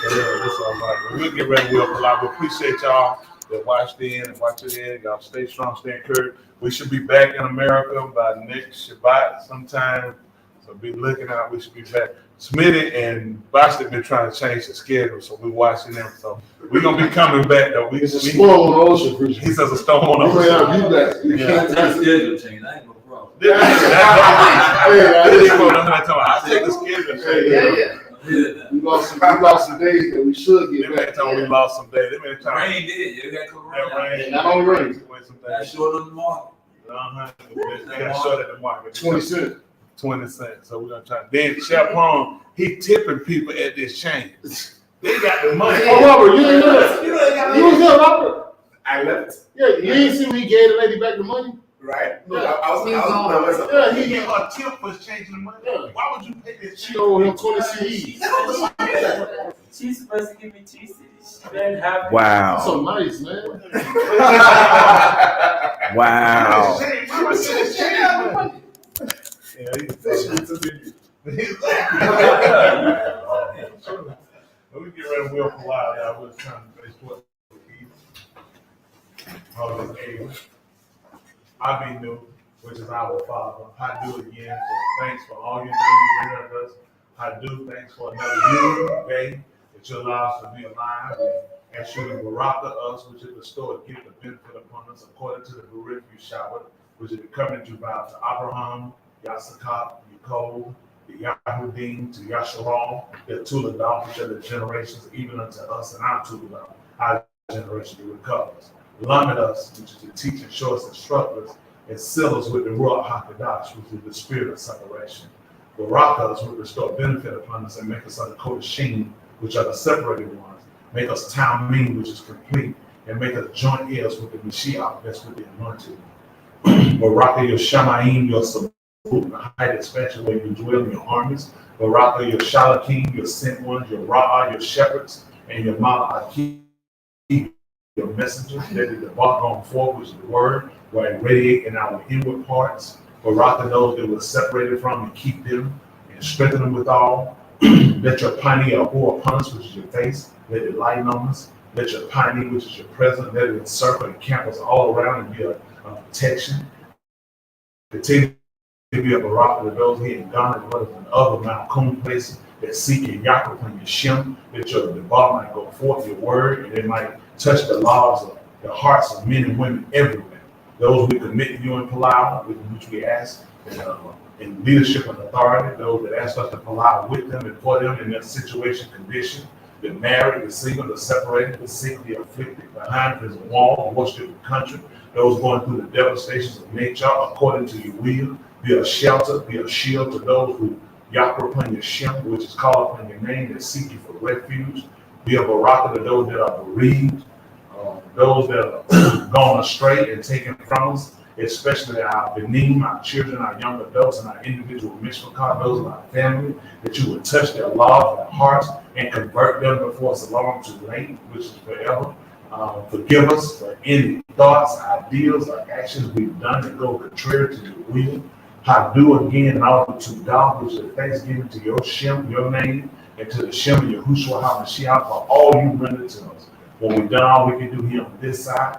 Yeah, that's all right. We'll get ready. We'll collab. We appreciate y'all that watched in and watch it in. Y'all stay strong, stay encouraged. We should be back in America by next Shabbat sometime. So be looking out. We should be back. Smitty and Boston been trying to change the schedule, so we're watching them. So we're gonna be coming back though. It's a storm on the ocean, Christian. He says a storm on the You may ocean. have you back. You can't That's schedule change. I ain't no problem. Hey, I said the schedule change. Yeah. We lost some days that we should They get been back. telling we lost some days. They been telling Rain did. You got to that rain. rain. Not only rain. That's short of the market. They got short at the market. 20 cents. 20 cents. So we're gonna try. Then Chaperon, he tipping people at this chain. They got the money. Oh, Robert, you didn't know that. You was there, Robert. I left. Yeah, you didn't see when he gave the lady back the money? Right. No, Yeah. I was Yeah, He he gave her a tip for changing the money. Why would you pay this? She owed him 20 CDs. She's supposed to give me cheese. She didn't have it. Wow. So nice, man. Wow. Yeah, he's we get ready to wheel for a while, y'all. We're trying to finish what I be new, which is our Father. all you know you us. I do thanks for another year, day that you allow us to be alive. And ask you to baraka us, which is bestow a gift of benefit upon us according to the Baruch you showered, which is the covenant you vowed to Abraham, Yasakah, Yaakov, the Yahudim, to Yasharal, the Tuladal, which are the generations, even unto us and our Tuladal, our generation to recover us. Limit us, which is to teach and show us, instruct us, and seal us with the Ruach HaKodesh, which is the spirit of separation. Baraka us will restore benefit upon us and make us under Kodashim, which are the separated ones. Make us Talmim, which is complete, and make us joint heirs with the Mashiach, that's with the anointed. Baraka your Shamaim, your Sabut, the height expansion where you dwell in your armies. Baraka your Shalakim, your sent ones, your Ra'ah, your shepherds, and your Mala'akim, your messengers, that is the bark on forth, which is the word, where it radiate in our inward parts. Baraka those that were separated from and keep them and strengthen them withal. Let your pioneer pour upon us, which is your face. Let it lighten on us. Let your pioneer, which is your presence, let it encircle and camp us all around and be a protection. Continue to be a baraka to those here in Ghana as well as in other Mount Coon places that seek your Yaakov and your Shem. Let your debar might go forth your word and it might touch the lives of the hearts of men and women everywhere. Those we commit to you in Palau, which we ask in leadership and authority, those that ask us to Palau with them and for them in their situation, condition, the married, the single, the separated, the sick, the afflicted, behind prison wall, worship the country, those going through the devastations of nature according to your will. Be a shelter, be a shield to those who Yahweh upon your Shem, which is called upon your name, that seek you for refuge. Be a baraka to those that are bereaved, those that are gone astray and taken from us, especially our beneath, our children, our young adults, and our individual mishpachah, those in our family, that you would touch their lives, their hearts, and convert them before it's long too late, which is forever. Forgive us for any thoughts, ideas, or actions we've done that go contrary to your will. How do again and all to God, which is thanksgiving to your Shem, your name, and to the Shem of Yahushua HaMashiach for all you rendered to us. When we've done all we can do here on this side,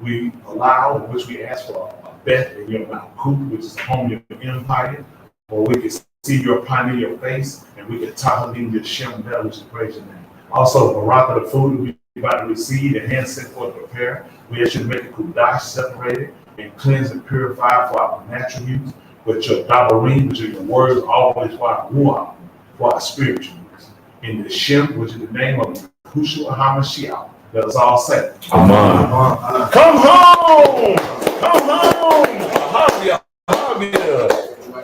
we allow, which we ask for a Beth in your Mount Cook, which is home of your empire, where we can see your pioneer, your face, and we can talk in your Shem there, which is praise your name. Also, baraka, the food we about to receive, and hand sent for to prepare, we ask you to make it kudash, separated, and cleanse and purify for our natural use, but your dabarim, which are your words, always for our ruach, for our spiritual use. In the Shem, which is the name of Yahushua HaMashiach, let us all say, Amen. Come home! Come home!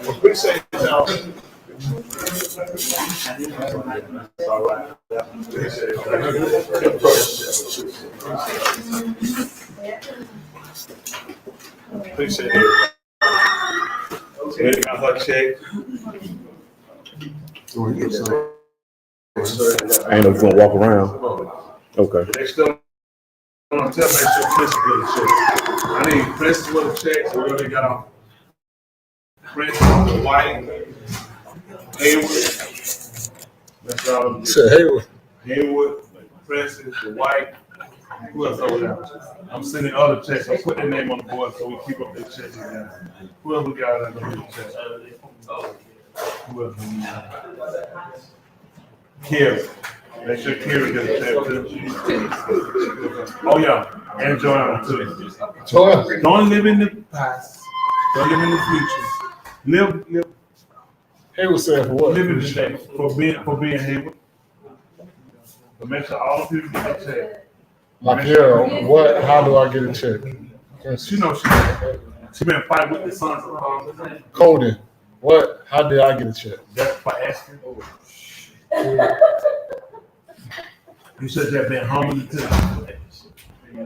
Appreciate y'all. All right. Appreciate it. Appreciate it. Any kind of check? I ain't know if you're gonna walk around. Okay. They still want to tell me some Prince with a check. I need Prince with a check, so we already got on Prince, White, Haywood. That's all. Haywood. Haywood, Prince, the White. Who else over there? I'm sending other checks. I'll put their name on the board so we keep up their checks again. Who else we got in the check? Who else? Kerry. Make sure Kerry gets a check too. Oh yeah, and Joanna too. Joanna. Don't live in the past. Don't live in the future. Live Haywood said for what? live in the day for being Haywood. But make sure all people get a check. Makira, what? How do I get a check? She knows she been fighting with the sons of God. Cody, what? How did I get a check? That's for asking. You should have been humble too.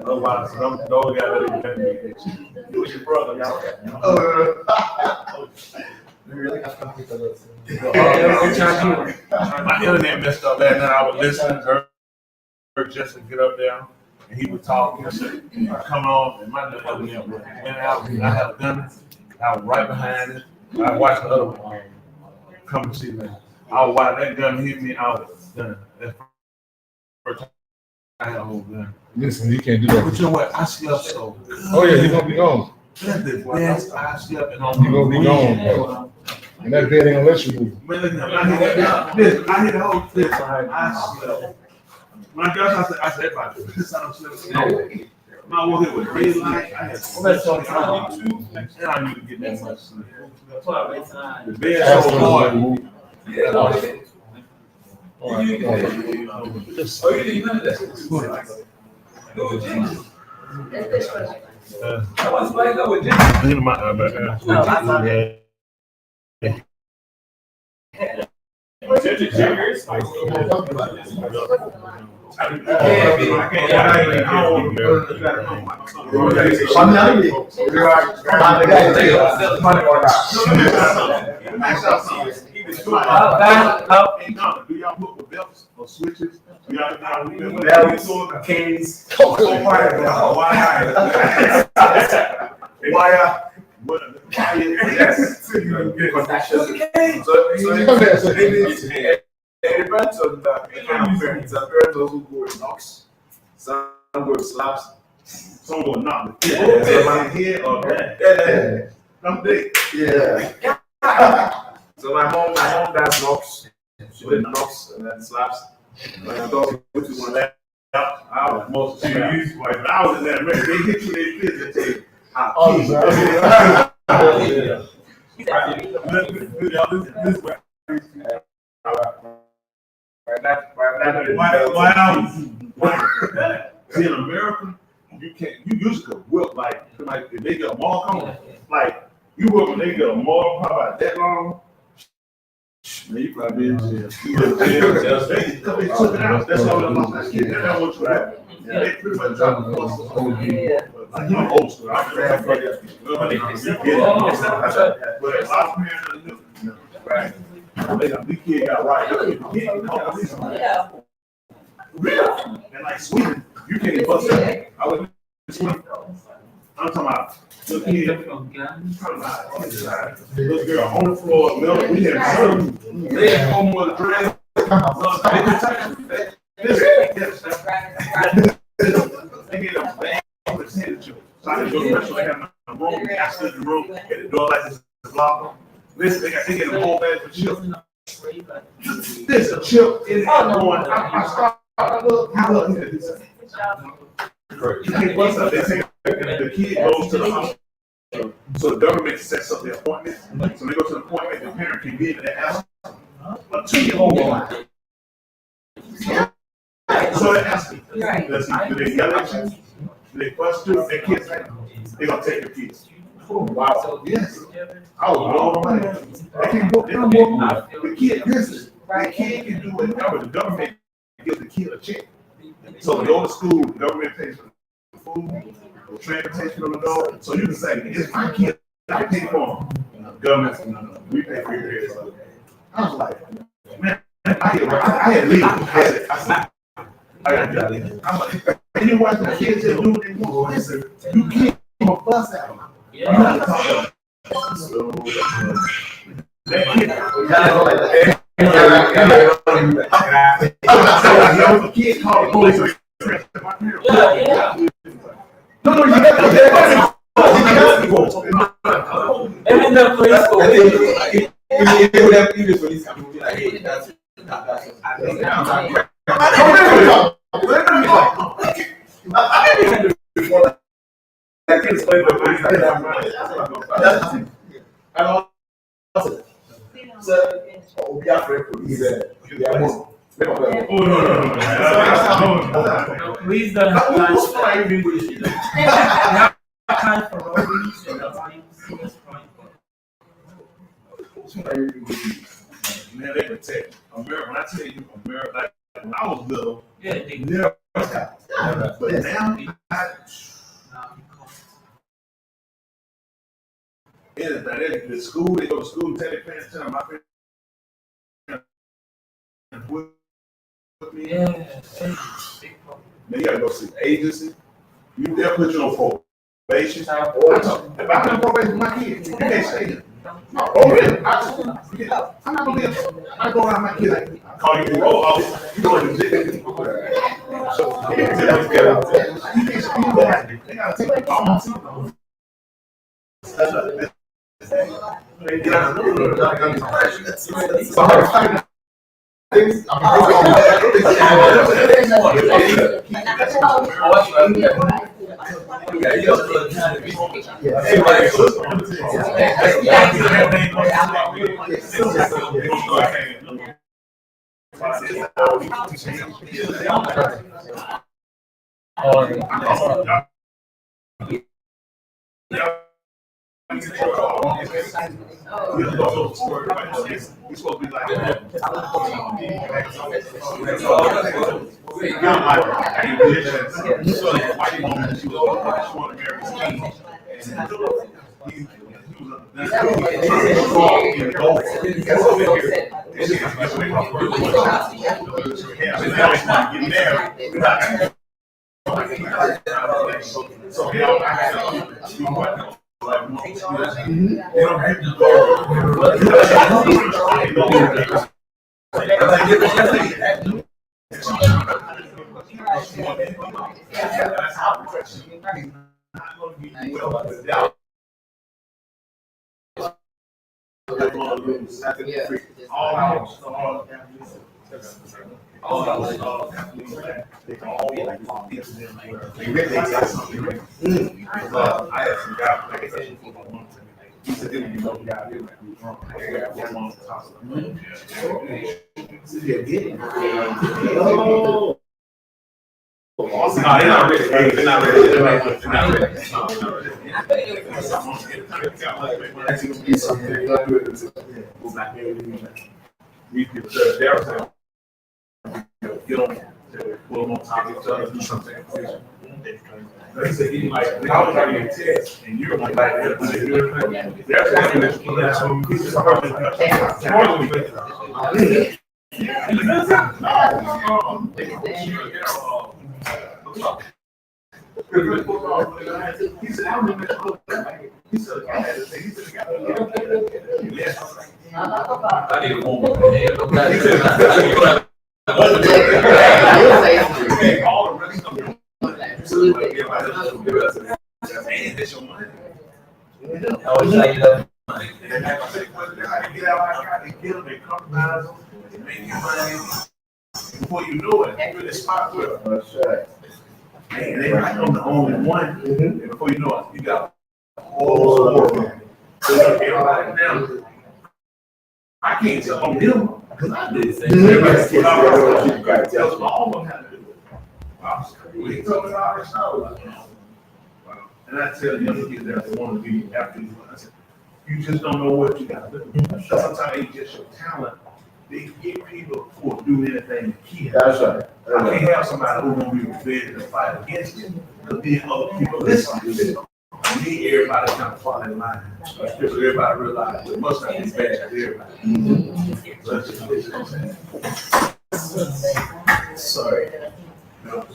Otherwise, don't gotta let it be. You was your brother, y'all. My internet messed up last night. I was listening, heard Justin get up there, and he was talking. I said, come on, and my internet went out. I had a gun. I was right behind it. I watched the other one come and see me. I was watching that gun hit me. I was done. That's the first time I had a whole gun. Listen, you can't do that. But you know what? I slept so good. Oh yeah, you're gonna be gone. That's the best I slept in all You're gonna be gone. And that bed ain't gonna let you move. Man, look at him. I hit the whole thing. I slept. When I got I said, if I do this, I don't sleep. I walked in with red light. I had and I need to get that much sleep. The bed so hard. Yeah, All right. Oh, you didn't know that. Go with Jimmy. I was like, go with Do y'all put with belts or switches? Do y'all Canes. Wire. It depends on the kind of parents. Some parents also go with knocks. Some go with slaps. Some will knock the head or some dick. Yeah. So my mom does knocks. She did knocks and then slaps. When I thought which is one that I was most serious. When I was in that man, they hit you in the face and say, See, in America, you used to whip like if they get a mall coming, like you whip when they get a mall probably that long. Man, you probably in jail. They took it out. That's all I'm saying. That's what you have. They pretty much try to force us on you. Like, I'm old school. I'm glad for that. But a lot of parents don't do. Right. These kids got right. And like Sweden, you can't even bust that. I was in Sweden. I'm talking about little kid. Little girl on the floor. We had some. They had home with a dress. They get a bag on the temperature. So I can go to the restaurant, have a room, I stood in the room, and the door like this is locked. Listen, they get a whole bag of chips. There's a chip in there going, I look, you can't bust up. They say the kid goes to the hospital. So the government sets up the appointment. So they go to the appointment, the parent can be in the house. A 2-year-old boy. So they ask me, do they yell at you? Do they fuss you? Their kids, they're gonna take the kids. Wow. Yes. I was blown away. They can't go. They don't go. The kid, listen. The kid can do whatever. The government gives the kid a check. So when they go to school, the government pays for the food, the transportation on the door. So you can say, it's my kid. I pay for them. The government, no, we pay for your kids. I was like, man, I had to leave. I said, I got to leave. I'm like, and you watch the kids that do what they want. Listen, you can't even fuss at them. You gotta talk to them. So, that kid, the kid called the police. No, you got Even the police go, even police come be like, hey, that's I can explain the police. We are afraid police. Police don't have time for robberies and serious crime. man, they protect America. When I tell you America, like when I was little, Yeah, they never got. But now, anything. The school, they go to school, tell their parents, tell them my parents with me. Then you gotta go see the agency. They'll put you on probation. If I'm on probation with my kids, you can't stay here. No, really? I'm not gonna be. I go around my kids like, I call you the roll officer. You go to jail. So you can't stay there. They gotta take all my seat. He's supposed to be like before you know it, you're in the spot where man, they might know the only one, and before you know it, you got all of them. So everybody now, I can't tell them because I did the same thing. Tell all of them how to do it. Wow, we talking about ourselves. Wow. And I tell the young kids that they want to be athletes, I said, you just don't know what you got to do. Sometimes it's just your talent. They get people who will do anything to keep. That's right. I can't have somebody who's gonna be prepared to fight against you, because then other people listen to you. I need everybody to kind of fall in line, especially everybody realize it must not be bad to everybody. Sorry. No.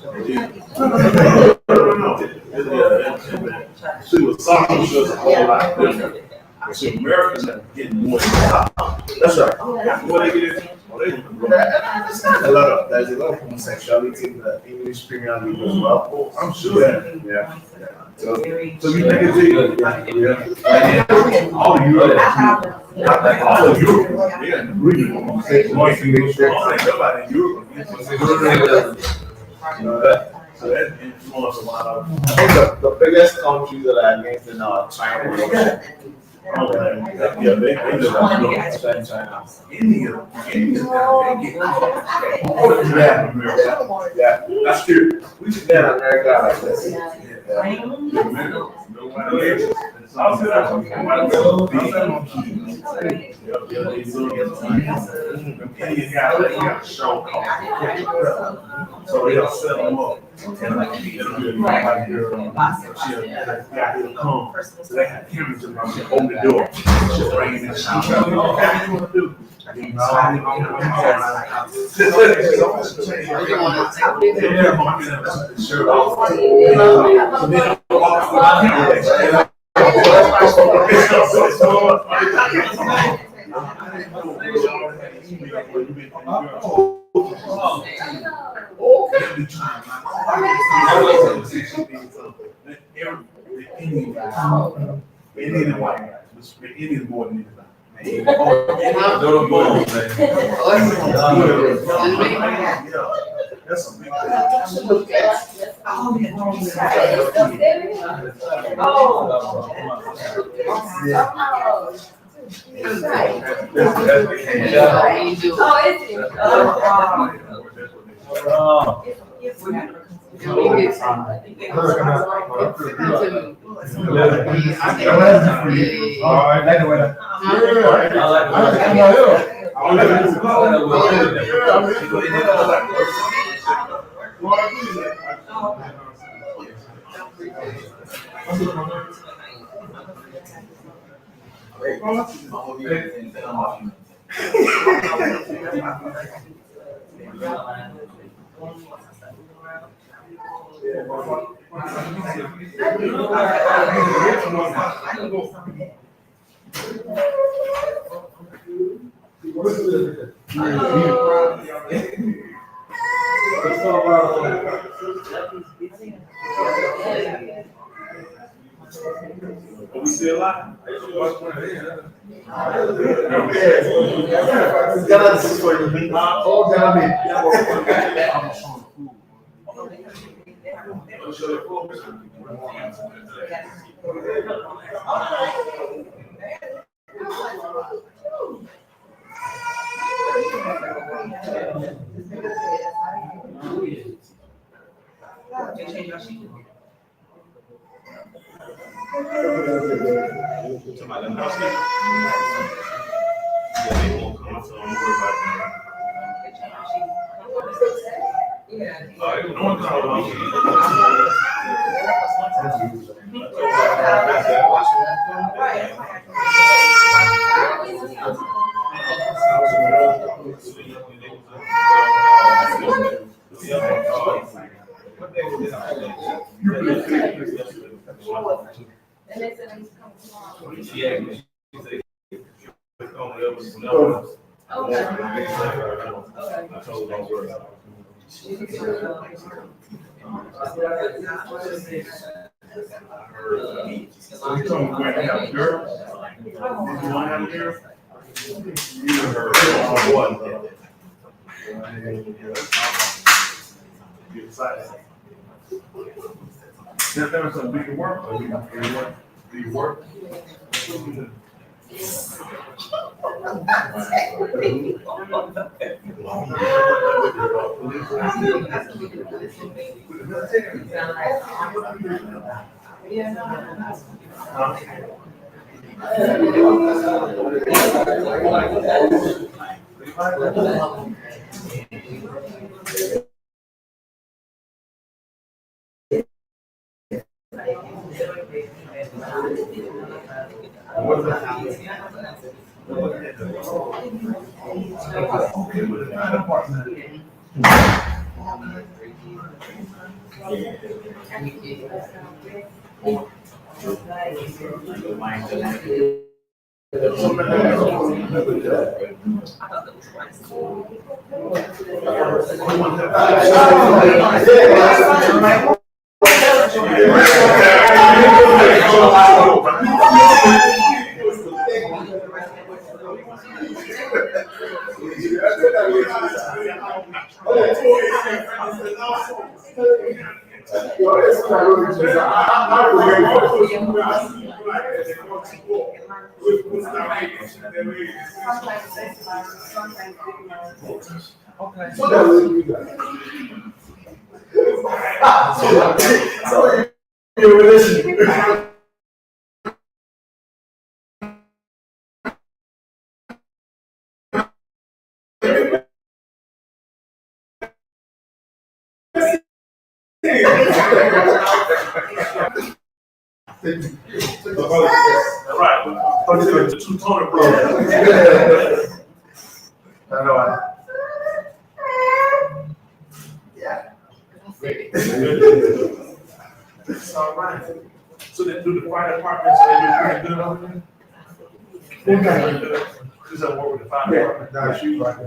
See, with soccer, it's just a whole lot different. So Americans are getting more. That's right. What they get in? There's a lot of homosexuality in the English Premier League as well. Oh, I'm sure. Yeah. So you think it's legal? Yeah. All of Europe. All of Europe. Yeah, in agreement. Nobody in Europe. So that influences a lot of. I think the biggest countries that are against it now are China and Russia. Yeah, they China. India, yeah, that's true. We should get America like this. So they'll set them up. And like, it'll be like here, she'll come. So they have cameras in them, she'll open the door. She'll bring in the shop. What you want to do? Indian and white guys, it is more than anything. Little boom, man. That's a big thing. All right, later, later. Are we still alive? Somebody let me know. Yeah, they won't come, so don't worry about that. All right, no one There's some big work. Do you work? Right, but it's the two Tony brothers. I know. It's all right. So they do the fire department, so they do pretty good over there? They got pretty good. Cause I work with the fire department. Now, she right.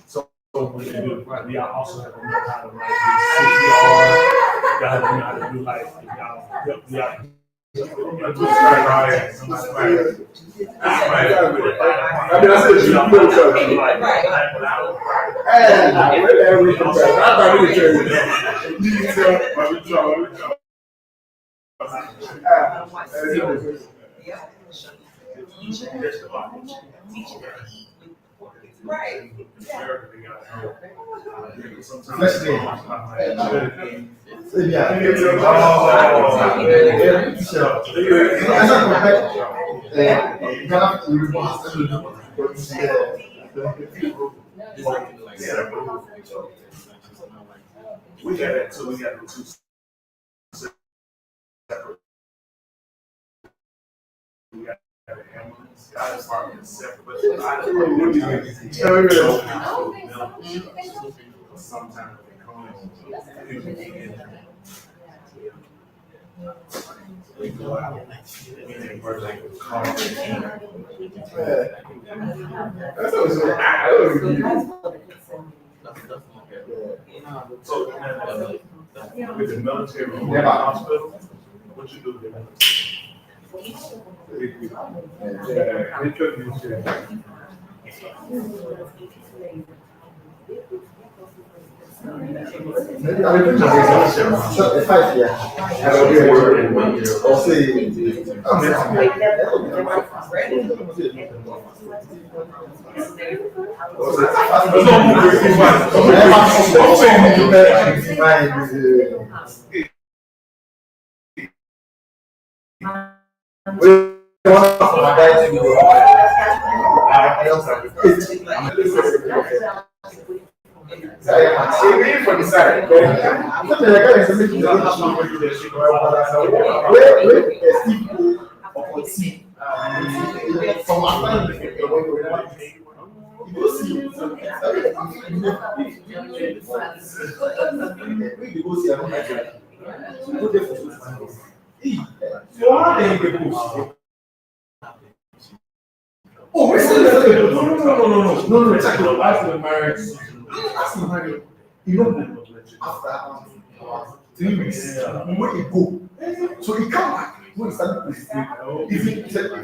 So when you do it right, we also have to know how to like do CPR. Y'all have to know how to do like, y'all do right. Somebody right. I mean, I said you know what I'm saying. Hey, where we from? I thought we were trying Right. Let's see. We got that too, we got the two separate. We got the ambulance, our department is separate, but sometimes they come. We go out, we ain't work like a car. That's what I'm So, with the military, with the hospital, what you do with the Oh, we still no, check the life of the marriage. You know, after 3 weeks, when he go, so he come back. When he started to sleep, if he said, then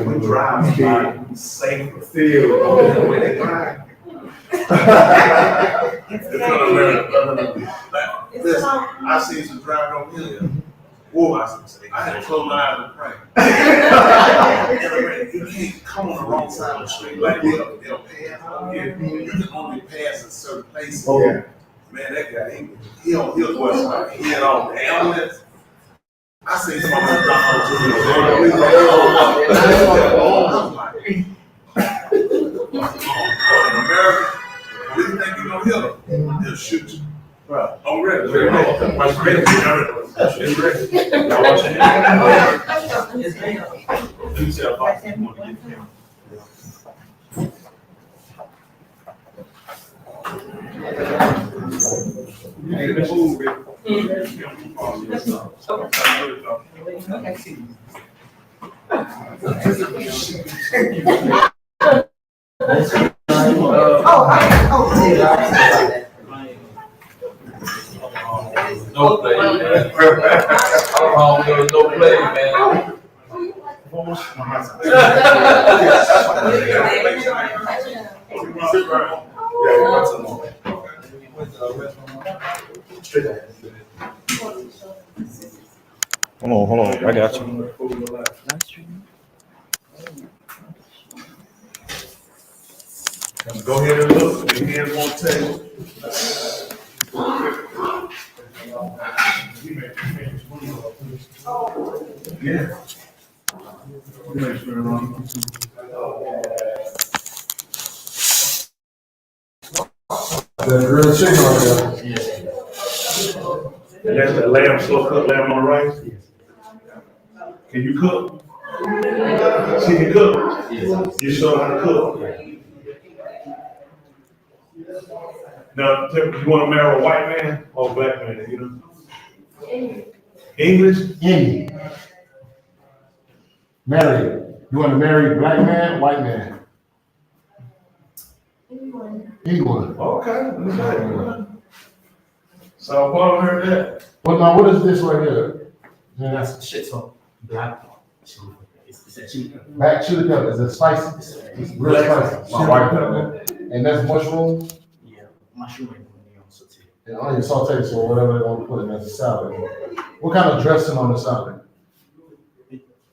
we drive safe still. When they drive. Listen, I seen some driving on here. Whoa, I had to close my eyes and pray. You can't come on the wrong side of the street like they'll pass on here. You can only pass in certain places. Oh, yeah. Man, that guy, he'll go somebody hit on the ambulance. I seen somebody drop on in America, we think you're gonna hit them, they'll shoot you. Right. I'm ready. No play, man. No play, man. Hold on, I got you. Go ahead and look, your hands won't tell. Yeah. Make sure wrong. The real chicken right there. And that's the lamb, slow cooked lamb on the rice? Can you cook? She can cook? You show her how to cook? Now, you wanna marry a white man or a black man, you know? English? Indian. Marry. You want to marry black man, white man? England. Okay, that's right. So Paul heard that. Well, now what is this right here? That's shit so black. It's a chili. Black chili pepper. Is it spicy? It's real spicy. My white pepper. And that's mushroom Yeah, mushroom and onion saute. and onion saute, so whatever they want to put in as a salad. What kind of dressing on the salad?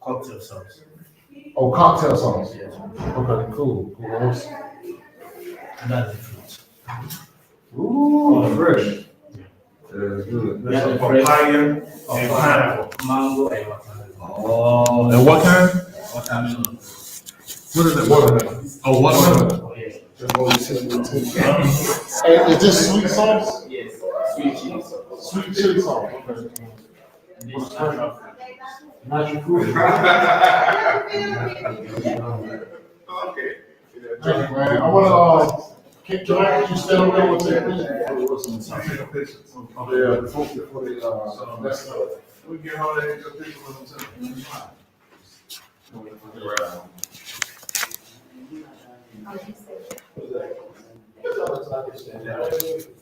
Cocktail sauce. Oh, cocktail sauce. Yes. Okay, cool. Cool. And that's the fruit. Ooh, fresh. That's good. That's a papaya and pineapple. Mango and watermelon. Oh. And what kind? Watermelon. What is it? Watermelon. Oh, watermelon. Oh, yes. And is this sweet sauce? Yes. Sweet chili sauce. Sweet chili sauce. Okay. This natural fruit. Natural fruit. Okay. Thank you, man. I wanna, can I get you stand over there with that? Yeah, before they, that's, We get all that extra picture with them too.